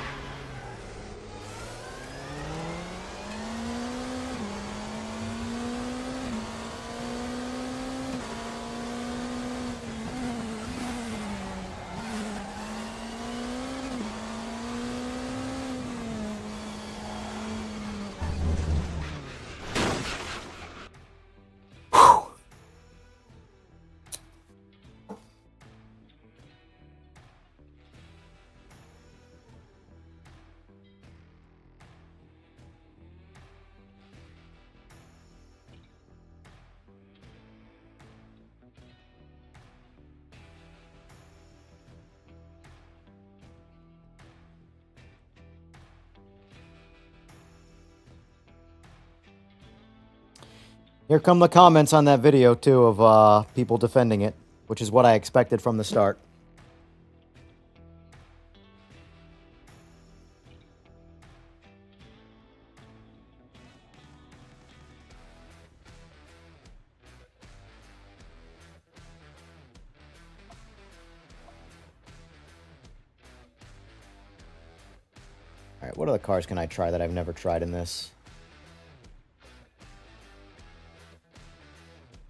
Here come the comments on that video, too, of people defending it, which is what I expected from the start. Alright, what other cars can I try that I've never tried in this?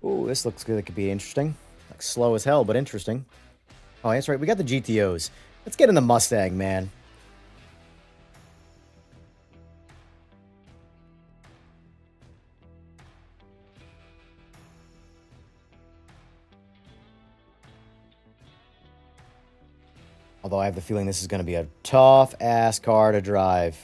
Ooh, this looks good. It could be interesting. Like slow as hell, but interesting. Oh, that's right. We got the GTOs. Let's get in the Mustang, man. Although I have the feeling this is going to be a tough-ass car to drive.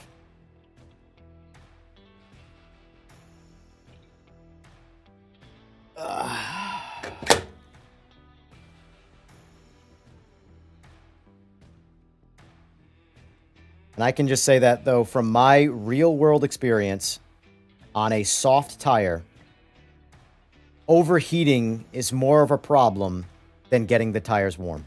And I can just say that, though, from my real-world experience on a soft tire, overheating is more of a problem than getting the tires warm.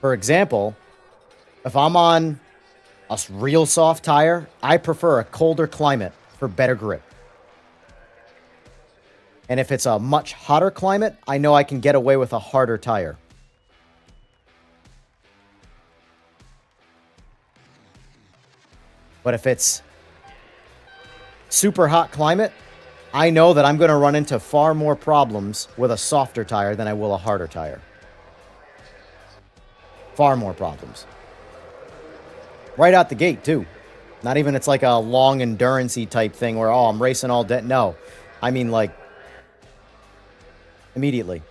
For example, if I'm on a real soft tire, I prefer a colder climate for better grip. And if it's a much hotter climate, I know I can get away with a harder tire. But if it's super hot climate, I know that I'm going to run into far more problems with a softer tire than I will a harder tire. Far more problems. Right out the gate, too. Not even it's like a long endurance-y type thing where, oh, I'm racing all day. No. I mean, like, immediately.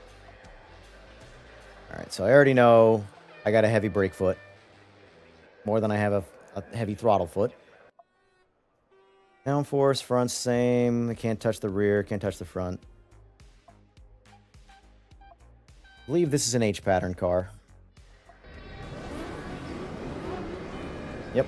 All right, so I already know I got a heavy brake foot. More than I have a heavy throttle foot. Downforce, front, same. I can't touch the rear, can't touch the front. I believe this is an H-pattern car. Yep.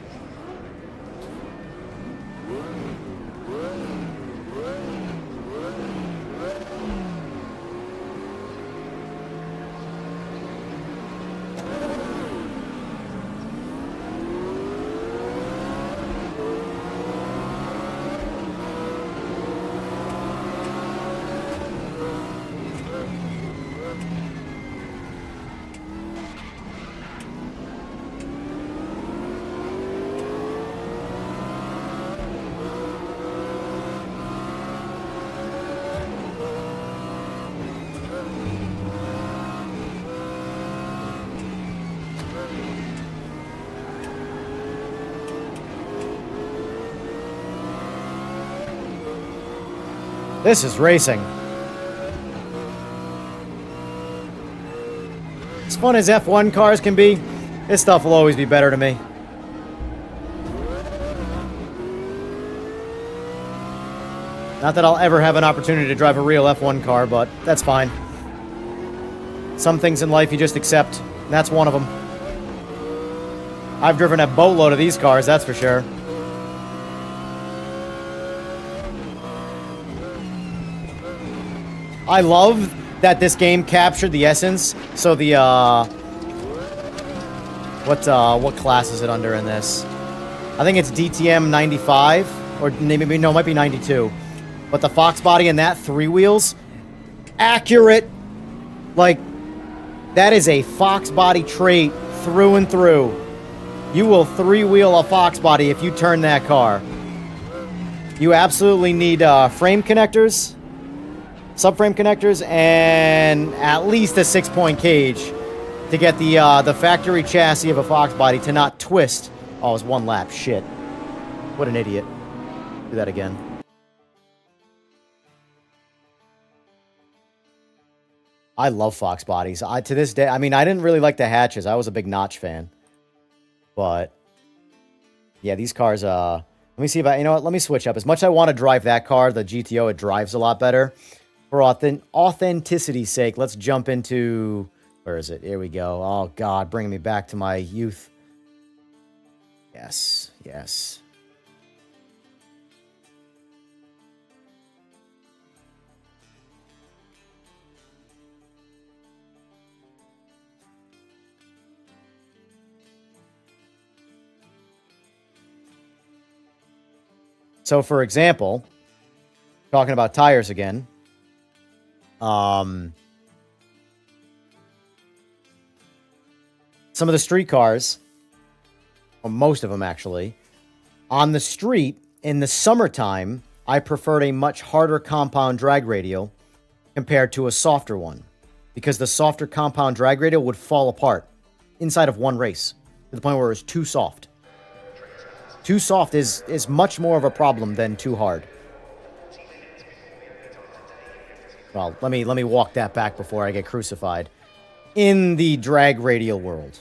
This is racing. As fun as F1 cars can be, this stuff will always be better to me. Not that I'll ever have an opportunity to drive a real F1 car, but that's fine. Some things in life you just accept, and that's one of them. I've driven a boatload of these cars, that's for sure. I love that this game captured the essence. So the what class is it under in this? I think it's DTM 95 or maybe no, it might be 92. But the Fox body and that 3 wheels, accurate. Like that is a Fox body trait through and through. You will 3-wheel a Fox body if you turn that car. You absolutely need frame connectors. Subframe connectors, and at least a 6-point cage to get the factory chassis of a Fox body to not twist. Oh, it was 1 lap. Shit. What an idiot. Do that again. I love Fox bodies. To this day, I mean, I didn't really like the hatches. I was a big Notch fan. But, yeah, these cars, let me see if you know what, let me switch up. As much as I want to drive that car, the GTO, it drives a lot better. For authenticity's sake, let's jump into... Where is it? Here we go. Oh, God, bringing me back to my youth. Yes, yes. So, for example, talking about tires again... some of the street cars, or most of them actually, on the street in the summertime, I preferred a much harder compound drag radial compared to a softer one, because the softer compound drag radial would fall apart inside of one race to the point where it was too soft. Too soft is much more of a problem than too hard. Well, let me walk that back before I get crucified. In the drag radial world,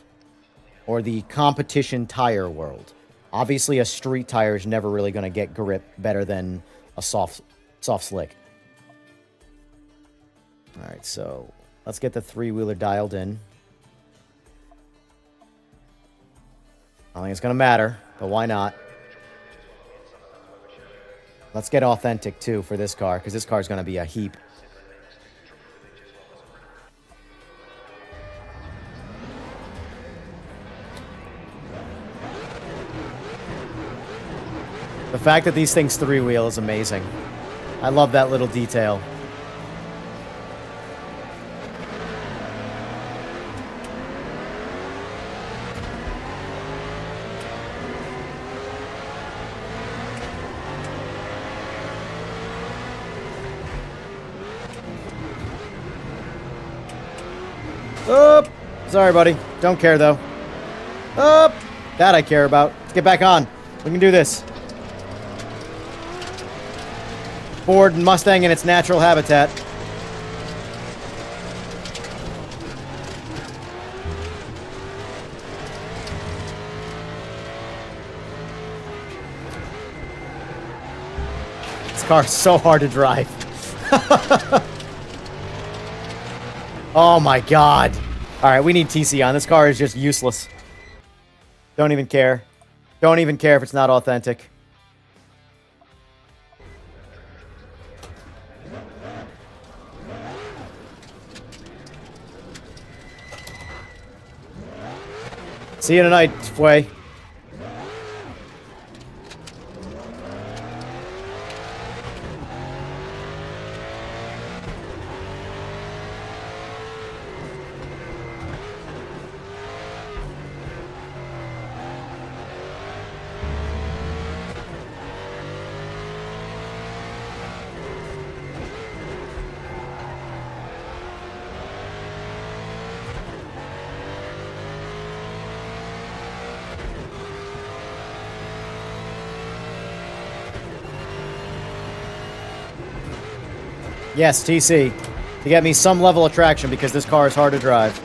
or the competition tire world, obviously a street tire is never really going to get grip better than a soft slick. All right, so let's get the 3-wheeler dialed in. I don't think it's going to matter, but why not? Let's get authentic, too, for this car, because this car is going to be a heap. The fact that these things 3-wheel is amazing. I love that little detail. Oh, sorry, buddy. Don't care, though. Oh, That I care about. Let's get back on. We can do this. Ford and Mustang in its natural habitat. This car's so hard to drive. Oh my god. Alright, we need TC on. This car is just useless. Don't even care. Don't even care if it's not authentic. See you tonight, Fway. Yes, TC. To get me some level of traction because this car is hard to drive.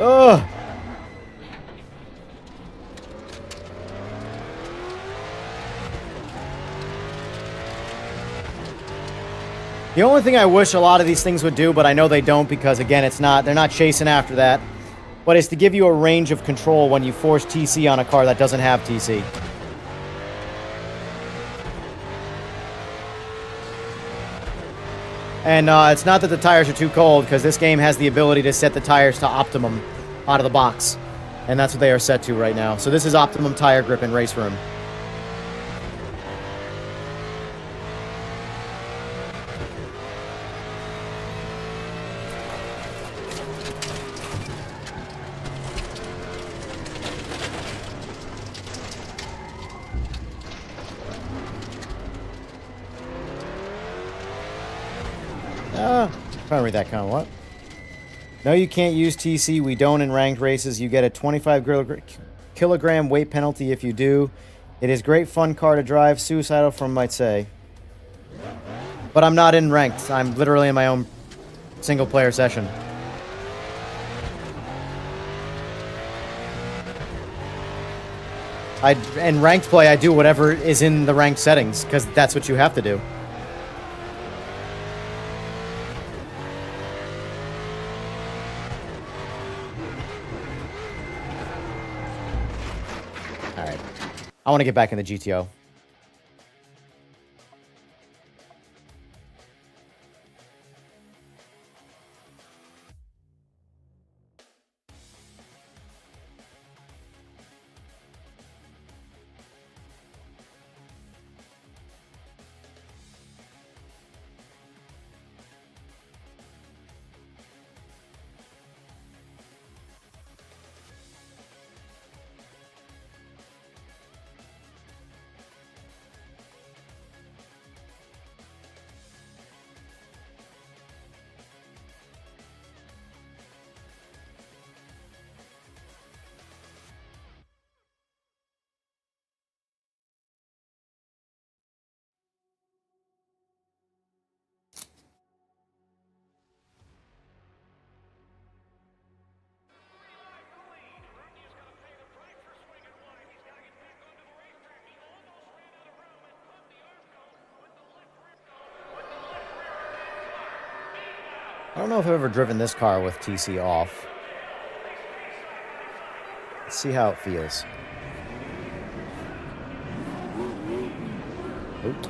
Ugh. The only thing I wish a lot of these things would do, but I know they don't because, again, they're not chasing after that, but is to give you a range of control when you force TC on a car that doesn't have TC. And it's not that the tires are too cold, because this game has the ability to set the tires to optimum out of the box. And that's what they are set to right now. So this is optimum tire grip in RaceRoom. Trying to read that comment. What? No, you can't use TC. We don't in ranked races. You get a 25 kilogram weight penalty if you do. It is great fun car to drive. Suicidal from might say. But I'm not in ranked. I'm literally in my own single player session. In ranked play, I do whatever is in the ranked settings, because that's what you have to do. Alright. I want to get back in the GTO. I don't know if I've ever driven this car with TC off. Let's see how it feels. Oops.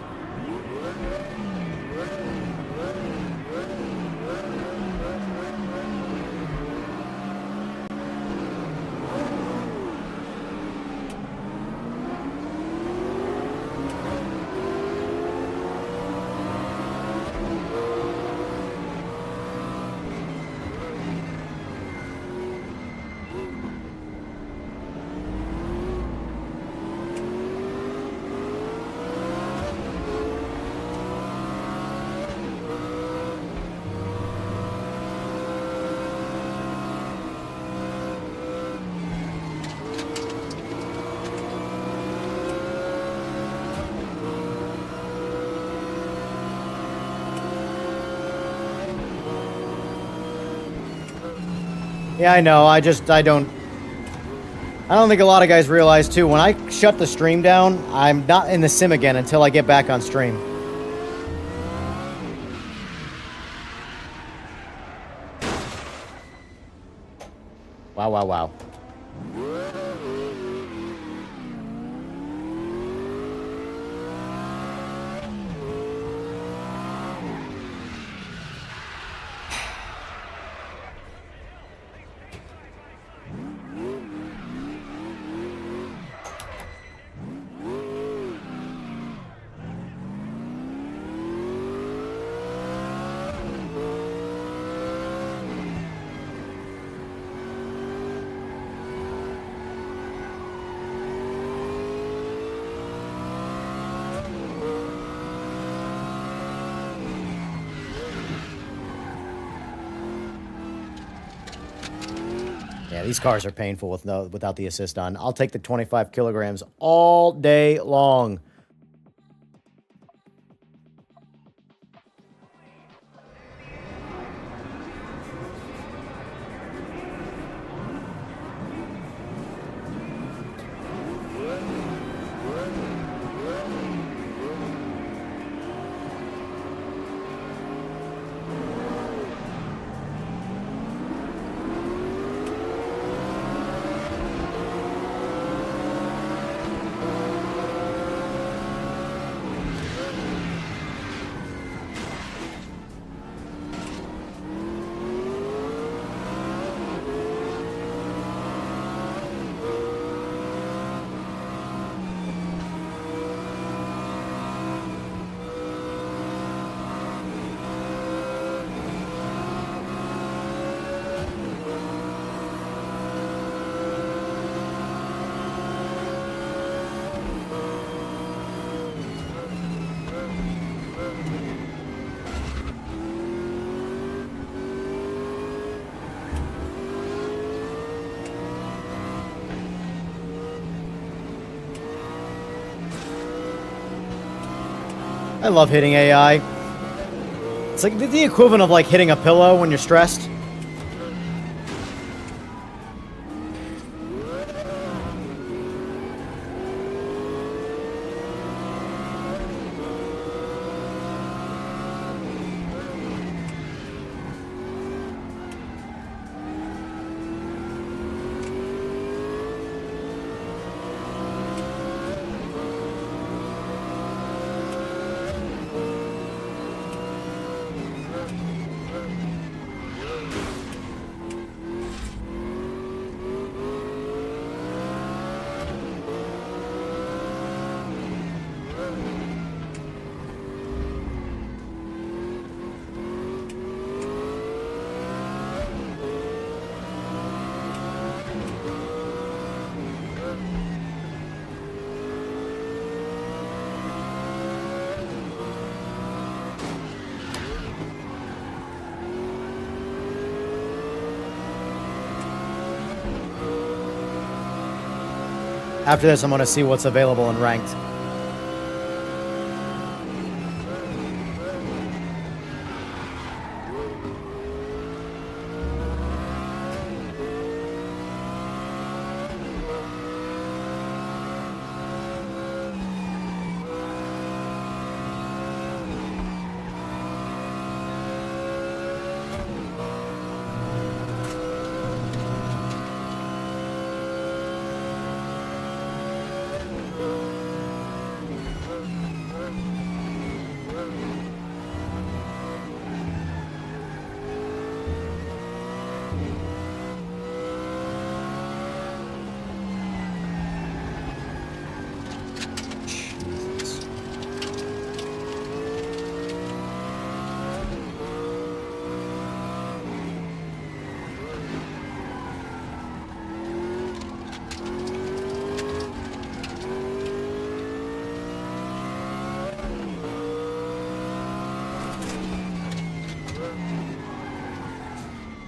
Yeah, I know. I don't think a lot of guys realize, too, when I shut the stream down, I'm not in the sim again until I get back on stream. Wow, wow, wow. Yeah, these cars are painful without the assist on. I'll take the 25 kilograms all day long. I love hitting AI. It's like the equivalent of like hitting a pillow when you're stressed. After this, I'm going to see what's available in ranked.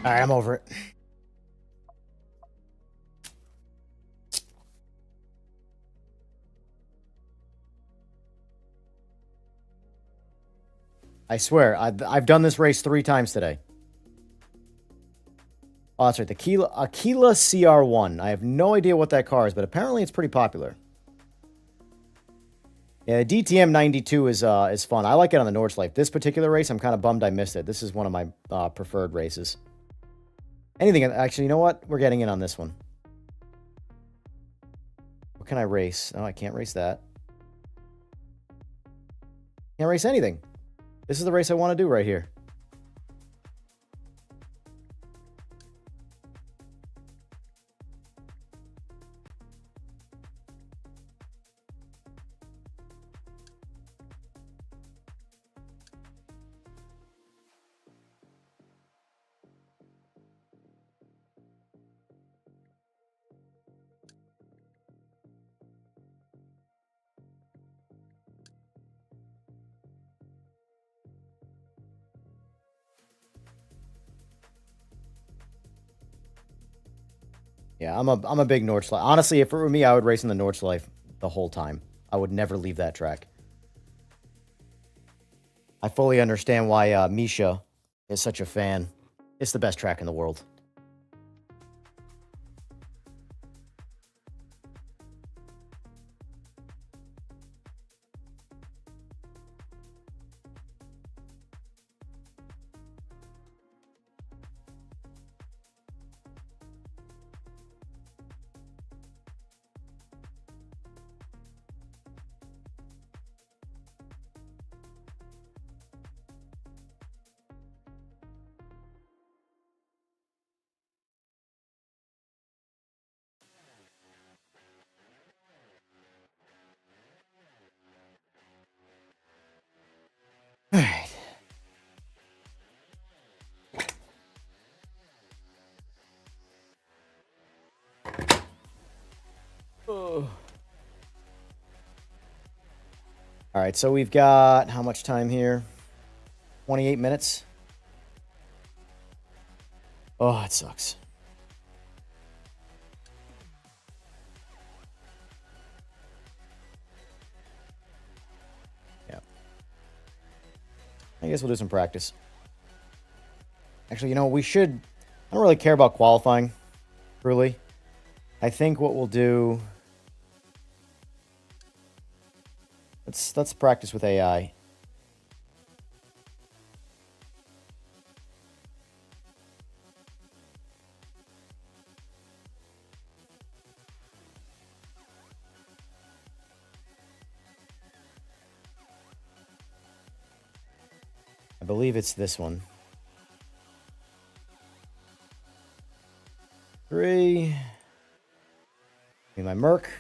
All right, I'm over it. I swear, I've done this race 3 times today. Oh, that's right. The Aquila CR1. I have no idea what that car is, but apparently it's pretty popular. Yeah, the DTM 92 is fun. I like it on the Nordschleife. This particular race, I'm kind of bummed I missed it. This is one of my preferred races. Anything, actually, you know what? We're getting in on this one. What can I race? Oh, I can't race that. Can't race anything. This is the race I want to do right here. Yeah, I'm a big Nordschleife. Honestly, if it were me, I would race in the Nordschleife the whole time. I would never leave that track. I fully understand why Misha is such a fan. It's the best track in the world. All right. Oh. All right, so we've got how much time here? 28 minutes. Oh, it sucks. Yeah. I guess we'll do some practice. Actually, you know, we should... I don't really care about qualifying, really. I think what we'll do... Let's practice with AI. I believe it's this one. 3. Give me my Merc.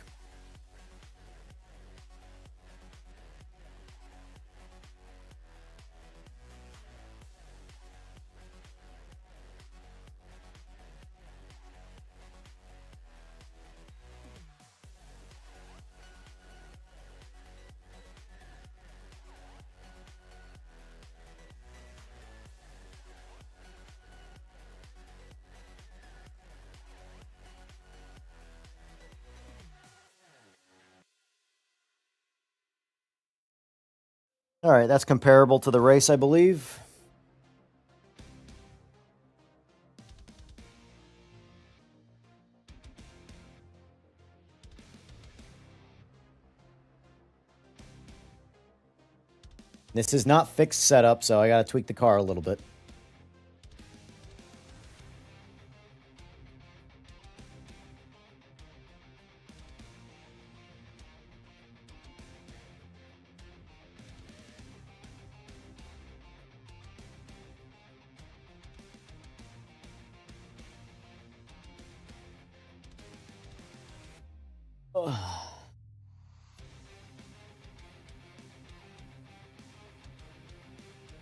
All right, that's comparable to the race, I believe. This is not fixed setup, so I got to tweak the car a little bit.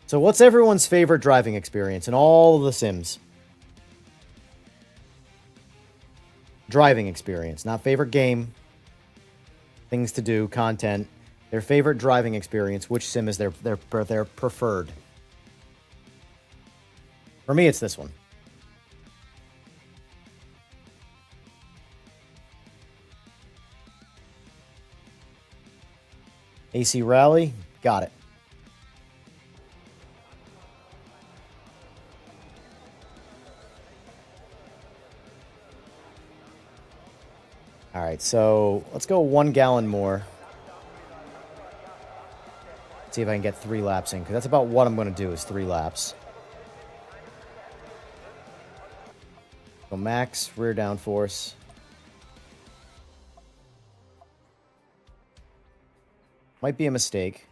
So what's everyone's favorite driving experience in all of the Sims? Driving experience, not favorite game. Things to do, content. Their favorite driving experience. Which Sim is their preferred? For me, it's this one. AC Rally, got it. Alright, so let's go 1 gallon more. Let's see if I can get 3 laps in, because that's about what I'm going to do is 3 laps. So max rear downforce. Might be a mistake.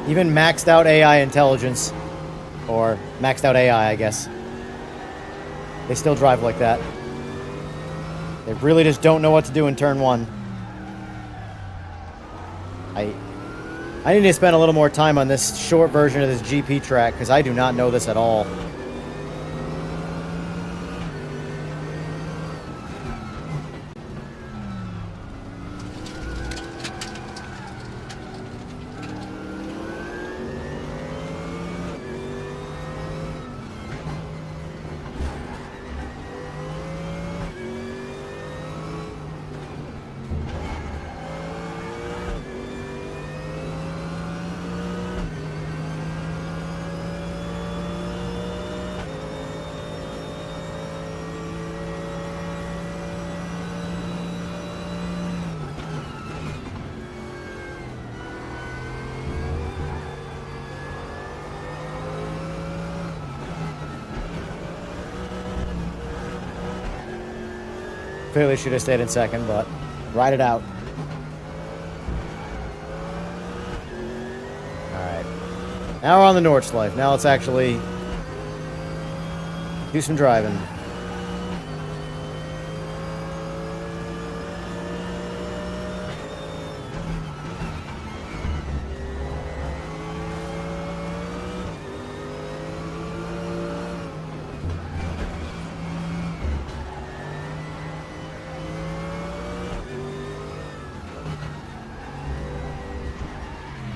Even maxed out AI intelligence, or maxed out AI, I guess, they still drive like that. They really just don't know what to do in turn 1. I need to spend a little more time on this short version of this GP track, because I do not know this at all. Clearly should have stayed in second, but ride it out. Alright. Now we're on the Nordschleife. Now let's actually do some driving.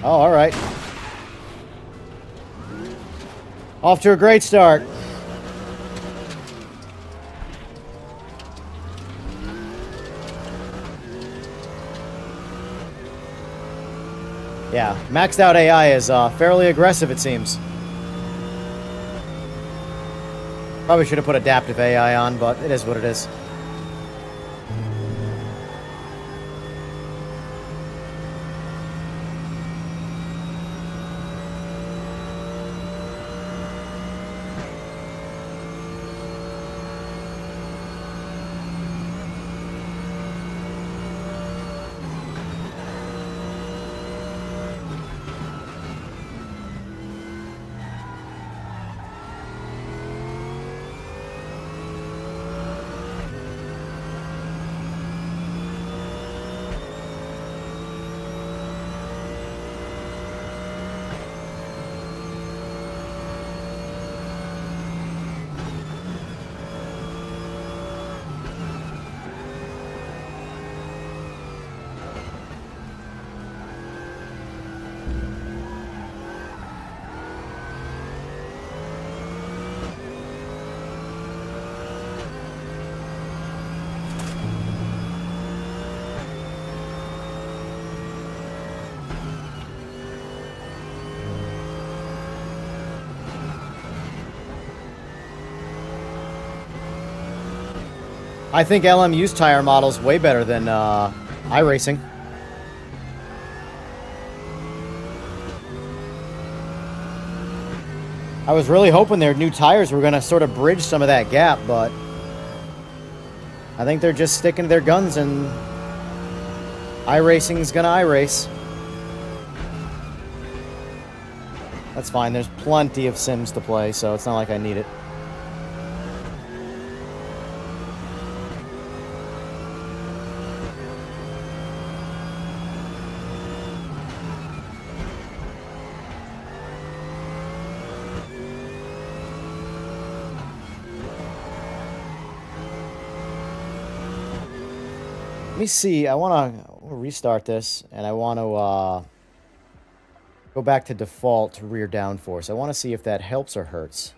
Oh, all right. Off to a great start. Yeah, maxed out AI is fairly aggressive, it seems. Probably should have put adaptive AI on, but it is what it is. I think LMU's tire model's way better than iRacing. I was really hoping their new tires were going to sort of bridge some of that gap, but I think they're just sticking to their guns, and iRacing's going to iRace. That's fine. There's plenty of sims to play, so it's not like I need it. Let me see. I want to restart this, and I want to go back to default to rear downforce. I want to see if that helps or hurts.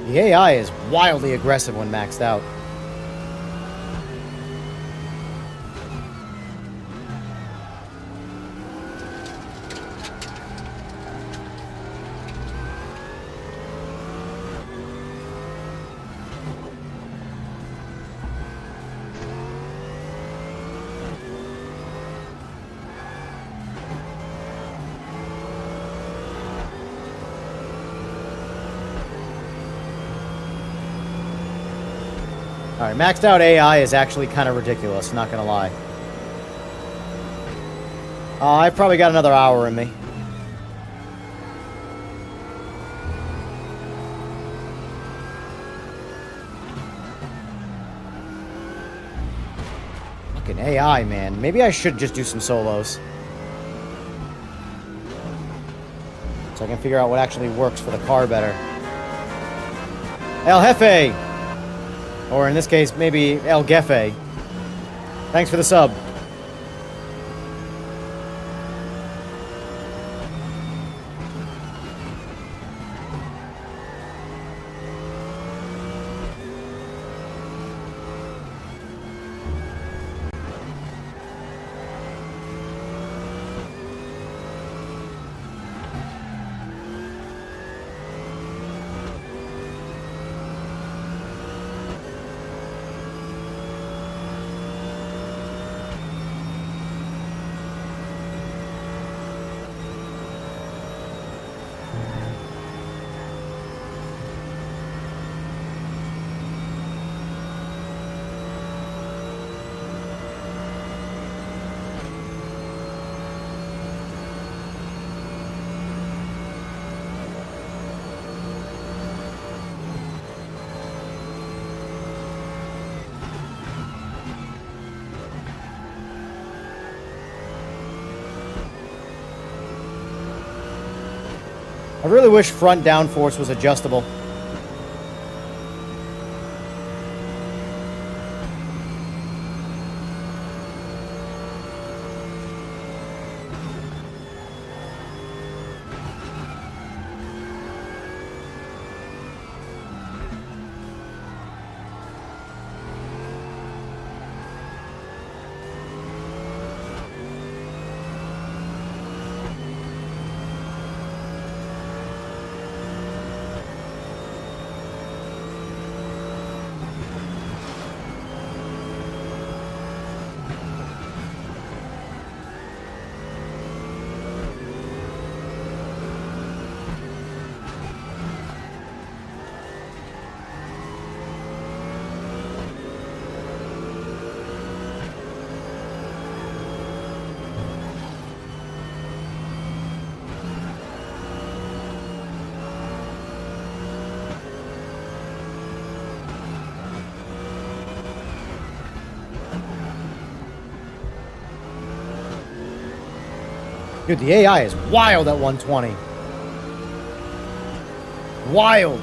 The AI is wildly aggressive when maxed out. Alright, maxed out AI is actually kind of ridiculous, not gonna lie. I've probably got another hour in me. Fucking AI, man. Maybe I should just do some solos. So I can figure out what actually works for the car better. El Jefe! Or in this case, maybe El Gefe. Thanks for the sub. I really wish front downforce was adjustable. Dude, the AI is wild at 120. Wild.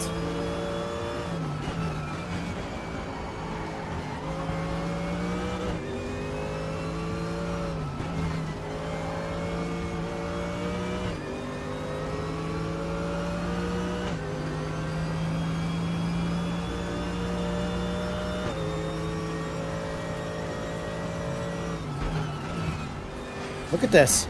Look at this.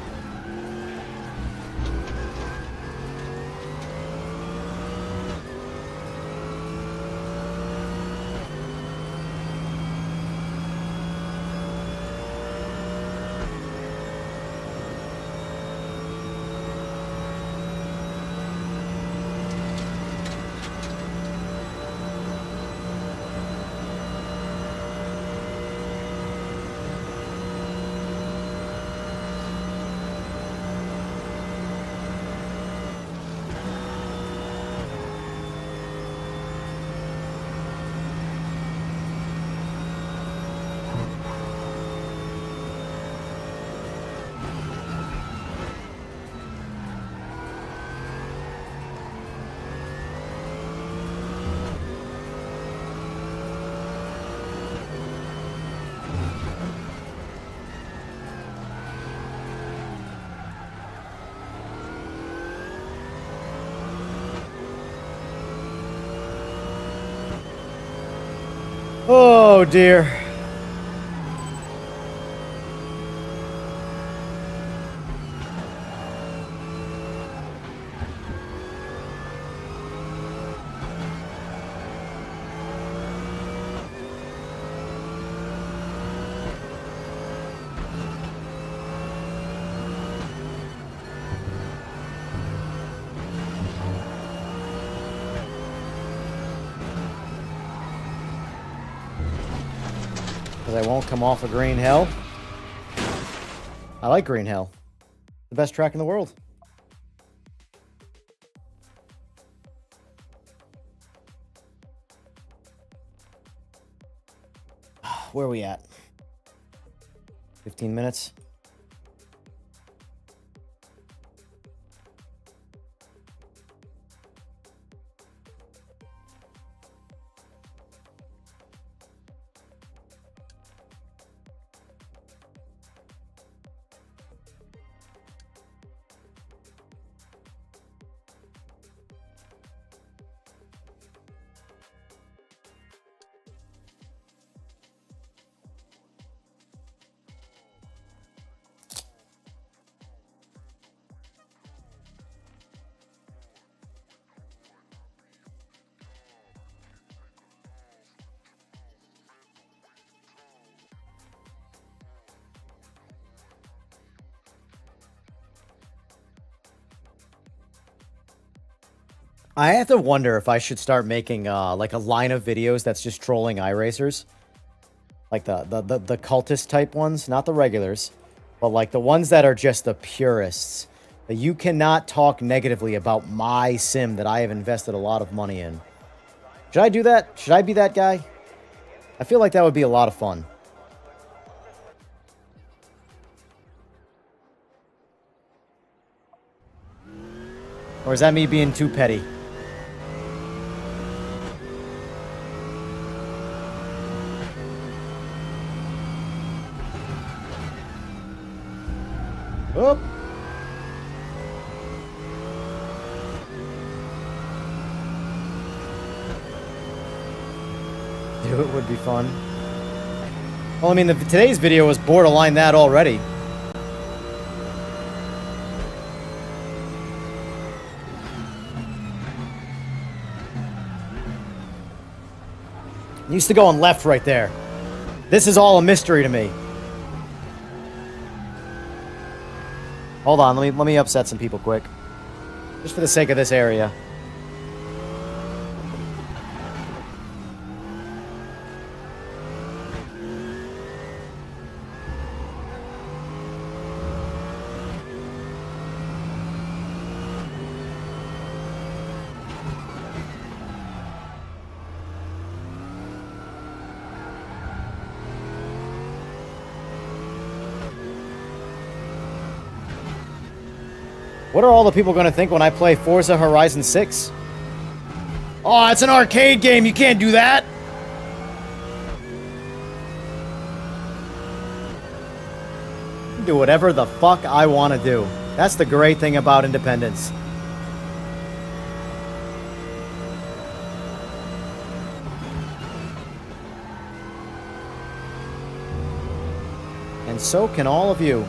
Oh dear. Because I won't come off of Green Hill. I like Green Hill. The best track in the world. Where are we at? 15 minutes. I have to wonder if I should start making like a line of videos that's just trolling iRacers. Like the cultist type ones, not the regulars, but like the ones that are just the purists. That you cannot talk negatively about my sim that I have invested a lot of money in. Should I do that? Should I be that guy? I feel like that would be a lot of fun. Or is that me being too petty? Oh. Do it would be fun. Well, I mean, today's video was borderline that already. It used to go on left right there. This is all a mystery to me. Hold on, let me upset some people quick. Just for the sake of this area. What are all the people going to think when I play Forza Horizon 6? Oh, it's an arcade game. You can't do that. I can do whatever the fuck I want to do. That's the great thing about independence. And so can all of you.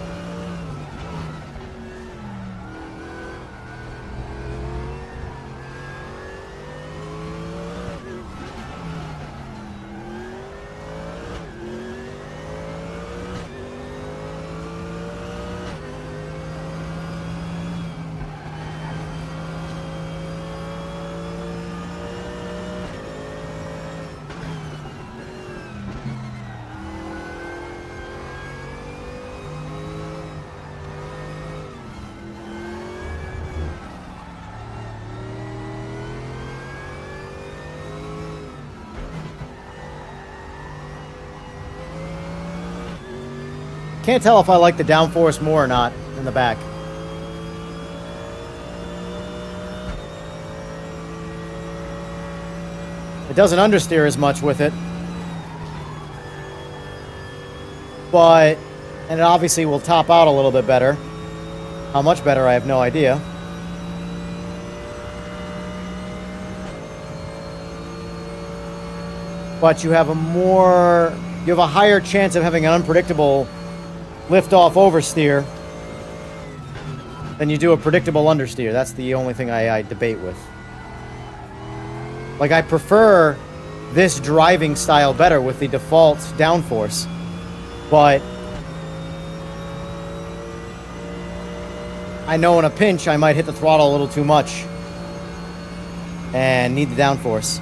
Can't tell if I like the downforce more or not in the back. It doesn't understeer as much with it. But, and it obviously will top out a little bit better. How much better, I have no idea. but you have a higher chance of having an unpredictable lift-off oversteer than you do a predictable understeer. That's the only thing I debate with. Like, I prefer this driving style better with the default downforce, but I know in a pinch I might hit the throttle a little too much and need the downforce.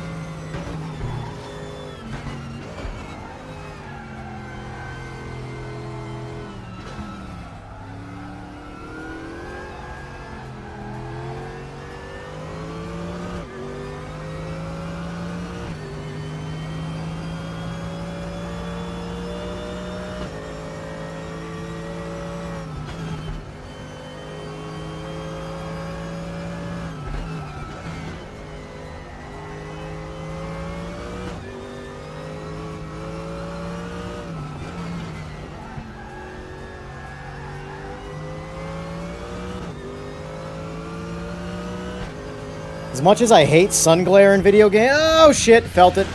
As much as I hate sun glare in video games... Oh, shit. Felt it.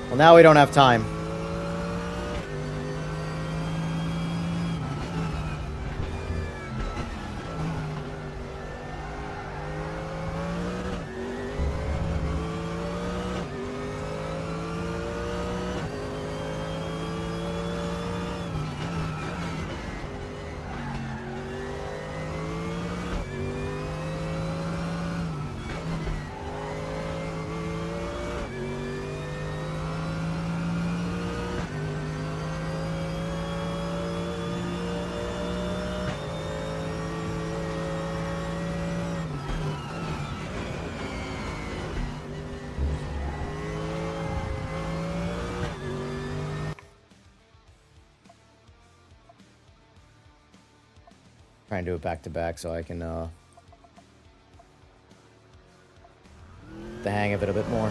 Well, now we don't have time. Try and do it back to back so I can the hang of it a bit more.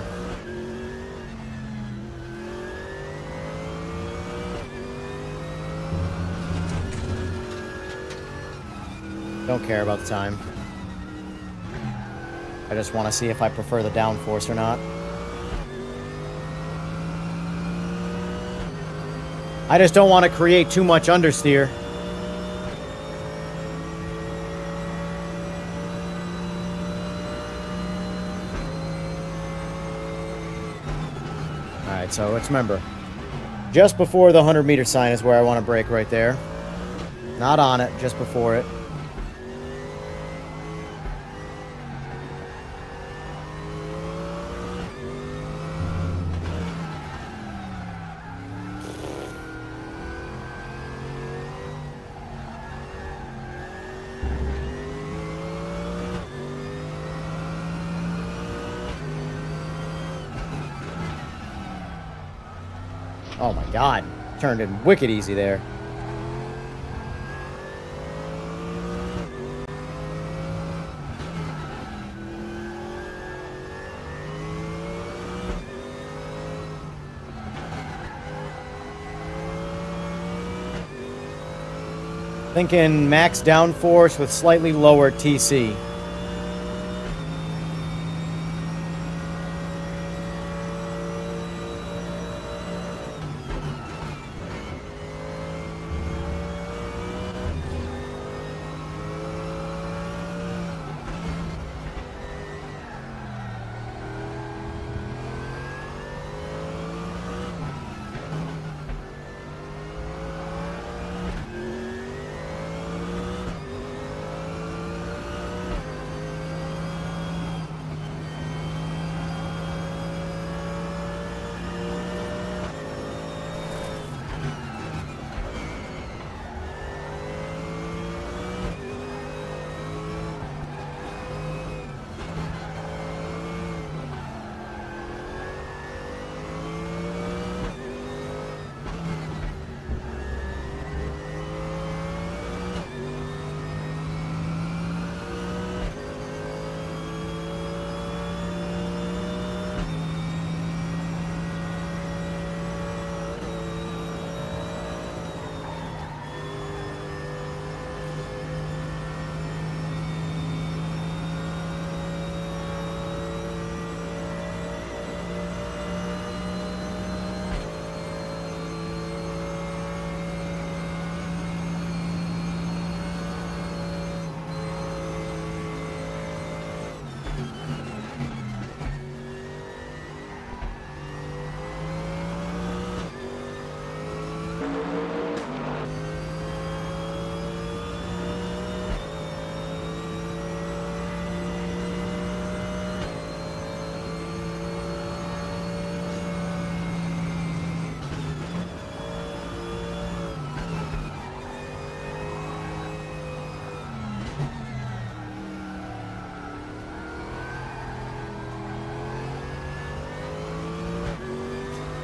Don't care about the time. I just want to see if I prefer the downforce or not. I just don't want to create too much understeer. Alright, so let's remember. Just before the 100-meter sign is where I want to brake right there. Not on it, just before it. Oh my god, turned in wicked easy there. Thinking max downforce with slightly lower TC.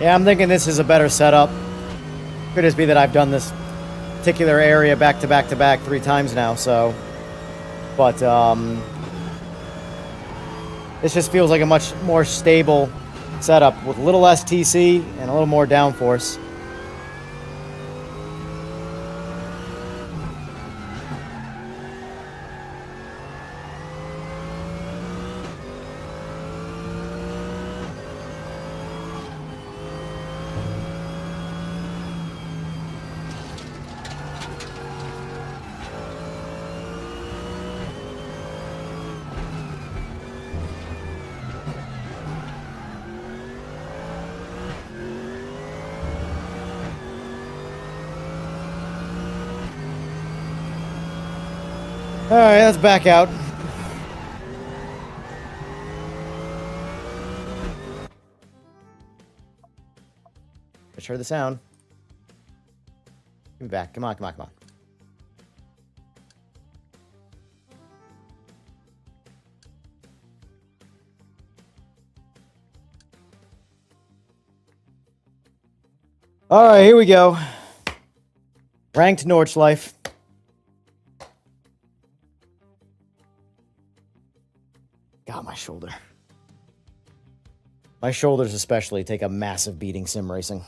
Yeah, I'm thinking this is a better setup. Could just be that I've done this particular area back to back to back 3 times now, so. But, this just feels like a much more stable setup with a little less TC and a little more downforce. Alright, let's back out. Let's hear the sound. Give me back. Come on, come on, come on. Alright, here we go. Ranked Nordschleife. God, my shoulder. My shoulders especially take a massive beating sim racing.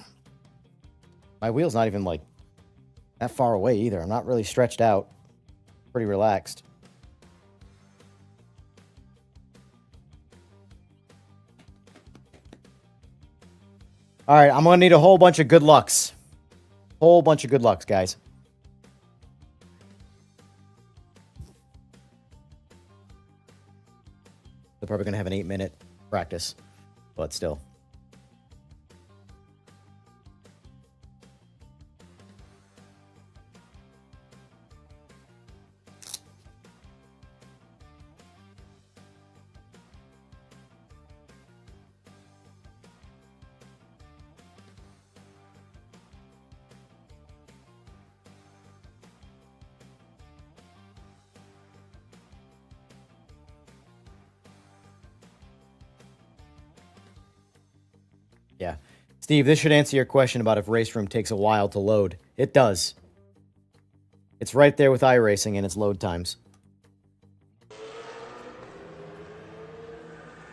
My wheel's not even, like, that far away either. I'm not really stretched out. Pretty relaxed. Alright, I'm gonna need a whole bunch of good lucks. Whole bunch of good lucks, guys. They're probably gonna have an 8-minute practice, but still. Yeah. Steve, this should answer your question about if RaceRoom takes a while to load. It does. It's right there with iRacing and its load times.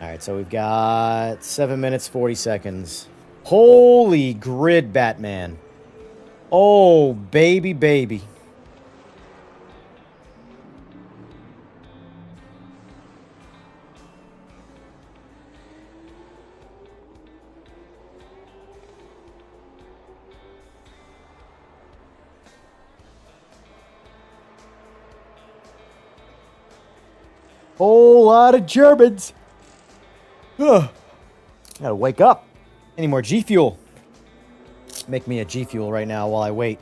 Alright, so we've got 7 minutes, 40 seconds. Holy grid, Batman. Oh, baby, baby. Whole lot of Germans. Ugh. Gotta wake up. Any more G Fuel? Make me a G Fuel right now while I wait.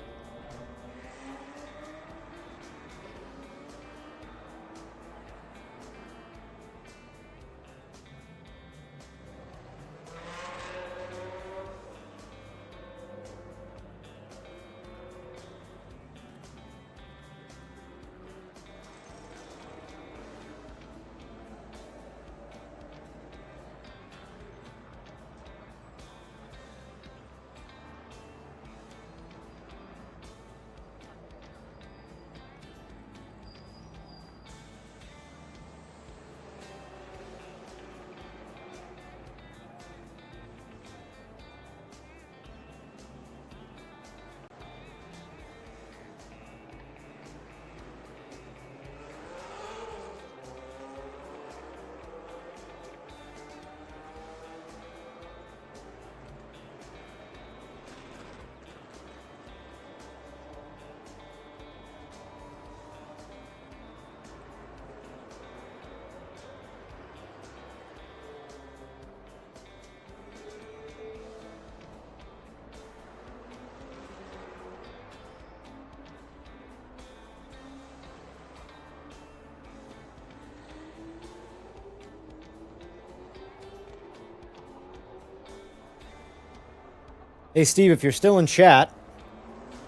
Hey, Steve, if you're still in chat,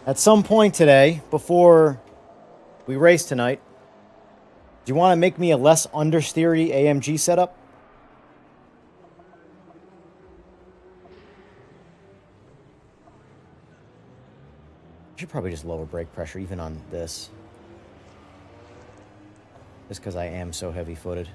at some point today, before we race tonight, do you want to make me a less understeery AMG setup? probably just lower brake pressure even on this. Just because I am so heavy-footed.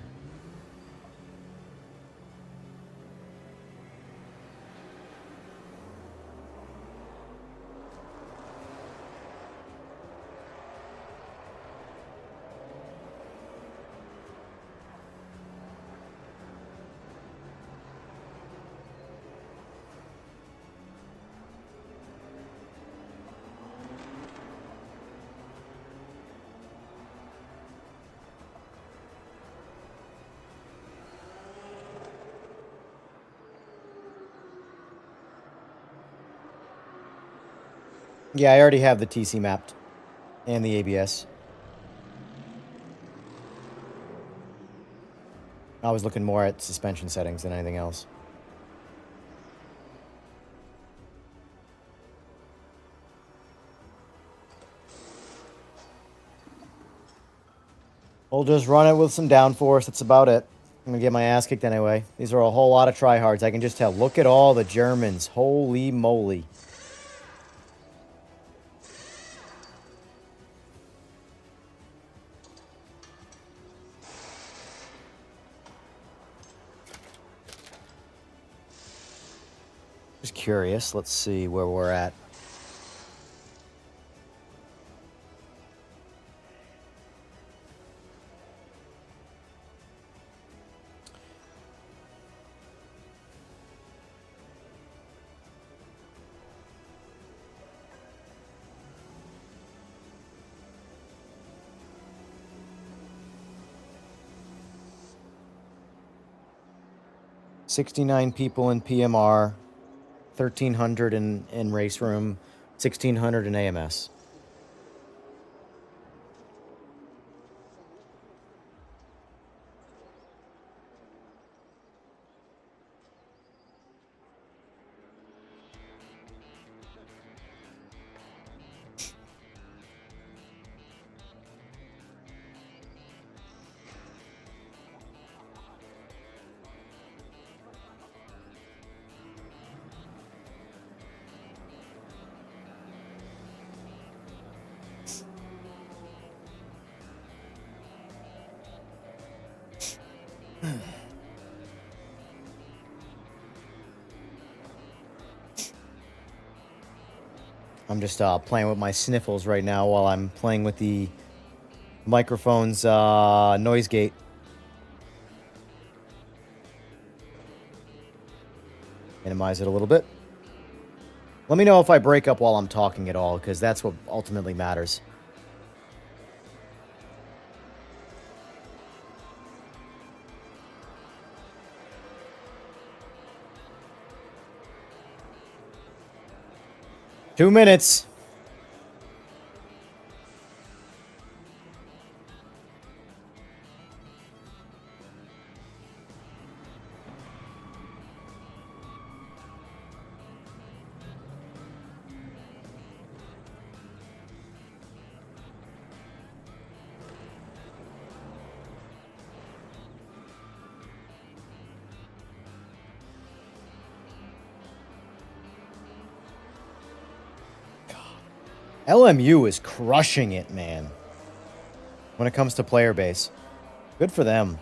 Yeah, I already have the TC mapped and the ABS. I was looking more at suspension settings than anything else. We'll just run it with some downforce. That's about it. I'm going to get my ass kicked anyway. These are a whole lot of tryhards. I can just tell. Look at all the Germans. Holy moly. Just curious. Let's see where we're at. $69 people in PMR, 1,300 in RaceRoom, 1,600 in AMS. I'm just playing with my sniffles right now while I'm playing with the microphone's noise gate. Minimize it a little bit. Let me know if I break up while I'm talking at all, because that's what ultimately matters. Two minutes. LMU is crushing it, man. When it comes to player base. Good for them.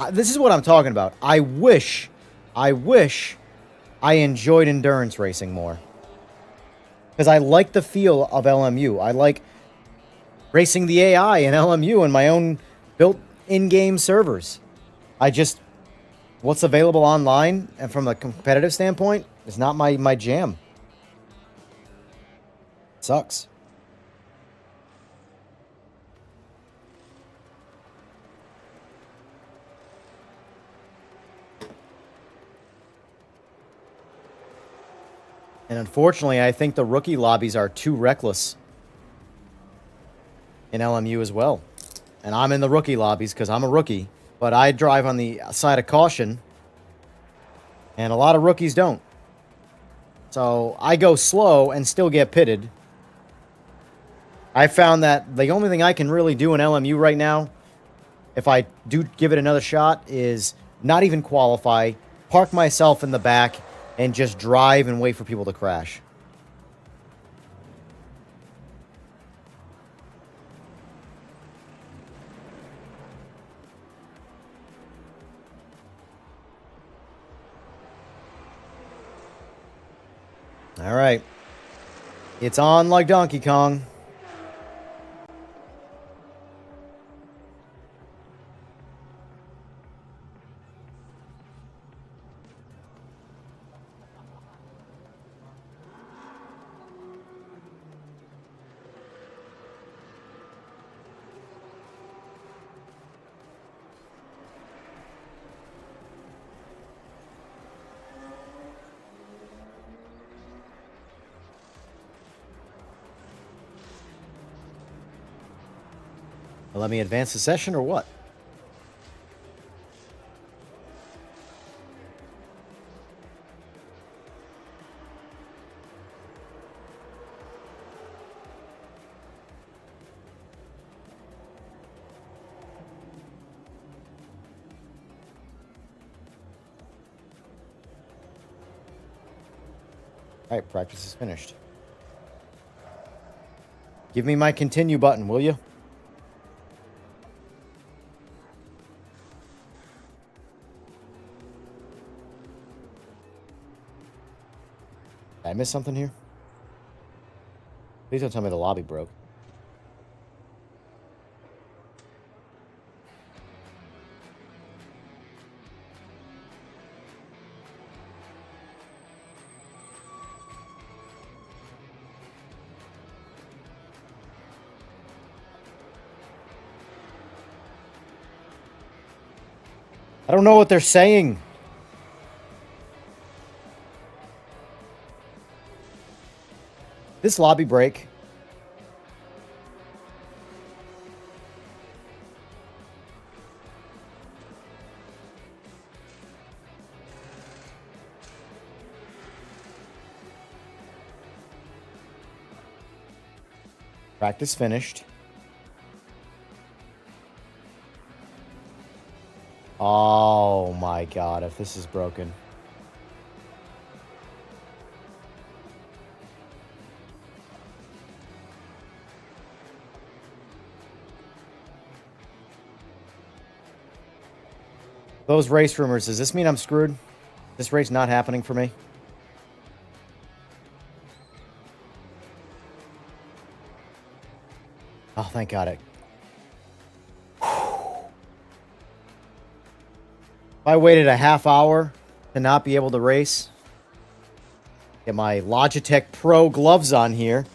This is what I'm talking about. I wish I enjoyed endurance racing more. Because I like the feel of LMU. I like racing the AI in LMU and my own built in-game servers. What's available online and from a competitive standpoint is not my jam. Sucks. And unfortunately, I think the rookie lobbies are too reckless in LMU as well. And I'm in the rookie lobbies because I'm a rookie. But I drive on the side of caution. And a lot of rookies don't. So I go slow and still get pitted. I found that the only thing I can really do in LMU right now, if I do give it another shot, is not even qualify, park myself in the back, and just drive and wait for people to crash. All right. It's on like Donkey Kong. Let me advance the session or what? All right, practice is finished. Give me my continue button, will you? Did I miss something here? Please don't tell me the lobby broke. I don't know what they're saying. This lobby break. Practice finished. Oh my god, if this is broken. Those race rumors, does this mean I'm screwed? This race not happening for me? Oh, thank God. If I waited a half hour to not be able to race, get my Logitech Pro gloves on here.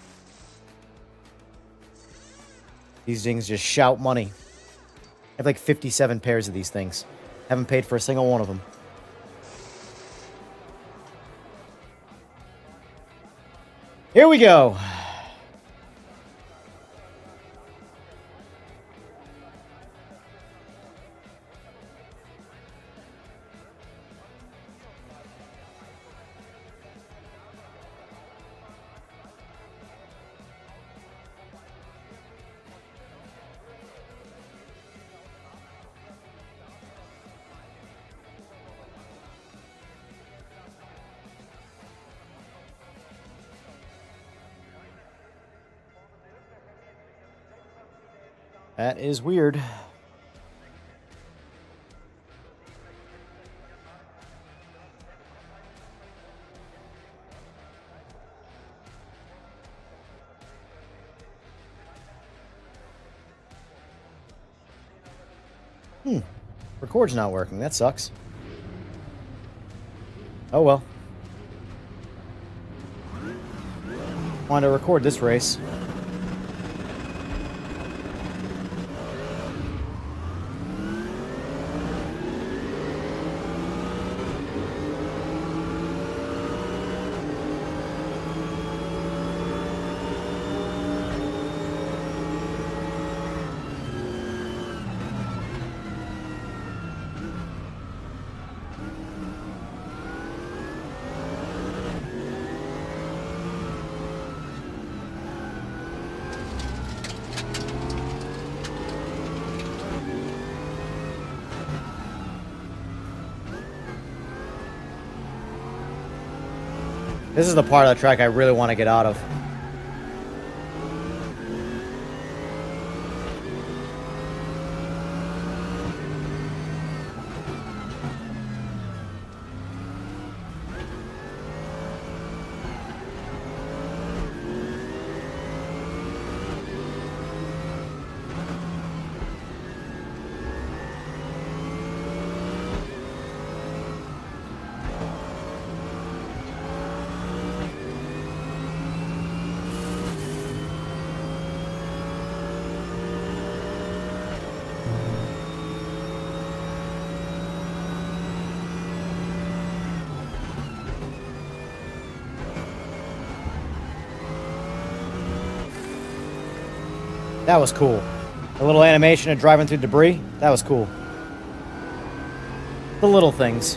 These things just shout money. I have like 57 pairs of these things. Haven't paid for a single one of them. Here we go. That is weird. Record's not working. That sucks. Oh well. Want to record this race. This is the part of the track I really want to get out of. That was cool. A little animation of driving through debris. That was cool. The little things.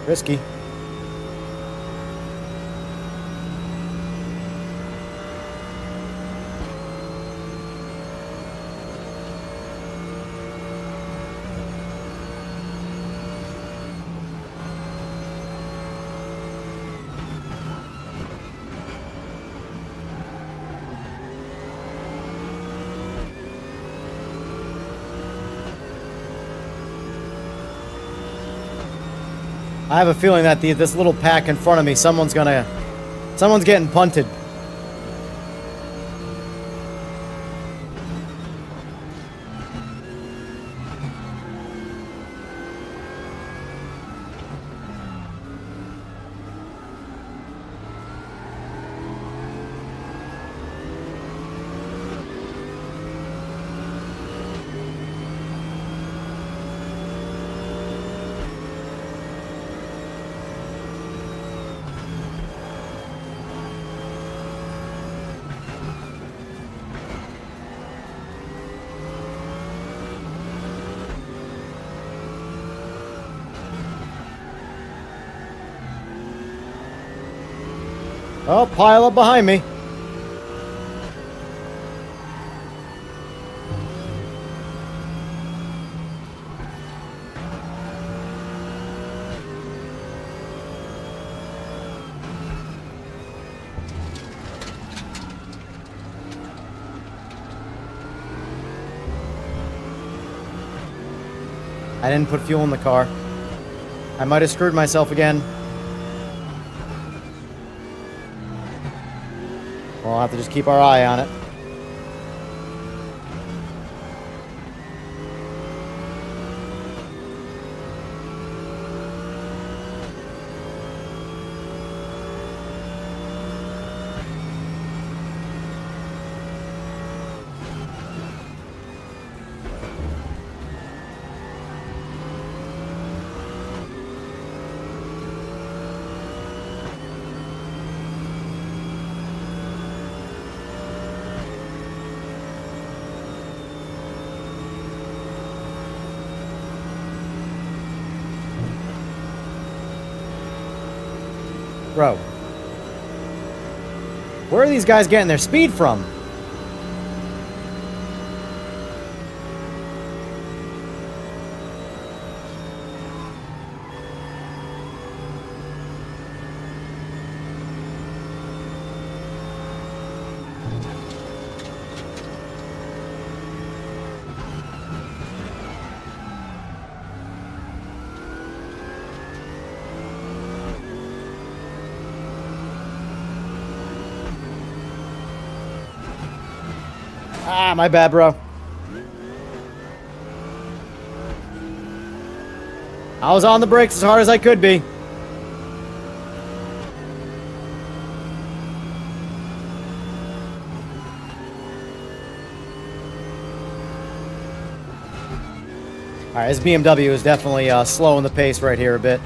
Risky. I have a feeling that this little pack in front of me, someone's getting punted. Oh, pile up behind me. I didn't put fuel in the car. I might have screwed myself again. We'll have to just keep our eye on it. Bro. Where are these guys getting their speed from? Ah, my bad, bro. I was on the brakes as hard as I could be. Alright, this BMW is definitely slowing the pace right here a bit.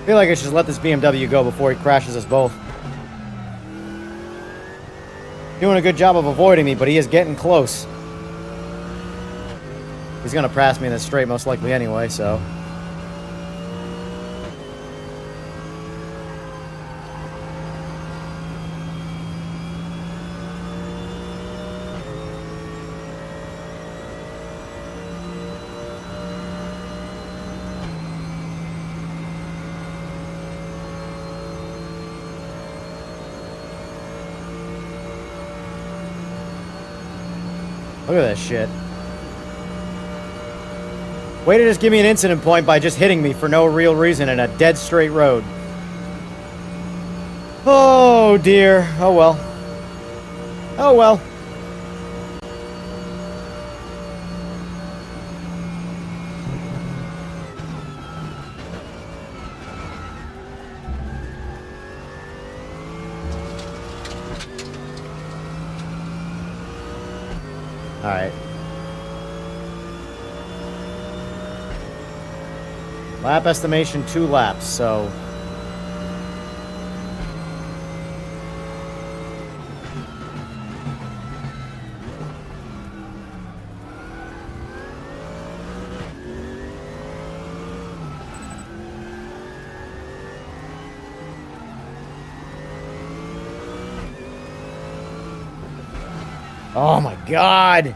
feel like I should just let this BMW go before he crashes us both. Doing a good job of avoiding me, but he is getting close. He's gonna pass me in this straight most likely anyway, so... Look at this shit. Way to just give me an incident point by just hitting me for no real reason in a dead straight road. Oh dear. Oh well. Oh well. Alright. Lap estimation, 2 laps, so... Oh my god!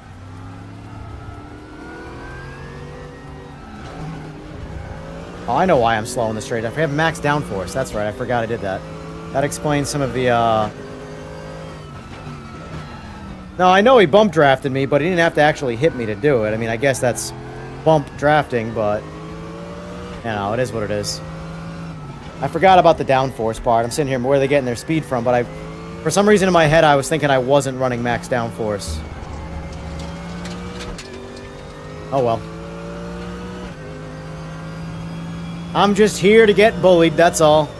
Oh, I know why I'm slow in the straight. I have max downforce. That's right, I forgot I did that. That explains some of the, No, I know he bump drafted me, but he didn't have to actually hit me to do it. I mean, I guess that's bump drafting, but... You know, it is what it is. I forgot about the downforce part. I'm sitting here, where are they getting their speed from, but for some reason in my head, I was thinking I wasn't running max downforce. Oh well. I'm just here to get bullied, that's all.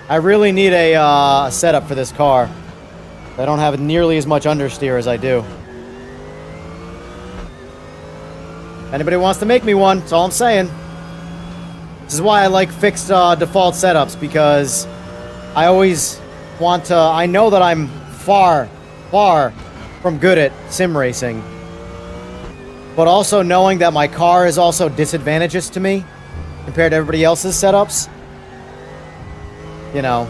I really need a setup for this car. I don't have nearly as much understeer as I do. Anybody wants to make me one, that's all I'm saying. This is why I like fixed default setups, because I always want to... I know that I'm far, far from good at sim racing. But also knowing that my car is also disadvantageous to me compared to everybody else's setups. You know.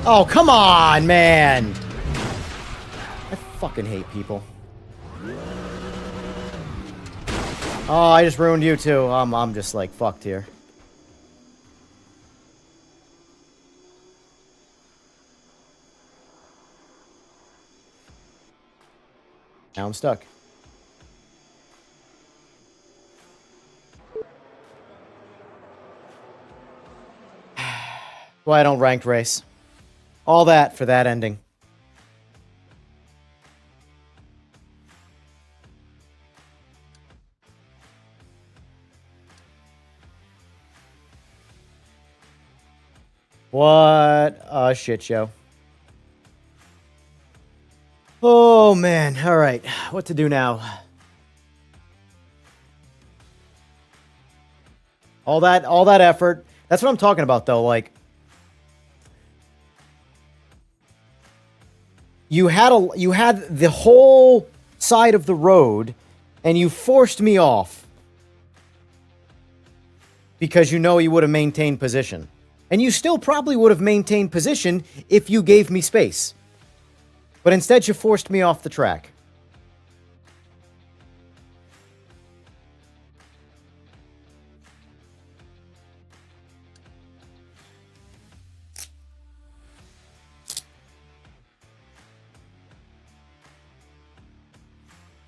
Oh, come on, man! I fucking hate people. Oh, I just ruined you too. I'm just like fucked here. Now I'm stuck. Why I don't ranked race. All that for that ending. What a shit show. Oh man, all right. What to do now? All that effort. That's what I'm talking about though, like you had the whole side of the road and you forced me off. because you know he would have maintained position. And you still probably would have maintained position if you gave me space. But instead, you forced me off the track.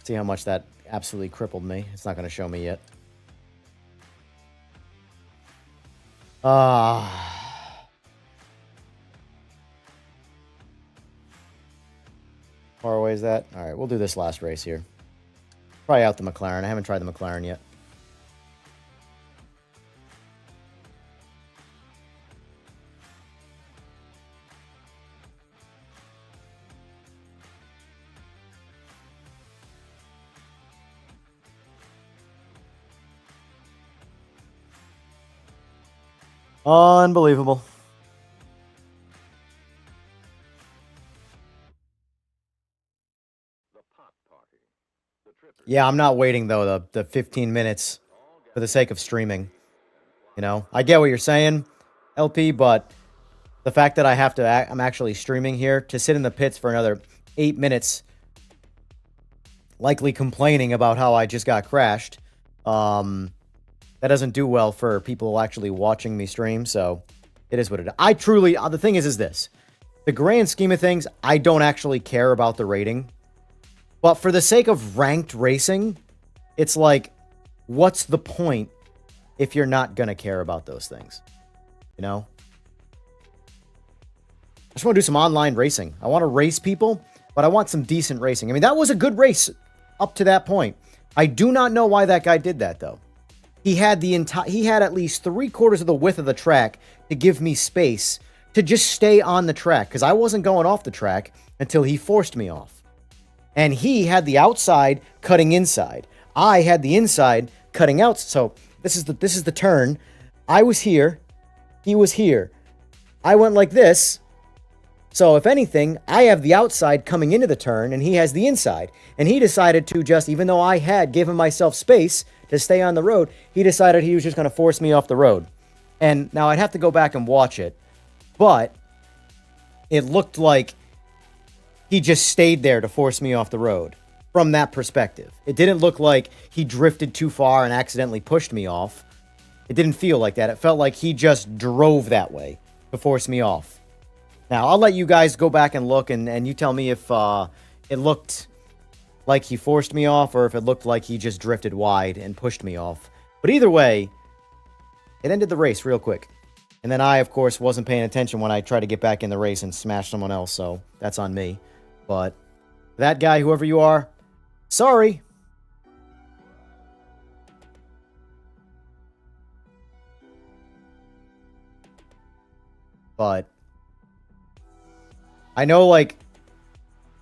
See how much that absolutely crippled me. It's not going to show me yet. Far away is that? All right, we'll do this last race here. Try out the McLaren. I haven't tried the McLaren yet. Unbelievable. Yeah, I'm not waiting, though, the 15 minutes for the sake of streaming. You know, I get what you're saying, LP, but the fact that I'm actually streaming here to sit in the pits for another 8 minutes, likely complaining about how I just got crashed, that doesn't do well for people actually watching me stream, so it is what it is. I truly, the thing is this. The grand scheme of things, I don't actually care about the rating. But for the sake of ranked racing, it's like, what's the point if you're not going to care about those things? You know? I just want to do some online racing. I want to race people, but I want some decent racing. I mean, that was a good race up to that point. I do not know why that guy did that, though. He had at least 3/4 of the width of the track to give me space to just stay on the track, because I wasn't going off the track until he forced me off. And he had the outside cutting inside. I had the inside cutting out. So this is the turn. I was here. He was here. I went like this. So if anything, I have the outside coming into the turn, and he has the inside. And he decided to just, even though I had given myself space to stay on the road, he decided he was just going to force me off the road. And now I'd have to go back and watch it. But it looked like he just stayed there to force me off the road from that perspective. It didn't look like he drifted too far and accidentally pushed me off. It didn't feel like that. It felt like he just drove that way to force me off. Now, I'll let you guys go back and look, and you tell me if it looked like he forced me off or if it looked like he just drifted wide and pushed me off. But either way, it ended the race real quick. And then I, of course, wasn't paying attention when I tried to get back in the race and smash someone else, so that's on me. But that guy, whoever you are, sorry. But I know, like,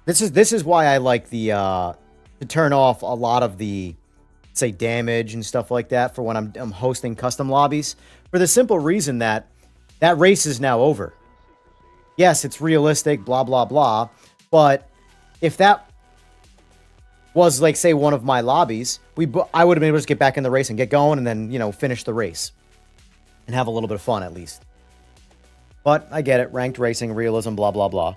this is why I like the to turn off a lot of the, say, damage and stuff like that for when I'm hosting custom lobbies, for the simple reason that that race is now over. Yes, it's realistic, blah blah blah. But if that was, like, say, one of my lobbies, I would have been able to just get back in the race and get going and then, you know, finish the race. And have a little bit of fun, at least. But I get it. Ranked racing, realism, blah, blah, blah.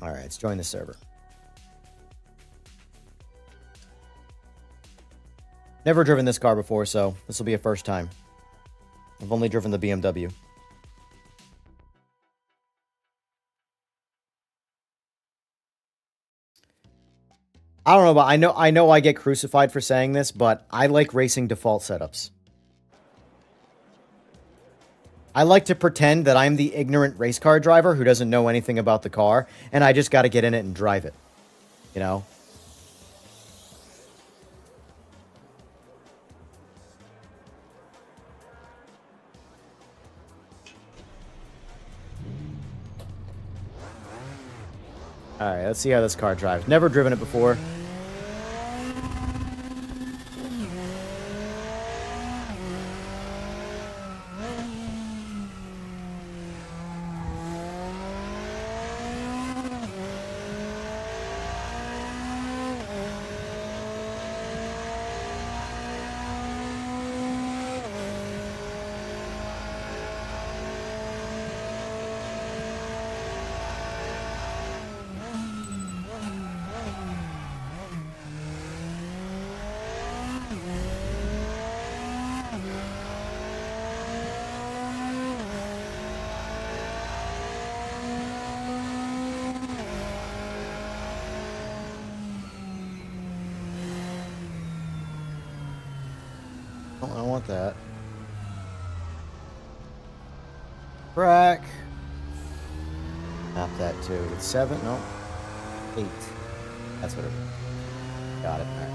Alright, let's join the server. Never driven this car before, so this will be a first time. I've only driven the BMW. I don't know, but I know I get crucified for saying this, but I like racing default setups. I like to pretend that I'm the ignorant race car driver who doesn't know anything about the car, and I just got to get in it and drive it. You know? Alright, let's see how this car drives. Never driven it before. want that. Crack. Not that too. It's 7? No. 8. That's what it is. Got it. All right.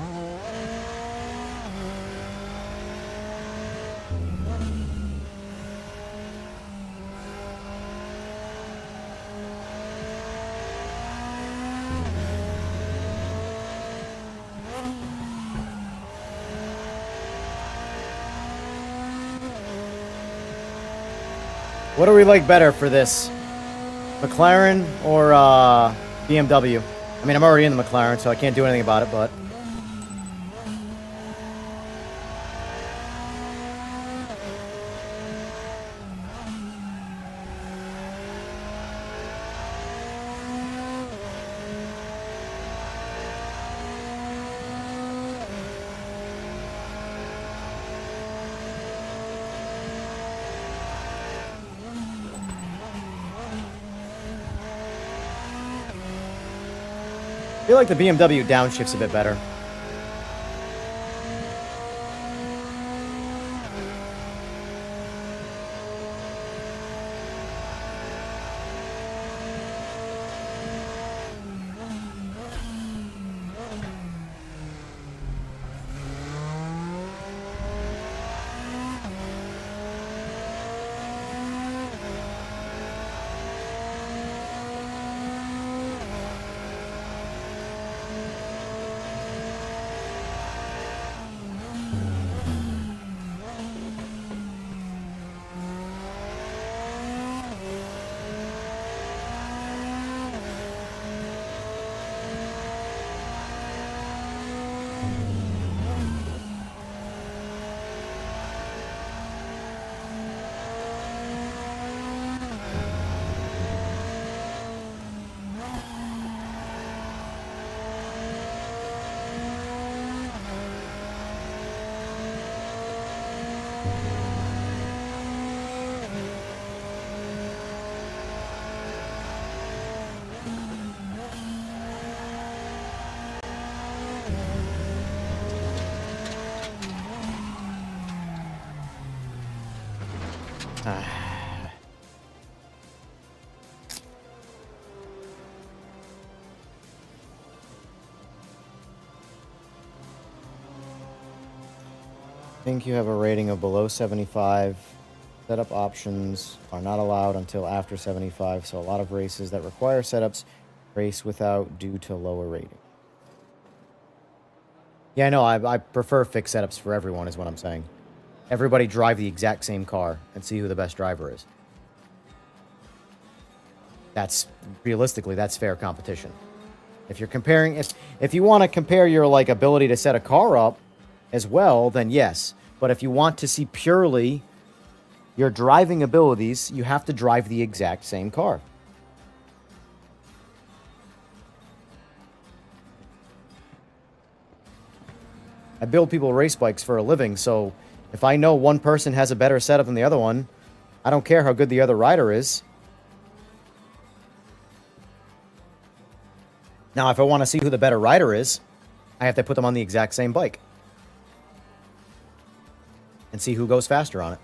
What do we like better for this? McLaren or BMW? I mean, I'm already in the McLaren, so I can't do anything about it, but... I feel like the BMW downshifts a bit better. I think you have a rating of below 75. Setup options are not allowed until after 75, so a lot of races that require setups race without due to lower rating. Yeah, no, I prefer fixed setups for everyone is what I'm saying. Everybody drive the exact same car and see who the best driver is. That's, realistically, that's fair competition. If you're comparing, if you want to compare your, like, ability to set a car up as well, then yes. But if you want to see purely your driving abilities, you have to drive the exact same car. I build people race bikes for a living, so if I know one person has a better setup than the other one, I don't care how good the other rider is. Now, if I want to see who the better rider is, I have to put them on the exact same bike and see who goes faster on it.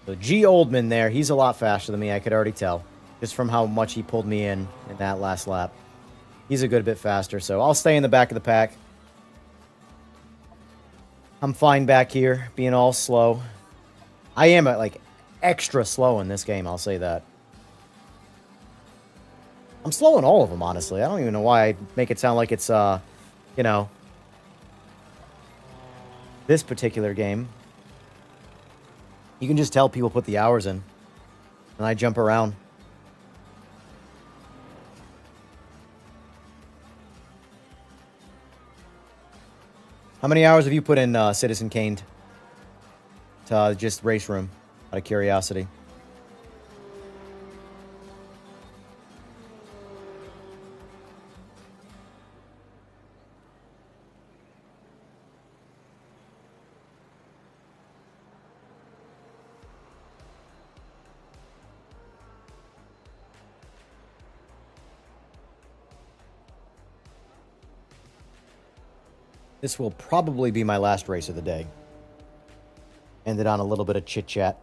So G. Oldman there, he's a lot faster than me, I could already tell. Just from how much he pulled me in that last lap. He's a good bit faster, so I'll stay in the back of the pack. I'm fine back here, being all slow. I am, like, extra slow in this game, I'll say that. I'm slow in all of them, honestly. I don't even know why I make it sound like it's, you know, this particular game. You can just tell people put the hours in. And I jump around. How many hours have you put in Citizen Kane? To just RaceRoom, out of curiosity. This will probably be my last race of the day. Ended on a little bit of chit-chat.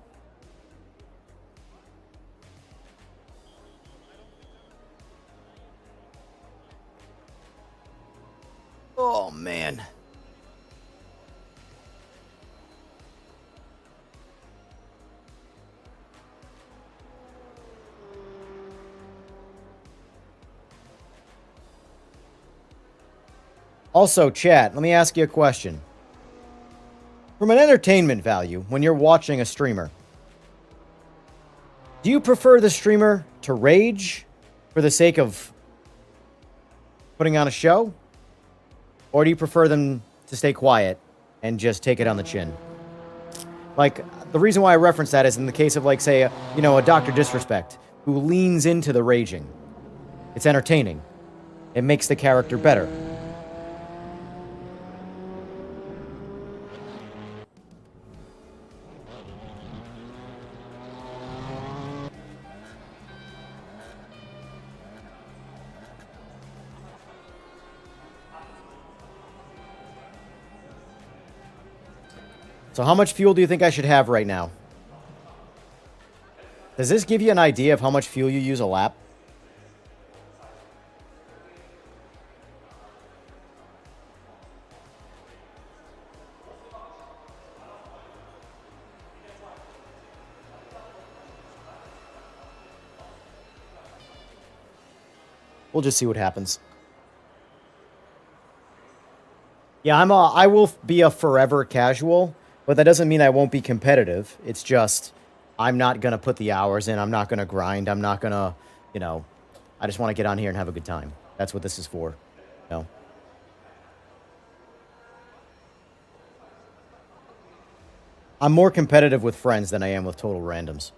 Oh, man. Also, chat, let me ask you a question. From an entertainment value, when you're watching a streamer, do you prefer the streamer to rage for the sake of putting on a show? Or do you prefer them to stay quiet and just take it on the chin? Like, the reason why I reference that is in the case of, like, say, a Dr. Disrespect, who leans into the raging. It's entertaining. It makes the character better. So how much fuel do you think I should have right now? Does this give you an idea of how much fuel you use a lap? We'll just see what happens. Yeah, I will be a forever casual, but that doesn't mean I won't be competitive. It's just, I'm not going to put the hours in. I'm not going to grind. I'm not going to, I just want to get on here and have a good time. That's what this is for. I'm more competitive with friends than I am with total randoms.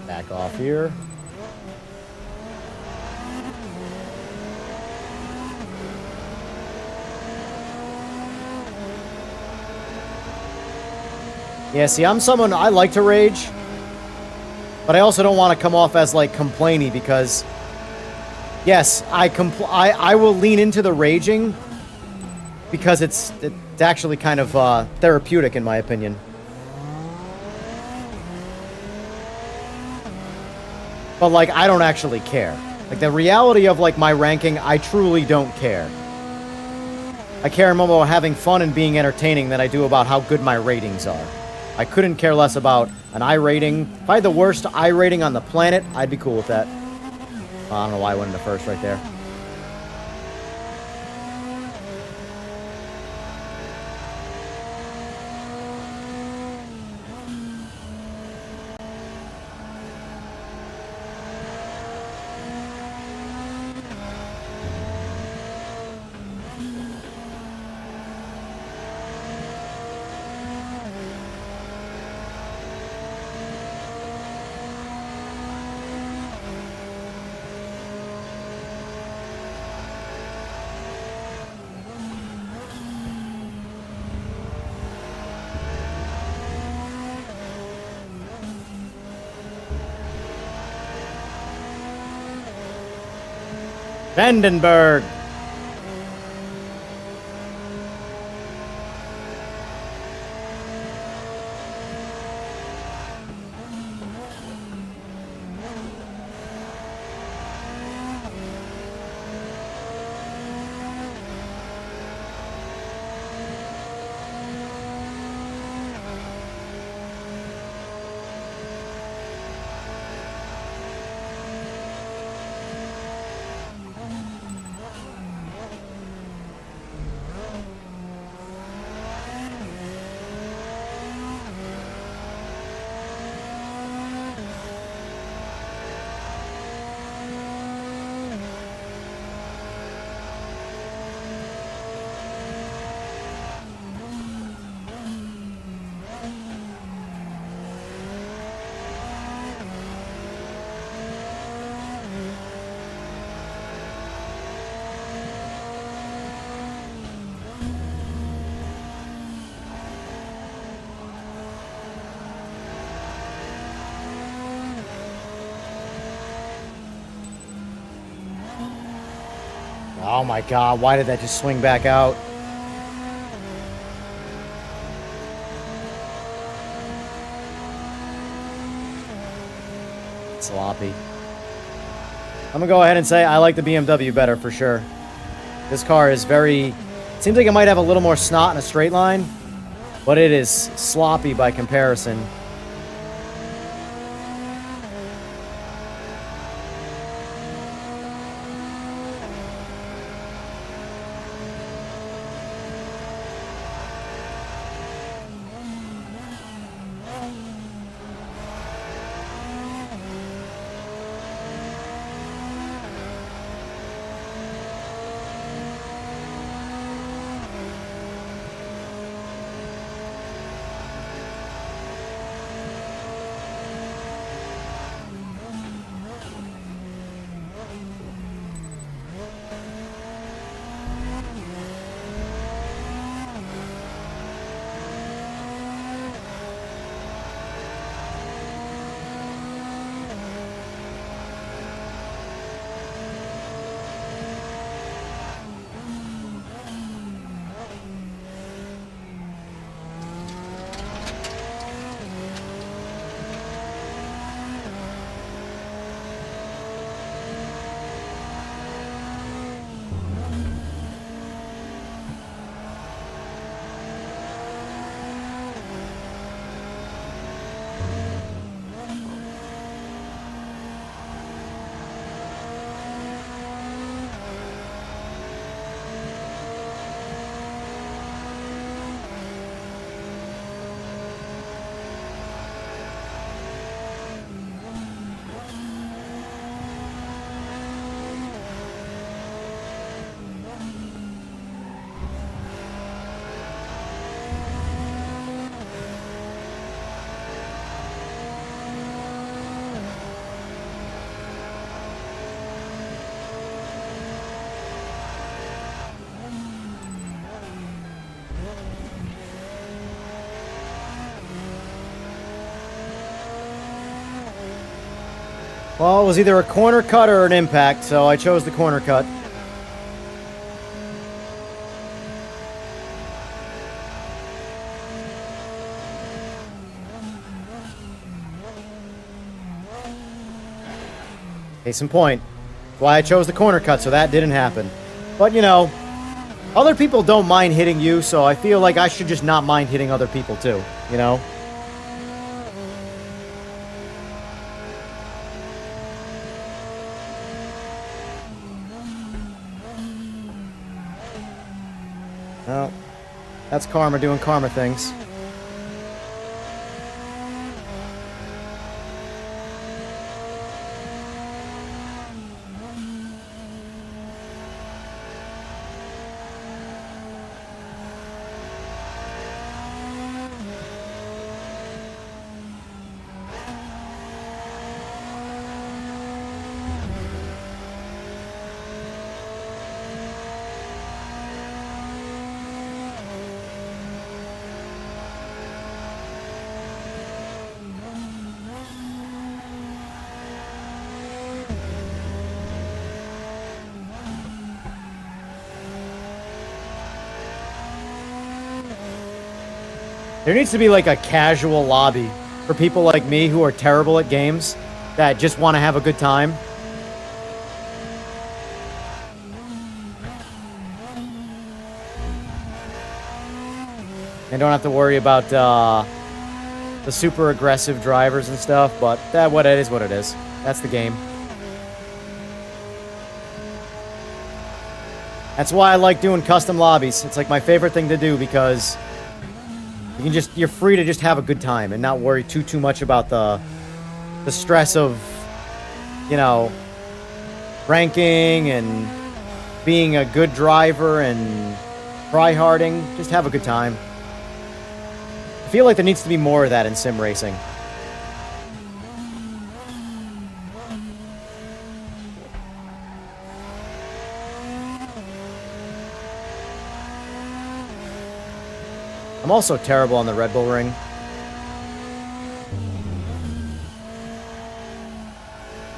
Back off here. Yeah, see, I'm someone, I like to rage, but I also don't want to come off as, like, complainy because, yes, I will lean into the raging because it's actually kind of therapeutic, in my opinion. But, like, I don't actually care. Like, the reality of, like, my ranking, I truly don't care. I care more about having fun and being entertaining than I do about how good my ratings are. I couldn't care less about an I rating. If I had the worst I rating on the planet, I'd be cool with that. I don't know why I went into first right there. Vandenberg. Oh my god, why did that just swing back out? Sloppy. I'm gonna go ahead and say I like the BMW better for sure. This car is very... Seems like it might have a little more snot in a straight line, but it is sloppy by comparison. Well, it was either a corner cut or an impact, so I chose the corner cut. Case in point. Why I chose the corner cut, so that didn't happen. But, you know, other people don't mind hitting you, so I feel like I should just not mind hitting other people too, you know? Well, that's karma doing karma things. There needs to be like a casual lobby for people like me who are terrible at games that just want to have a good time. And don't have to worry about the super aggressive drivers and stuff, but what it is what it is. That's the game. That's why I like doing custom lobbies. It's like my favorite thing to do because you're free to just have a good time and not worry too much about the stress of, you know, ranking and being a good driver and try-harding. Just have a good time. I feel like there needs to be more of that in sim racing. I'm also terrible on the Red Bull Ring.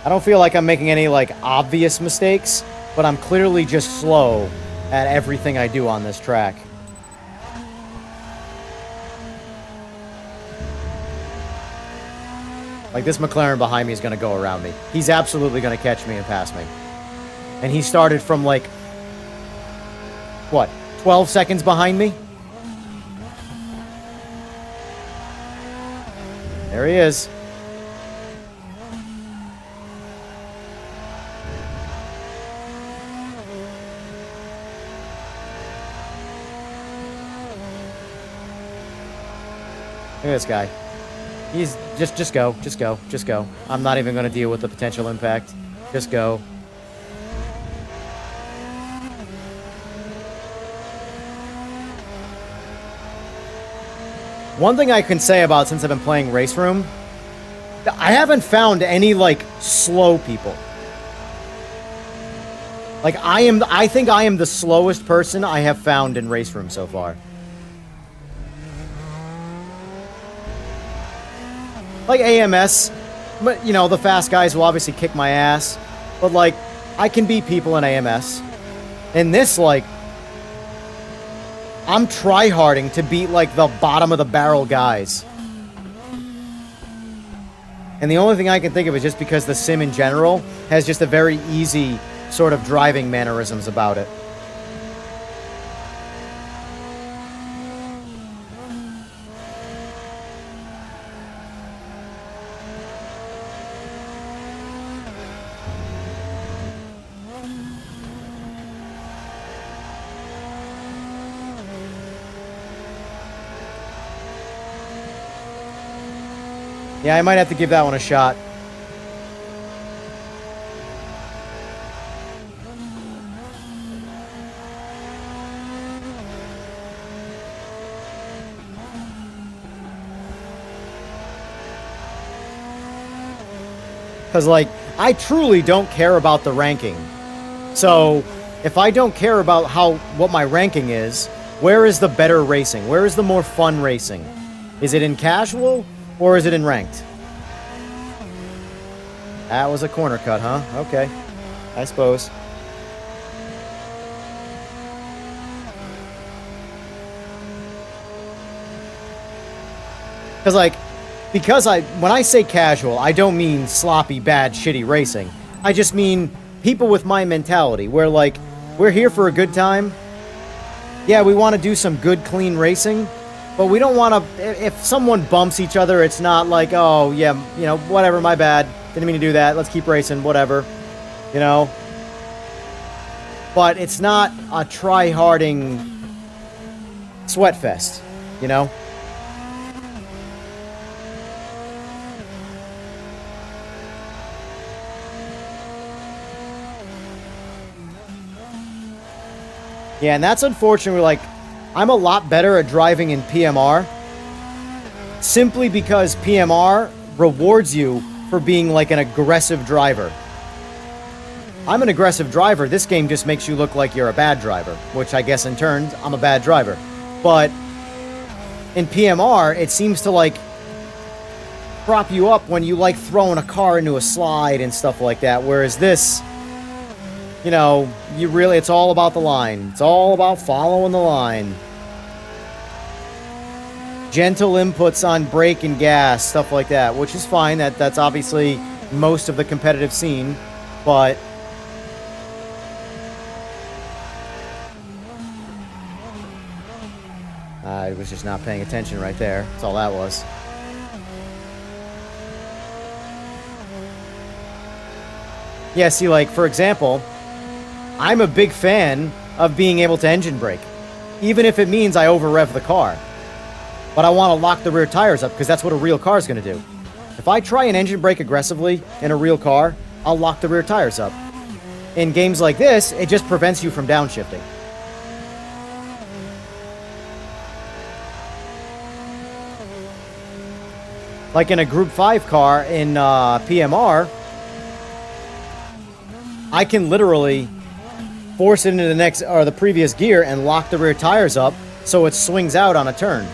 I don't feel like I'm making any, like, obvious mistakes, but I'm clearly just slow at everything I do on this track. Like, this McLaren behind me is going to go around me. He's absolutely going to catch me and pass me. And he started from, like, what, 12 seconds behind me? There he is. Look at this guy. He's just go. I'm not even going to deal with the potential impact. Just go. One thing I can say about since I've been playing RaceRoom, I haven't found any, like, slow people. Like, I think I am the slowest person I have found in RaceRoom so far. Like AMS, but, you know, the fast guys will obviously kick my ass. But, like, I can beat people in AMS. In this, like, I'm tryharding to beat, like, the bottom of the barrel guys. And the only thing I can think of is just because the sim in general has just a very easy sort of driving mannerisms about it. Yeah, I might have to give that one a shot. Because, like, I truly don't care about the ranking. So, if I don't care about what my ranking is, where is the better racing? Where is the more fun racing? Is it in casual? Or is it in ranked? That was a corner cut, huh? Okay. I suppose. Because when I say casual, I don't mean sloppy, bad, shitty racing. I just mean people with my mentality, where, like, we're here for a good time. Yeah, we want to do some good, clean racing. But we don't want to, if someone bumps each other, it's not like, oh, yeah, you know, whatever, my bad. Didn't mean to do that. Let's keep racing, whatever. You know? But it's not a try-harding sweat fest, you know? Yeah, and that's unfortunately, like, I'm a lot better at driving in PMR simply because PMR rewards you for being like an aggressive driver. I'm an aggressive driver. This game just makes you look like you're a bad driver, which I guess in turn, I'm a bad driver. But in PMR, it seems to, like, prop you up when you like throwing a car into a slide and stuff like that, whereas this, you know, it's all about the line. It's all about following the line. Gentle inputs on brake and gas, stuff like that, which is fine. That's obviously most of the competitive scene, but I was just not paying attention right there. That's all that was. Yeah, see, like, for example, I'm a big fan of being able to engine brake, even if it means I over-rev the car. But I want to lock the rear tires up because that's what a real car is going to do. If I try and engine brake aggressively in a real car, I'll lock the rear tires up. In games like this, it just prevents you from downshifting. Like in a Group 5 car in PMR, I can literally force it into the next or the previous gear and lock the rear tires up so it swings out on a turn.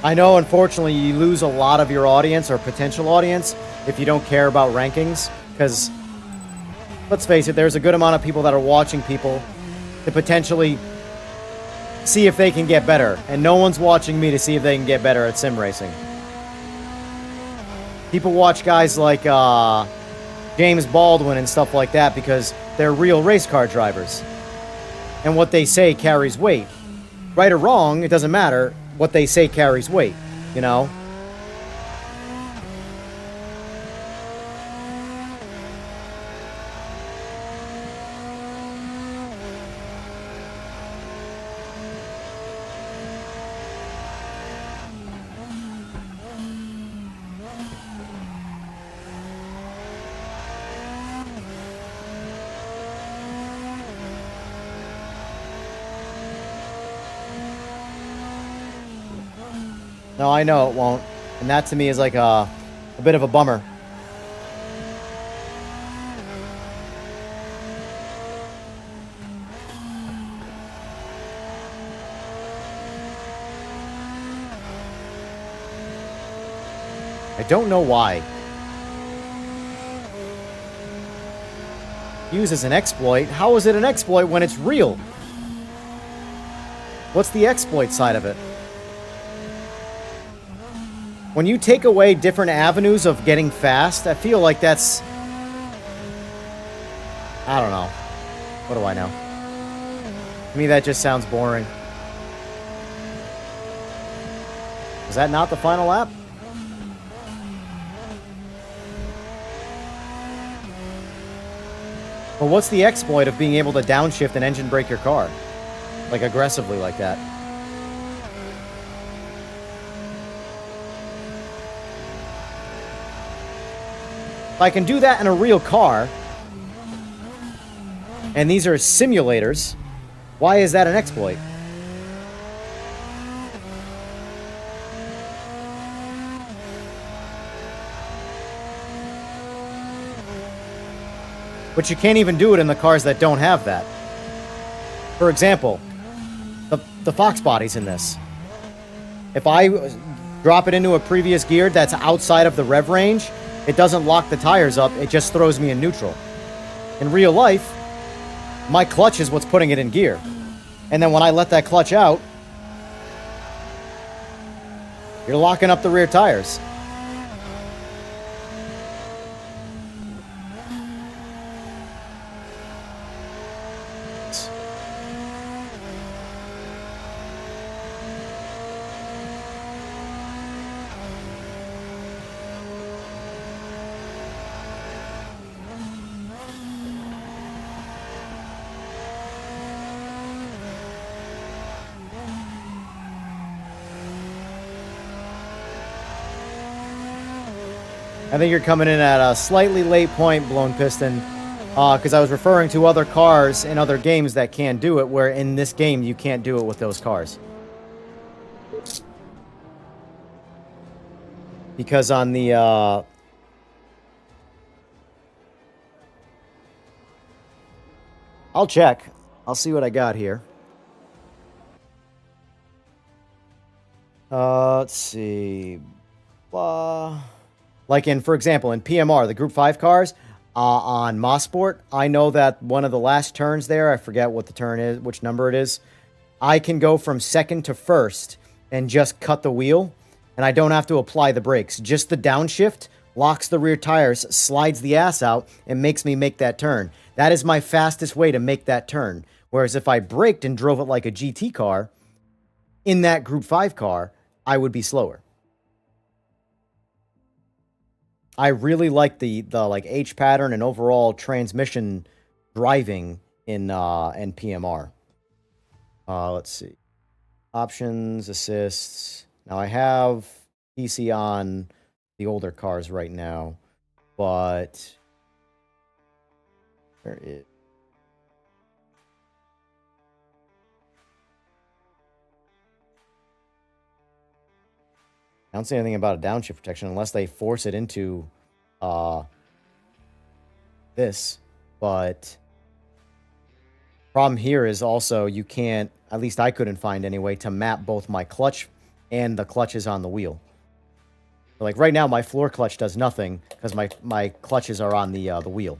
I know, unfortunately, you lose a lot of your audience or potential audience if you don't care about rankings, because, let's face it, there's a good amount of people that are watching people to potentially see if they can get better, and no one's watching me to see if they can get better at sim racing. People watch guys like James Baldwin and stuff like that because they're real race car drivers, and what they say carries weight. Right or wrong, it doesn't matter. What they say carries weight, you know? No, I know it won't. And that to me is like a bit of a bummer. I don't know why. Used as an exploit? How is it an exploit when it's real? What's the exploit side of it? When you take away different avenues of getting fast, I feel like that's... I don't know. What do I know? To me, that just sounds boring. Is that not the final lap? But what's the exploit of being able to downshift and engine brake your car? Like, aggressively like that? If I can do that in a real car, and these are simulators, why is that an exploit? But you can't even do it in the cars that don't have that. For example, the Fox bodies in this. If I drop it into a previous gear that's outside of the rev range, it doesn't lock the tires up, it just throws me in neutral. In real life, my clutch is what's putting it in gear. And then when I let that clutch out, you're locking up the rear tires. I think you're coming in at a slightly late point, Blown Piston, because I was referring to other cars in other games that can do it, where in this game you can't do it with those cars. Because on the... I'll check. I'll see what I got here. Let's see. Blah... Like in, for example, in PMR, the Group 5 cars, on Mosport, I know that one of the last turns there, I forget what the turn is, which number it is, I can go from second to first and just cut the wheel, and I don't have to apply the brakes. Just the downshift locks the rear tires, slides the ass out, and makes me make that turn. That is my fastest way to make that turn. Whereas if I braked and drove it like a GT car, in that Group 5 car, I would be slower. I really like the like H pattern and overall transmission driving in PMR. Let's see. Options, assists. Now I have PC on the older cars right now, but where is... I don't see anything about a downshift protection unless they force it into this. But problem here is also you can't, at least I couldn't find any way to map both my clutch and the clutches on the wheel. So like right now, my floor clutch does nothing because my clutches are on the wheel.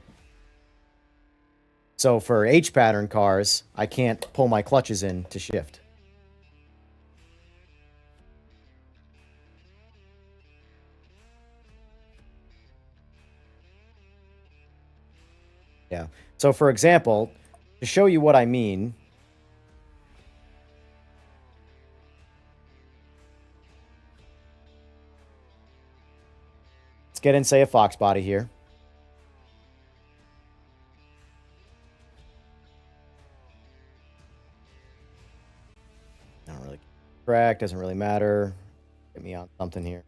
So for H-pattern cars, I can't pull my clutches in to shift. Yeah. So for example, to show you what I mean, let's get in, say, a Fox body here. I don't really track, doesn't really matter. Get me on something here.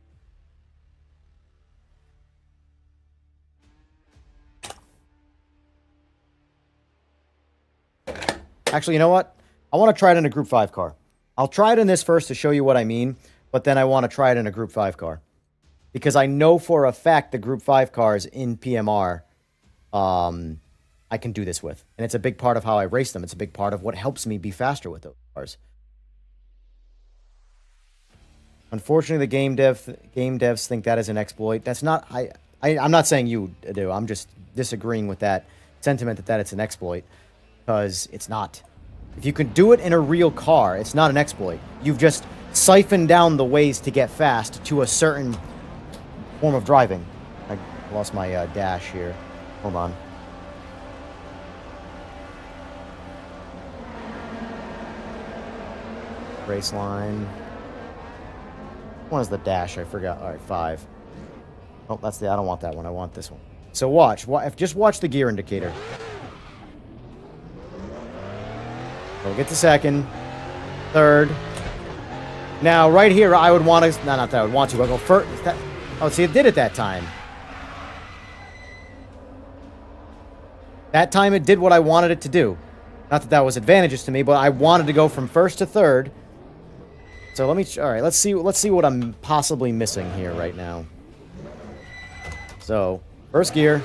Actually, you know what? I want to try it in a Group 5 car. I'll try it in this first to show you what I mean, but then I want to try it in a Group 5 car. Because I know for a fact the Group 5 cars in PMR, I can do this with. And it's a big part of how I race them. It's a big part of what helps me be faster with those cars. Unfortunately, the game devs think that is an exploit. That's not... I'm not saying you do. I'm just disagreeing with that sentiment that it's an exploit. Because it's not. If you can do it in a real car, it's not an exploit. You've just siphoned down the ways to get fast to a certain form of driving. I lost my dash here. Hold on. Race line. What is the dash? I forgot. All right, 5. Oh, that's the... I don't want that one. I want this one. So watch. Just watch the gear indicator. We'll get to second, third. Now, right here, I would want to... No, not that I would want to. I'll go first. Oh, see, it did it that time. That time, it did what I wanted it to do. Not that that was advantageous to me, but I wanted to go from first to third. So let me... All right, let's see what I'm possibly missing here right now. So, first gear.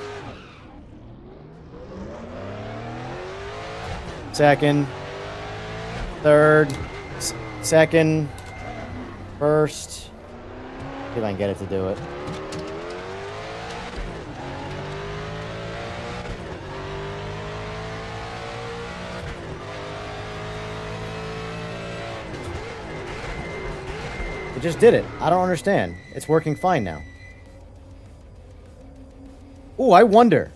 Second. Third, second, first. See if I can get it to do it. It just did it. I don't understand. It's working fine now. Ooh, I wonder.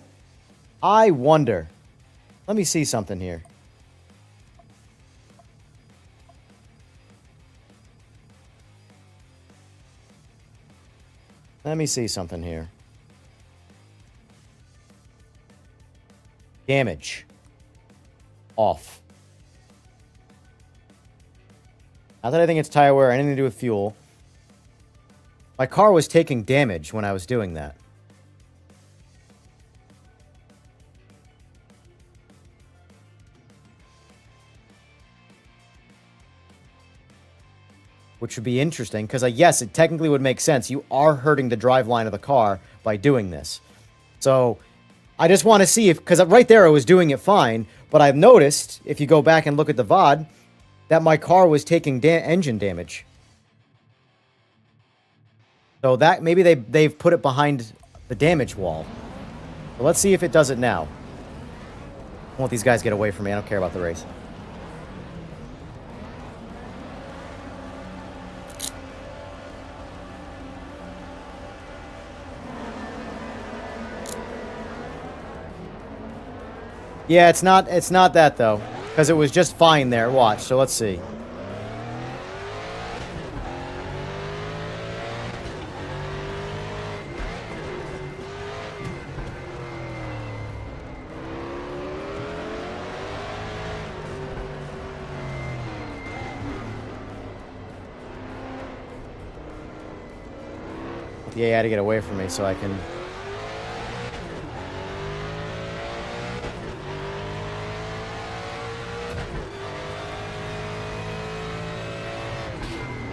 Let me see something here. Let me see something here. Damage. Off. Not that I think it's tire wear or anything to do with fuel. My car was taking damage when I was doing that. Which would be interesting, because yes, it technically would make sense. You are hurting the driveline of the car by doing this. So, I just want to see if... Because right there, I was doing it fine, but I've noticed, if you go back and look at the VOD, that my car was taking engine damage. So that... Maybe they've put it behind the damage wall. So let's see if it does it now. I want these guys to get away from me. I don't care about the race. Yeah, it's not that, though. Because it was just fine there. Watch, so let's see. Yeah, he had to get away from me so I can...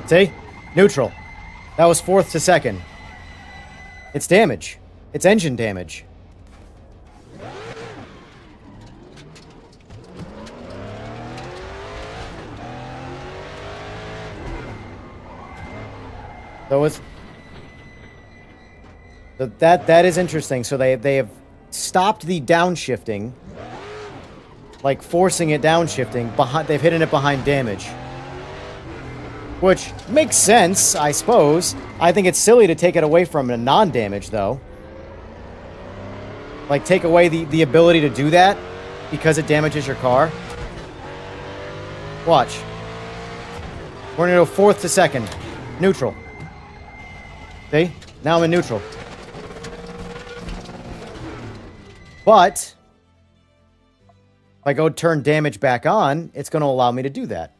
See? Neutral. That was 4th to 2nd. It's damage. It's engine damage. So it's that is interesting. So they have stopped the downshifting, like forcing it downshifting behind. They've hidden it behind damage, which makes sense, I suppose. I think it's silly to take it away from a non-damage though. Like take away the ability to do that because it damages your car. Watch. We're gonna go fourth to second. Neutral. See? Now I'm in neutral. But if I go turn damage back on, it's going to allow me to do that.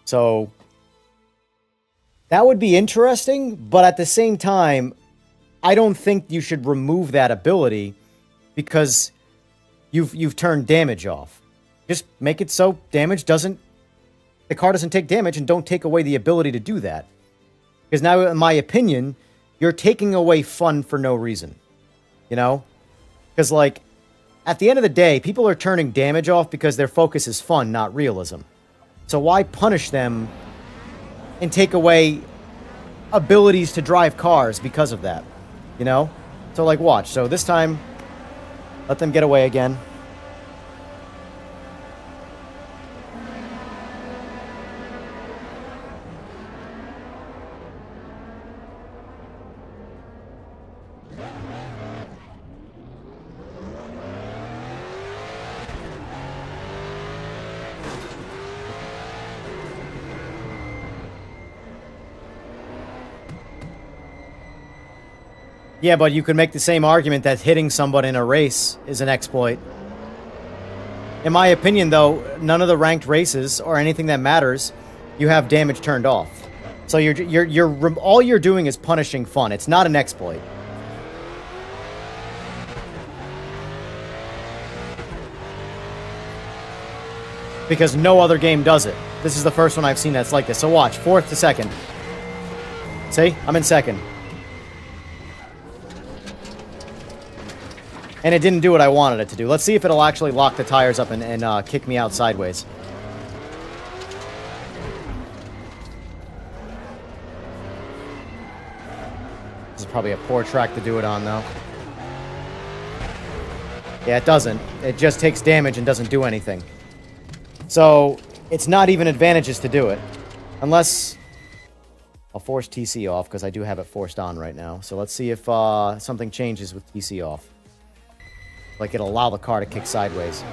So that would be interesting, but at the same time, I don't think you should remove that ability because you've turned damage off. Just make it so the car doesn't take damage, and don't take away the ability to do that. Because now, in my opinion, you're taking away fun for no reason. You know? Because, like, at the end of the day, people are turning damage off because their focus is fun, not realism. So why punish them and take away abilities to drive cars because of that? You know? So, like, watch. So this time, let them get away again. Yeah, but you could make the same argument that hitting somebody in a race is an exploit. In my opinion, though, none of the ranked races or anything that matters, you have damage turned off. So all you're doing is punishing fun. It's not an exploit. Because no other game does it. This is the first one I've seen that's like this. So watch, fourth to second. See? I'm in second. And it didn't do what I wanted it to do. Let's see if it'll actually lock the tires up and kick me out sideways. This is probably a poor track to do it on, though. Yeah, it doesn't. It just takes damage and doesn't do anything. So, it's not even advantageous to do it. Unless... I'll force TC off, because I do have it forced on right now. So let's see if something changes with TC off. Like it'll allow the car to kick sideways.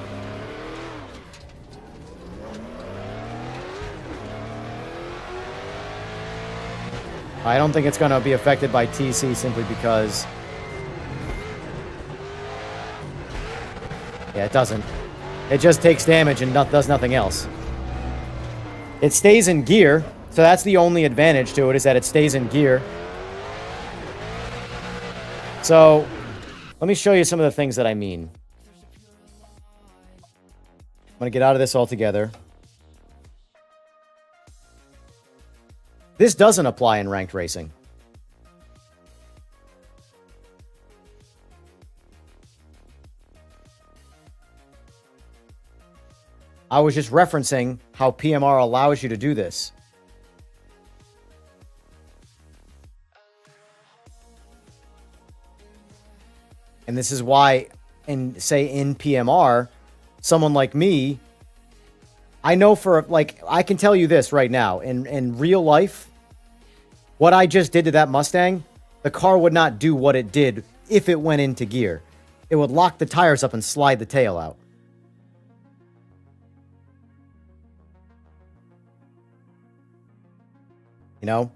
I don't think it's going to be affected by TC simply because... Yeah, it doesn't. It just takes damage and does nothing else. It stays in gear, so that's the only advantage to it, is that it stays in gear. So... let me show you some of the things that I mean. I'm going to get out of this altogether. This doesn't apply in ranked racing. I was just referencing how PMR allows you to do this. And this is why, in PMR, someone like me, I know I can tell you this right now. In real life, what I just did to that Mustang, the car would not do what it did if it went into gear. It would lock the tires up and slide the tail out. You know?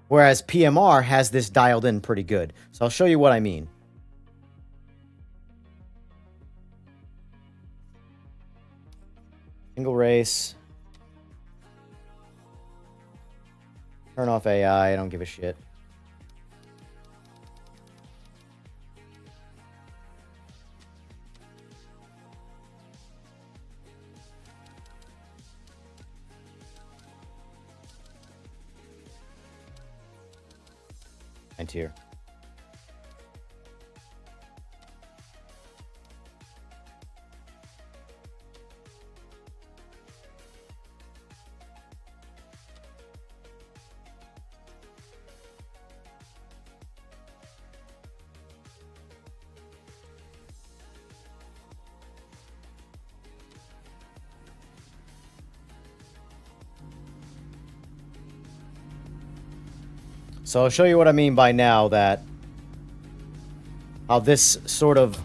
Whereas PMR has this dialed in pretty good. So I'll show you what I mean. Single race. Turn off AI. I don't give a shit. And here. So I'll show you what I mean by now that how this sort of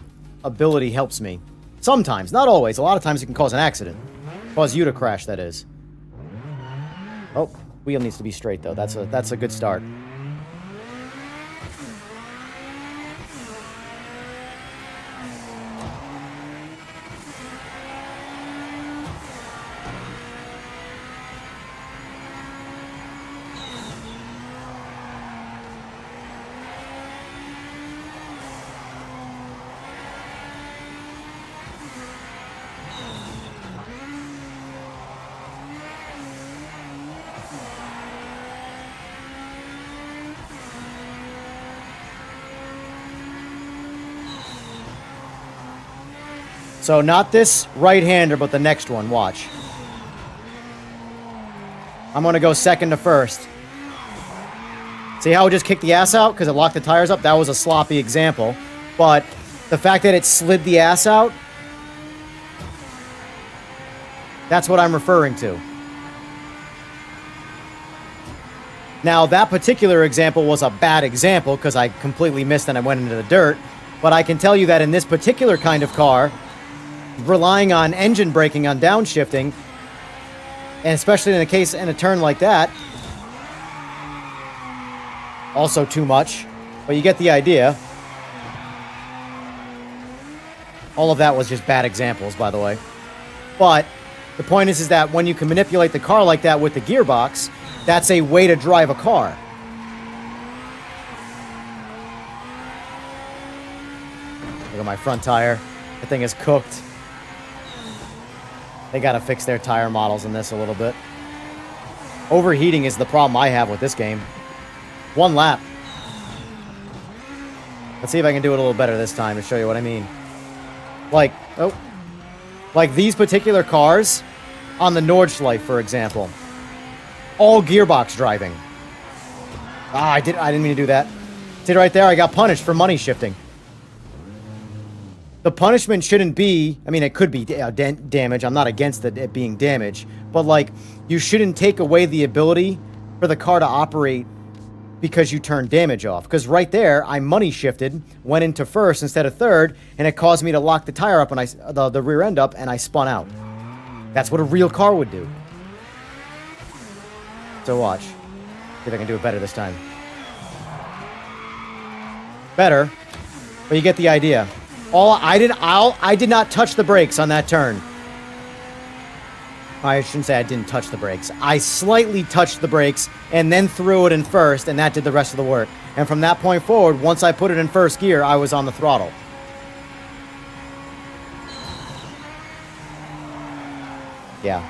ability helps me. Sometimes, not always. A lot of times it can cause an accident. Cause you to crash, that is. Oh, wheel needs to be straight though. That's a good start. So not this right-hander, but the next one. Watch. I'm going to go second to first. See how it just kicked the ass out because it locked the tires up? That was a sloppy example. But the fact that it slid the ass out, that's what I'm referring to. Now, that particular example was a bad example because I completely missed and I went into the dirt. But I can tell you that in this particular kind of car, relying on engine braking on downshifting, and especially in a case in a turn like that, also too much, but you get the idea. All of that was just bad examples, by the way. But the point is that when you can manipulate the car like that with the gearbox, that's a way to drive a car. Look at my front tire. That thing is cooked. They gotta fix their tire models in this a little bit. Overheating is the problem I have with this game. One lap. Let's see if I can do it a little better this time to show you what I mean. Like these particular cars on the Nordschleife, for example. All gearbox driving. Ah, I didn't mean to do that. See right there, I got punished for money shifting. The punishment shouldn't be, I mean, it could be damage. I'm not against it being damage. But, like, you shouldn't take away the ability for the car to operate because you turned damage off. Because right there, I money shifted, went into first instead of third, and it caused me to lock the tire up, and the rear end up, and I spun out. That's what a real car would do. So watch. See if I can do it better this time. Better, but you get the idea. I did not touch the brakes on that turn. I shouldn't say I didn't touch the brakes. I slightly touched the brakes and then threw it in first, and that did the rest of the work. And from that point forward, once I put it in first gear, I was on the throttle. Yeah.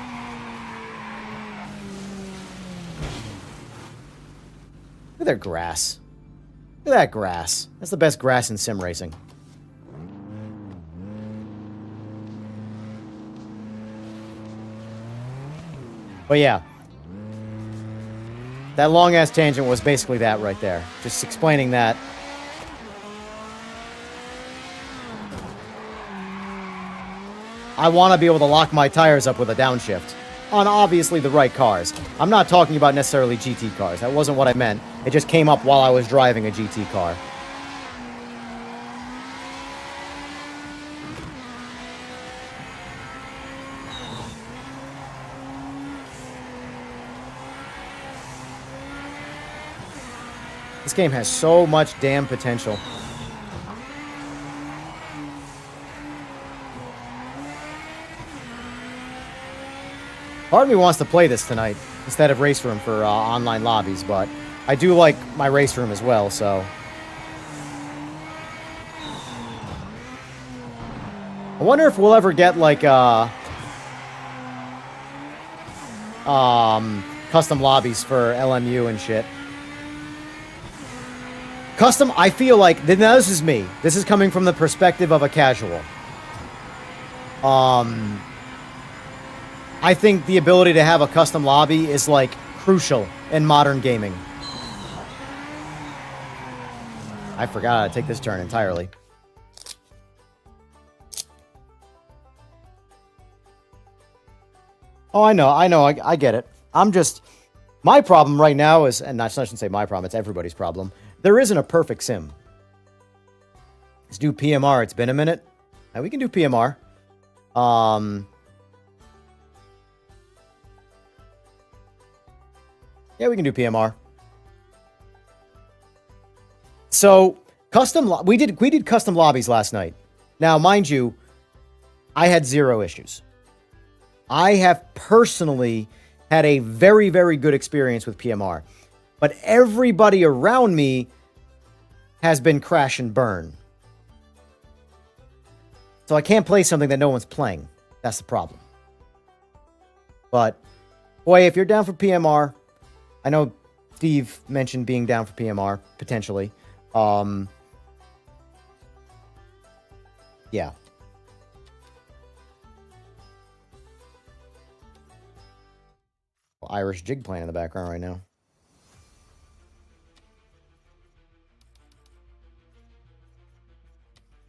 Look at their grass. Look at that grass. That's the best grass in sim racing. But yeah, that long-ass tangent was basically that right there. Just explaining that. I want to be able to lock my tires up with a downshift on obviously the right cars. I'm not talking about necessarily GT cars. That wasn't what I meant. It just came up while I was driving a GT car. This game has so much damn potential. Part of me wants to play this tonight instead of RaceRoom for online lobbies, but I do like my RaceRoom as well, so. I wonder if we'll ever get like custom lobbies for LMU and shit. Custom, I feel like, now this is me. This is coming from the perspective of a casual. I think the ability to have a custom lobby is, like, crucial in modern gaming. I forgot how to take this turn entirely. Oh, I know, I get it. I'm just... My problem right now is, and I shouldn't say my problem, it's everybody's problem. There isn't a perfect sim. Let's do PMR. It's been a minute. Now we can do PMR. Yeah, we can do PMR. So, we did custom lobbies last night. Now, mind you, I had 0 issues. I have personally had a very, very good experience with PMR. But everybody around me has been crash and burn. So I can't play something that no one's playing. That's the problem. But, boy, if you're down for PMR, I know Steve mentioned being down for PMR, potentially. Yeah. Irish jig playing in the background right now.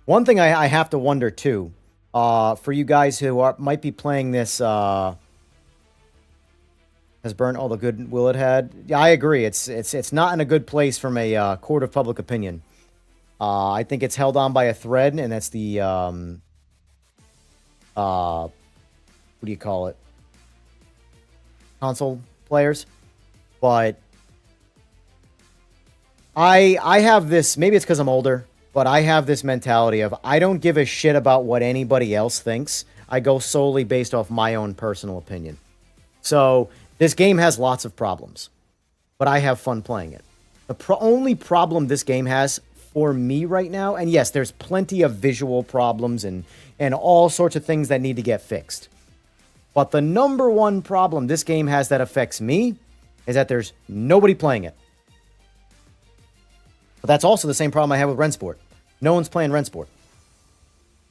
One thing I have to wonder, too, for you guys who might be playing this, has burnt all the goodwill it had. Yeah, I agree. It's not in a good place from a court of public opinion. I think it's held on by a thread, and that's the, what do you call it? Console players. But I have this, maybe it's because I'm older, but I have this mentality of I don't give a shit about what anybody else thinks. I go solely based off my own personal opinion. So this game has lots of problems, but I have fun playing it. The only problem this game has for me right now, and yes, there's plenty of visual problems and all sorts of things that need to get fixed. But the number one problem this game has that affects me is that there's nobody playing it. But that's also the same problem I have with Rensport. No one's playing Rensport.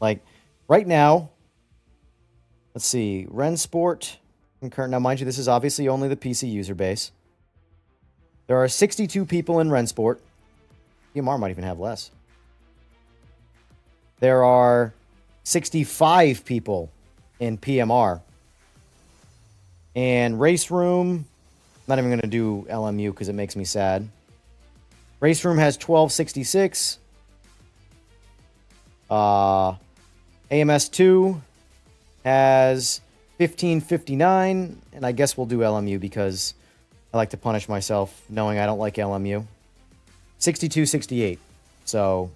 Like, right now, let's see, Rensport concurrent. Now, mind you, this is obviously only the PC user base. There are 62 people in Rensport. PMR might even have less. There are 65 people in PMR. And RaceRoom, not even going to do LMU because it makes me sad. RaceRoom has 1266. AMS2 has 1559. And I guess we'll do LMU because I like to punish myself knowing I don't like LMU. 6268. So,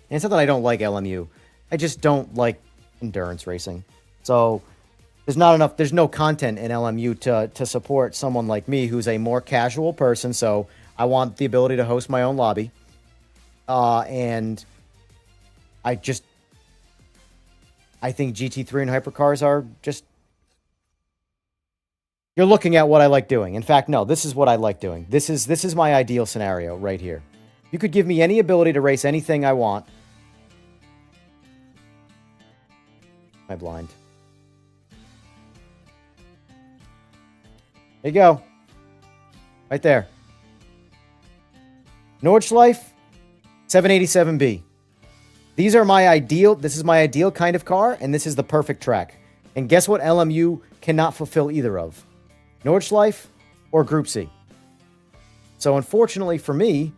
and it's not that I don't like LMU. I just don't like endurance racing. So there's no content in LMU to support someone like me who's a more casual person. So I want the ability to host my own lobby. And I think GT3 and hypercars are just, you're looking at what I like doing. In fact, no, this is what I like doing. This is my ideal scenario right here. You could give me any ability to race anything I want. Am I blind? There you go. Right there. Nordschleife, 787B. These are my ideal, this is my ideal kind of car, and this is the perfect track. And guess what LMU cannot fulfill either of? Nordschleife or Group C. So unfortunately for me,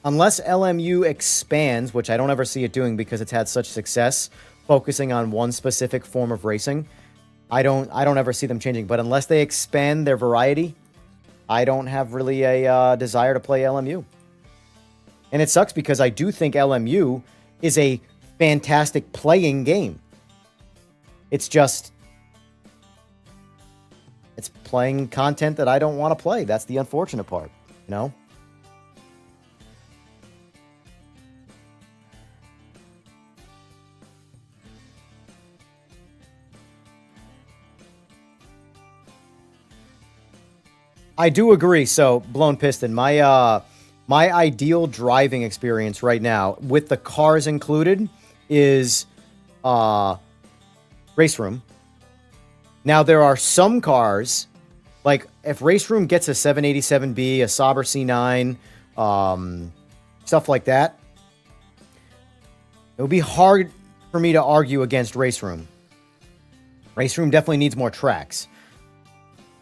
unless LMU expands, which I don't ever see it doing because it's had such success focusing on one specific form of racing, I don't ever see them changing. But unless they expand their variety, I don't have really a desire to play LMU. And it sucks because I do think LMU is a fantastic playing game. It's just, it's playing content that I don't want to play. That's the unfortunate part, you know? I do agree. So, Blown Piston, my ideal driving experience right now, with the cars included, is RaceRoom. Now, there are some cars, like if RaceRoom gets a 787B, a Sauber C9, stuff like that, it would be hard for me to argue against RaceRoom. RaceRoom definitely needs more tracks.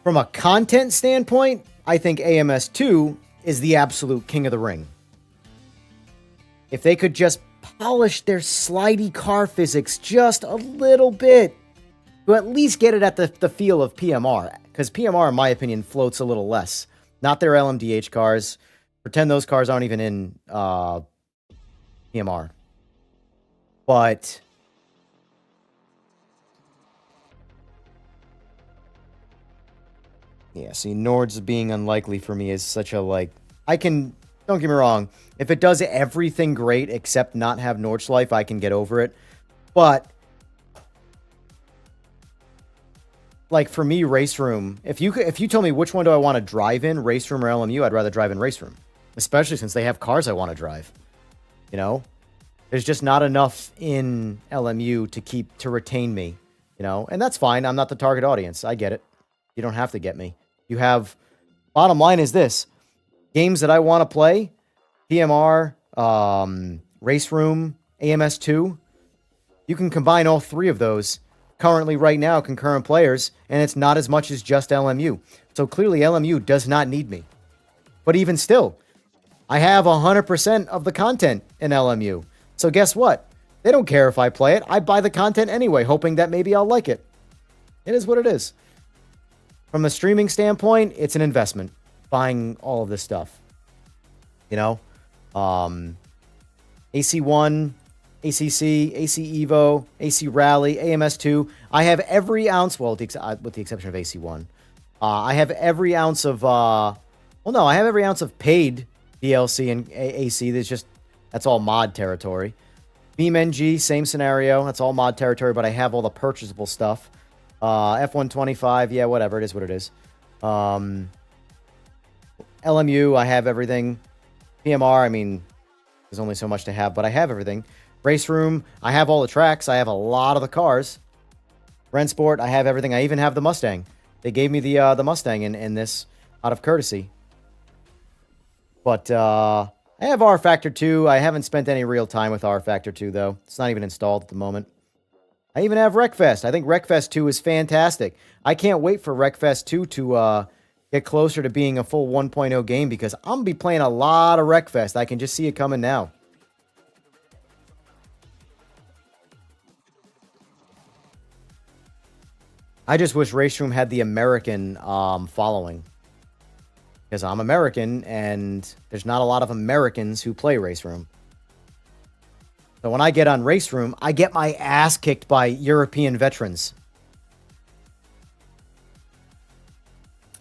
From a content standpoint, I think AMS2 is the absolute king of the ring. If they could just polish their slidey car physics just a little bit, to at least get it at the feel of PMR, because PMR, in my opinion, floats a little less. Not their LMDH cars. Pretend those cars aren't even in PMR. But yeah, see, Nords being unlikely for me is such a, like, I can, don't get me wrong, if it does everything great except not have Nordschleife, I can get over it. But, like, for me, RaceRoom, if you tell me which one do I want to drive in, RaceRoom or LMU, I'd rather drive in RaceRoom. Especially since they have cars I want to drive. You know? There's just not enough in LMU to retain me. You know? And that's fine. I'm not the target audience. I get it. You don't have to get me. You have, bottom line is this. Games that I want to play, PMR, RaceRoom, AMS2, you can combine all three of those currently right now, concurrent players, and it's not as much as just LMU. So clearly LMU does not need me. But even still, I have 100% of the content in LMU. So guess what? They don't care if I play it. I buy the content anyway, hoping that maybe I'll like it. It is what it is. From a streaming standpoint, it's an investment, buying all of this stuff. You know? AC1, ACC, AC Evo, AC Rally, AMS2. I have every ounce, well, with the exception of AC1. I have every ounce of, I have every ounce of paid DLC and AC. That's all mod territory. BeamNG, same scenario. That's all mod territory, but I have all the purchasable stuff. F125, yeah, whatever. It is what it is. LMU, I have everything. PMR, I mean, there's only so much to have, but I have everything. RaceRoom, I have all the tracks. I have a lot of the cars. Rensport, I have everything. I even have the Mustang. They gave me the Mustang in this out of courtesy. But I have R Factor 2. I haven't spent any real time with R Factor 2, though. It's not even installed at the moment. I even have Wreckfest. I think Wreckfest 2 is fantastic. I can't wait for Wreckfest 2 to get closer to being a full 1.0 game, because I'm going to be playing a lot of Wreckfest. I can just see it coming now. I just wish RaceRoom had the American following. Because I'm American, and there's not a lot of Americans who play RaceRoom. So when I get on RaceRoom, I get my ass kicked by European veterans.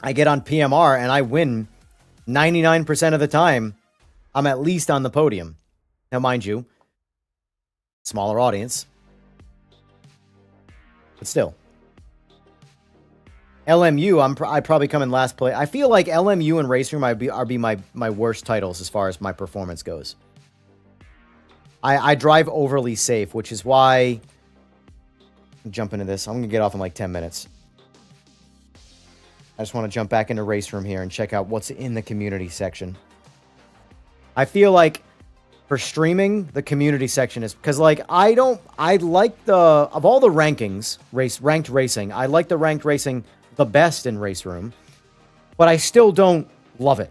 I get on PMR, and I win 99% of the time. I'm at least on the podium. Now, mind you, smaller audience. But still. LMU, I'd probably come in last place. I feel like LMU and RaceRoom are my worst titles as far as my performance goes. I drive overly safe, which is why... Jump into this. I'm going to get off in like 10 minutes. I just want to jump back into RaceRoom here and check out what's in the community section. I feel like for streaming, the community section is... Because, like, I like the... Of all the rankings, ranked racing, I like the ranked racing the best in RaceRoom. But I still don't love it.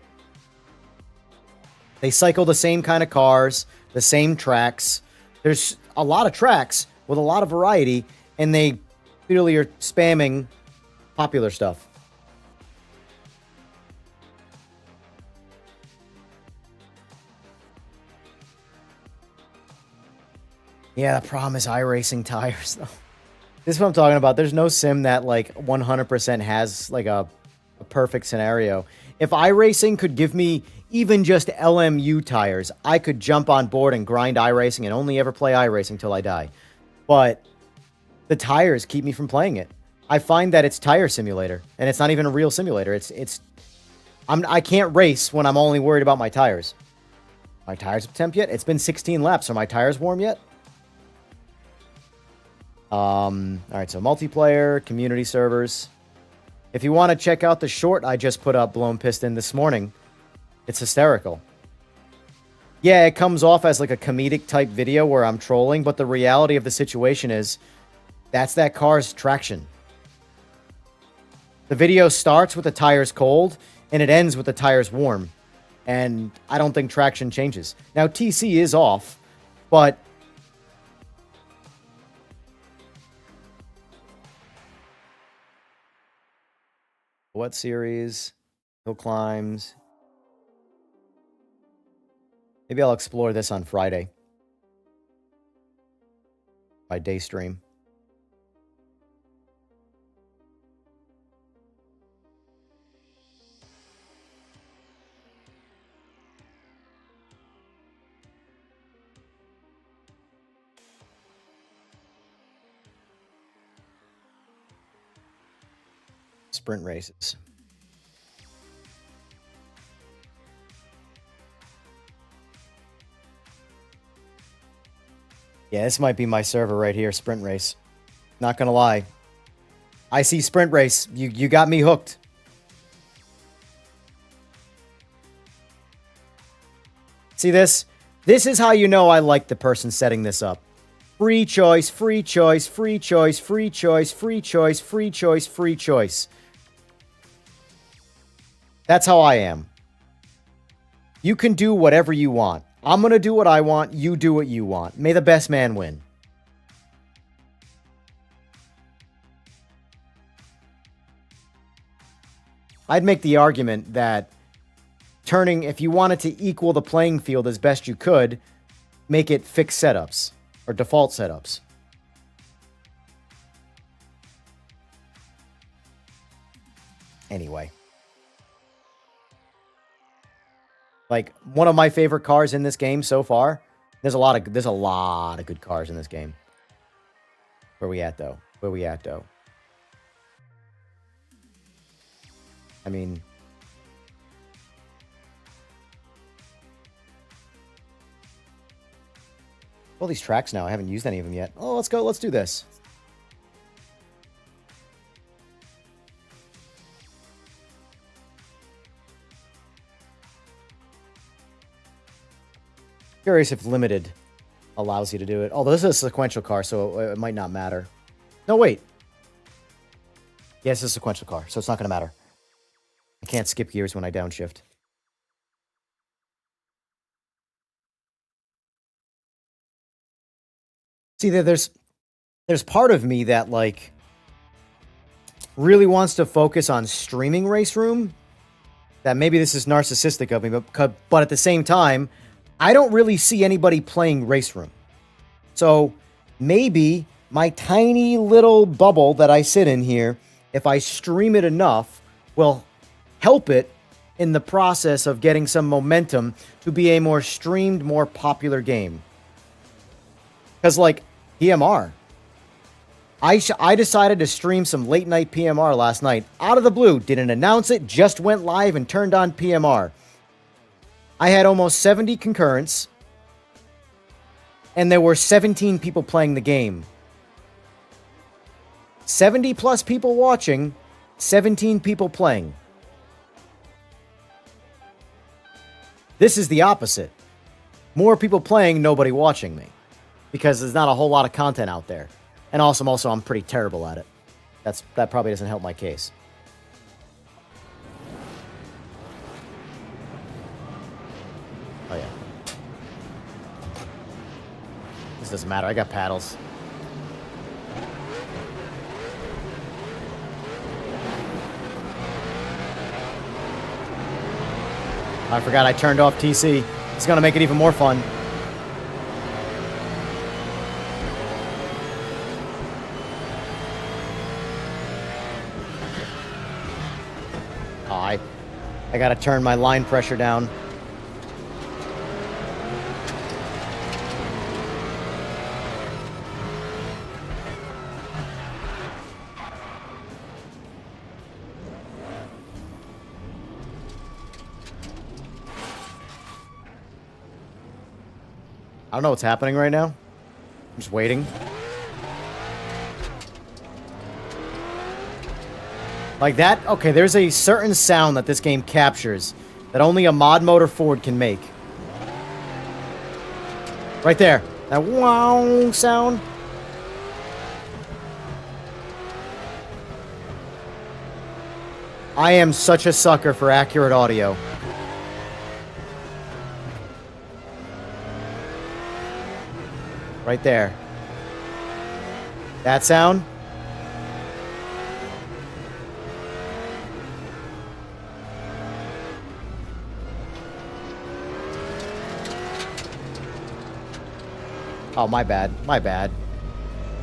They cycle the same kind of cars, the same tracks. There's a lot of tracks with a lot of variety, and they clearly are spamming popular stuff. Yeah, the problem is iRacing tires, though. This is what I'm talking about. There's no sim that, like, 100% has, like, a perfect scenario. If iRacing could give me even just LMU tires, I could jump on board and grind iRacing and only ever play iRacing till I die. But the tires keep me from playing it. I find that it's tire simulator, and it's not even a real simulator. It's I can't race when I'm only worried about my tires. My tires up temp yet? It's been 16 laps. Are my tires warm yet? All right, so multiplayer, community servers. If you want to check out the short I just put up, Blown Piston, this morning, it's hysterical. Yeah, it comes off as like a comedic type video where I'm trolling, but the reality of the situation is that's that car's traction. The video starts with the tires cold, and it ends with the tires warm. And I don't think traction changes. Now, TC is off, but... What series? Hill climbs. Maybe I'll explore this on Friday. By day stream. Sprint races. Yeah, this might be my server right here, Sprint Race. Not gonna lie. I see Sprint Race. You got me hooked. See this? This is how you know I like the person setting this up. Free choice, free choice, free choice, free choice, free choice, free choice, free choice. That's how I am. You can do whatever you want. I'm going to do what I want. You do what you want. May the best man win. I'd make the argument that if you wanted to equal the playing field as best you could, make it fixed setups or default setups. Anyway. Like, one of my favorite cars in this game so far. There's a lot of good cars in this game. Where we at, though? I mean... all these tracks now. I haven't used any of them yet. Oh, let's go. Let's do this. Curious if limited allows you to do it. Although this is a sequential car, so it might not matter. No, wait. Yes, it's a sequential car, so it's not going to matter. I can't skip gears when I downshift. See, there's part of me that, like, really wants to focus on streaming RaceRoom. That maybe this is narcissistic of me, but at the same time, I don't really see anybody playing RaceRoom. So maybe my tiny little bubble that I sit in here, if I stream it enough, will help it in the process of getting some momentum to be a more streamed, more popular game. Because, like, PMR. I decided to stream some late night PMR last night. Out of the blue. Didn't announce it. Just went live and turned on PMR. I had almost 70 concurrents. And there were 17 people playing the game. 70 plus people watching. 17 people playing. This is the opposite. More people playing, nobody watching me. Because there's not a whole lot of content out there. And also I'm pretty terrible at it. That probably doesn't help my case. Oh yeah. This doesn't matter. I got paddles. I forgot I turned off TC. It's gonna make it even more fun. I gotta turn my line pressure down. I don't know what's happening right now. I'm just waiting. Like that? Okay, there's a certain sound that this game captures that only a mod motor Ford can make. Right there. That wow sound. I am such a sucker for accurate audio. Right there. That sound. Oh, my bad. My bad.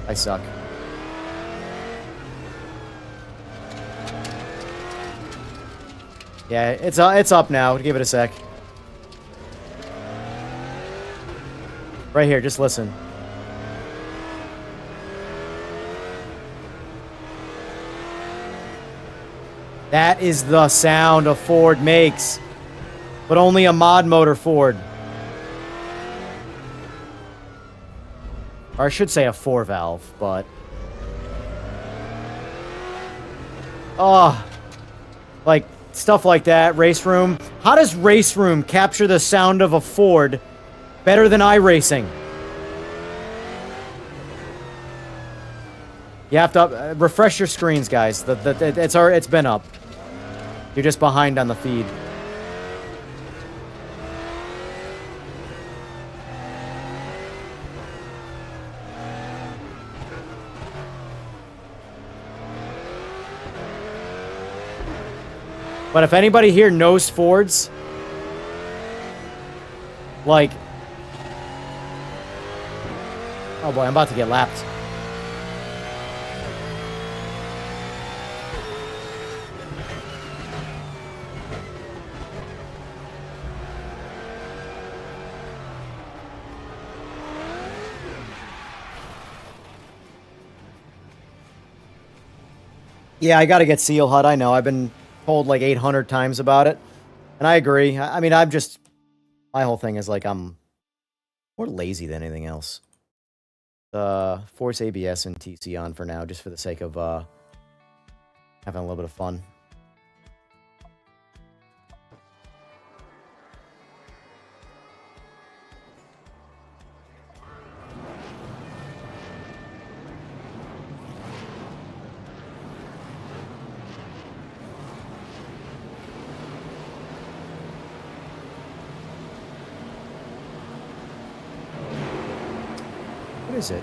I suck. Yeah, it's up now. Give it a sec. Right here, just listen. That is the sound a Ford makes, but only a mod motor Ford. Or I should say a 4-valve, but... Oh, like, stuff like that, RaceRoom. How does RaceRoom capture the sound of a Ford better than iRacing? You have to refresh your screens, guys. It's been up. You're just behind on the feed. But if anybody here knows Fords, like... Oh boy, I'm about to get lapped. Yeah, I gotta get Seal HUD, I know. I've been told like 800 times about it. And I agree. I mean, I'm just... My whole thing is like I'm more lazy than anything else. Force ABS and TC on for now, just for the sake of having a little bit of fun. What is it?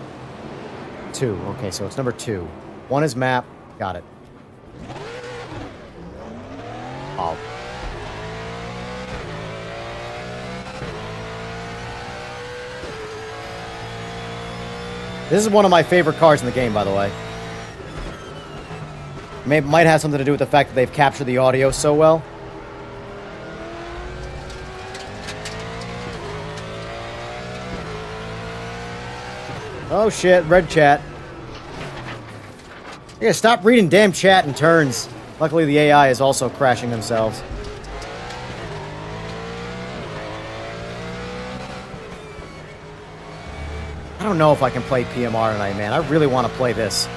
2. Okay, so it's number 2. 1 is map. Got it. Oh. This is one of my favorite cars in the game, by the way. Might have something to do with the fact that they've captured the audio so well. Oh shit, red chat. I gotta stop reading damn chat in turns. Luckily the AI is also crashing themselves. I don't know if I can play PMR tonight, man. I really want to play this.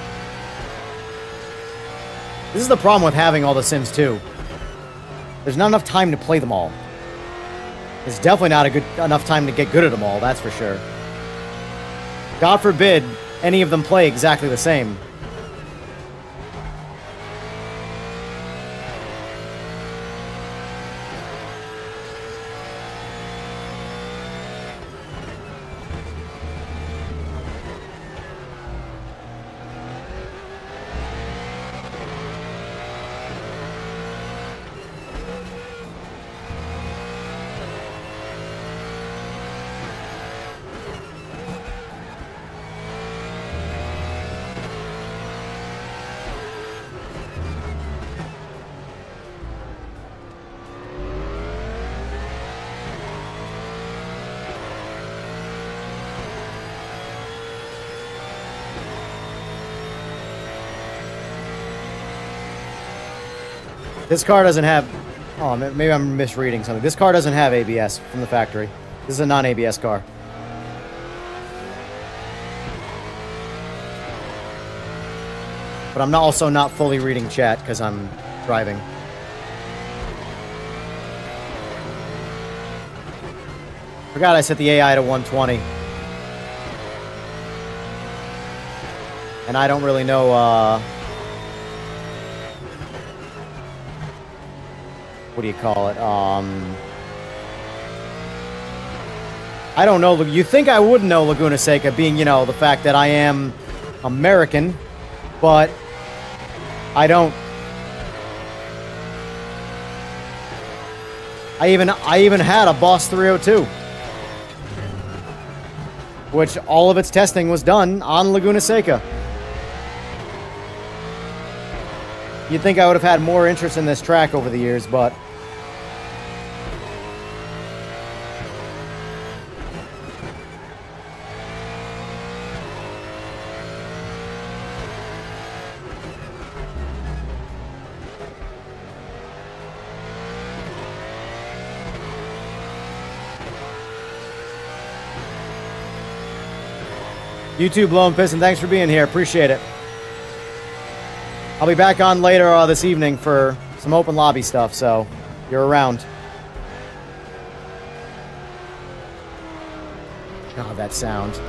This is the problem with having all the Sims 2. There's not enough time to play them all. It's definitely not enough time to get good at them all, that's for sure. God forbid any of them play exactly the same. This car doesn't have... Oh, maybe I'm misreading something. This car doesn't have ABS from the factory. This is a non-ABS car. But I'm also not fully reading chat because I'm driving. Forgot I set the AI to 120. And I don't really know, what do you call it? I don't know. You think I would know Laguna Seca, being, you know, the fact that I am American, but I don't. I even had a Boss 302, which all of its testing was done on Laguna Seca. You'd think I would have had more interest in this track over the years, but YouTube Blown Piston, thanks for being here. Appreciate it. I'll be back on later this evening for some open lobby stuff, so you're around. God, that sound.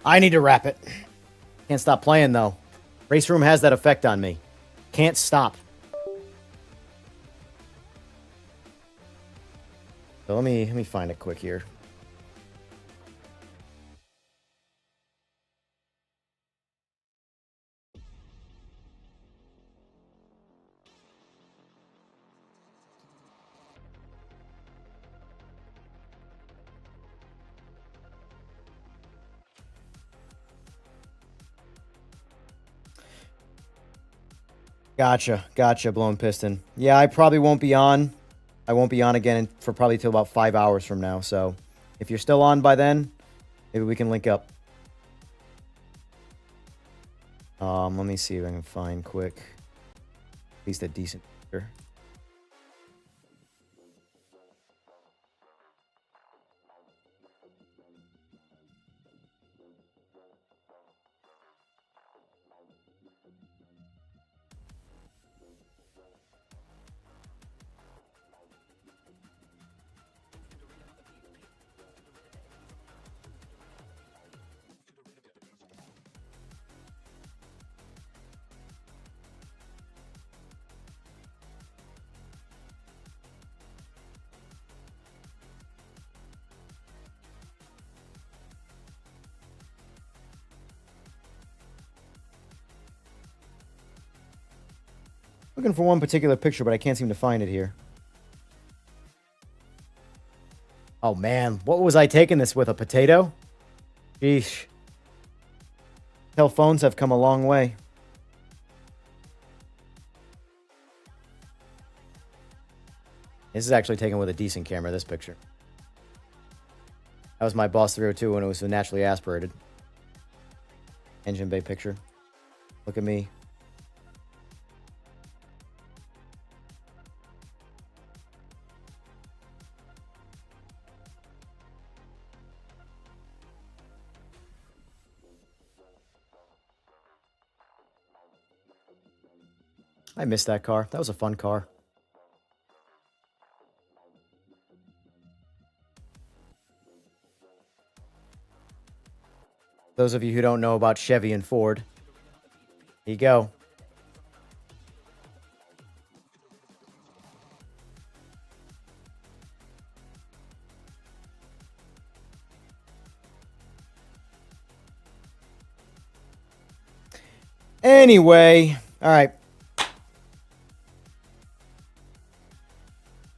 I need to wrap it. Can't stop playing, though. RaceRoom has that effect on me. Can't stop. So let me find it quick here. Gotcha, Blown Piston. Yeah, I probably won't be on. I won't be on again for probably till about 5 hours from now. So if you're still on by then, maybe we can link up. Let me see if I can find quick. At least a decent picture. Looking for one particular picture, but I can't seem to find it here. Oh, man. What was I taking this with? A potato? Sheesh. Cell phones have come a long way. This is actually taken with a decent camera, this picture. That was my Boss 302 when it was naturally aspirated. Engine bay picture. Look at me. I missed that car. That was a fun car. Those of you who don't know about Chevy and Ford, here you go. Anyway, all right.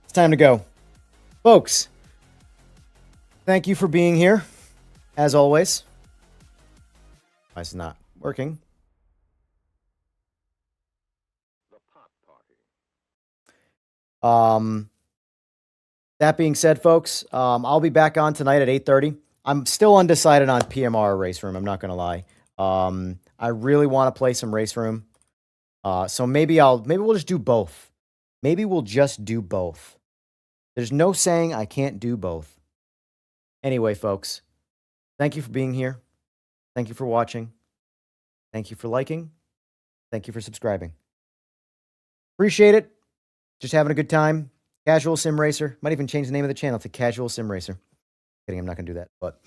It's time to go. Folks, thank you for being here, as always. Why is it not working? That being said, folks, I'll be back on tonight at 8:30. I'm still undecided on PMR or RaceRoom, I'm not going to lie. I really want to play some RaceRoom. So maybe we'll just do both. Maybe we'll just do both. There's no saying I can't do both. Anyway, folks, thank you for being here. Thank you for watching. Thank you for liking. Thank you for subscribing. Appreciate it. Just having a good time. Casual Sim Racer. Might even change the name of the channel to Casual Sim Racer. Kidding, I'm not going to do that. But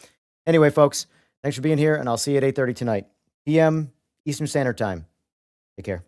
anyway, folks, thanks for being here, and I'll see you at 8:30 tonight, p.m. Eastern Standard Time. Take care.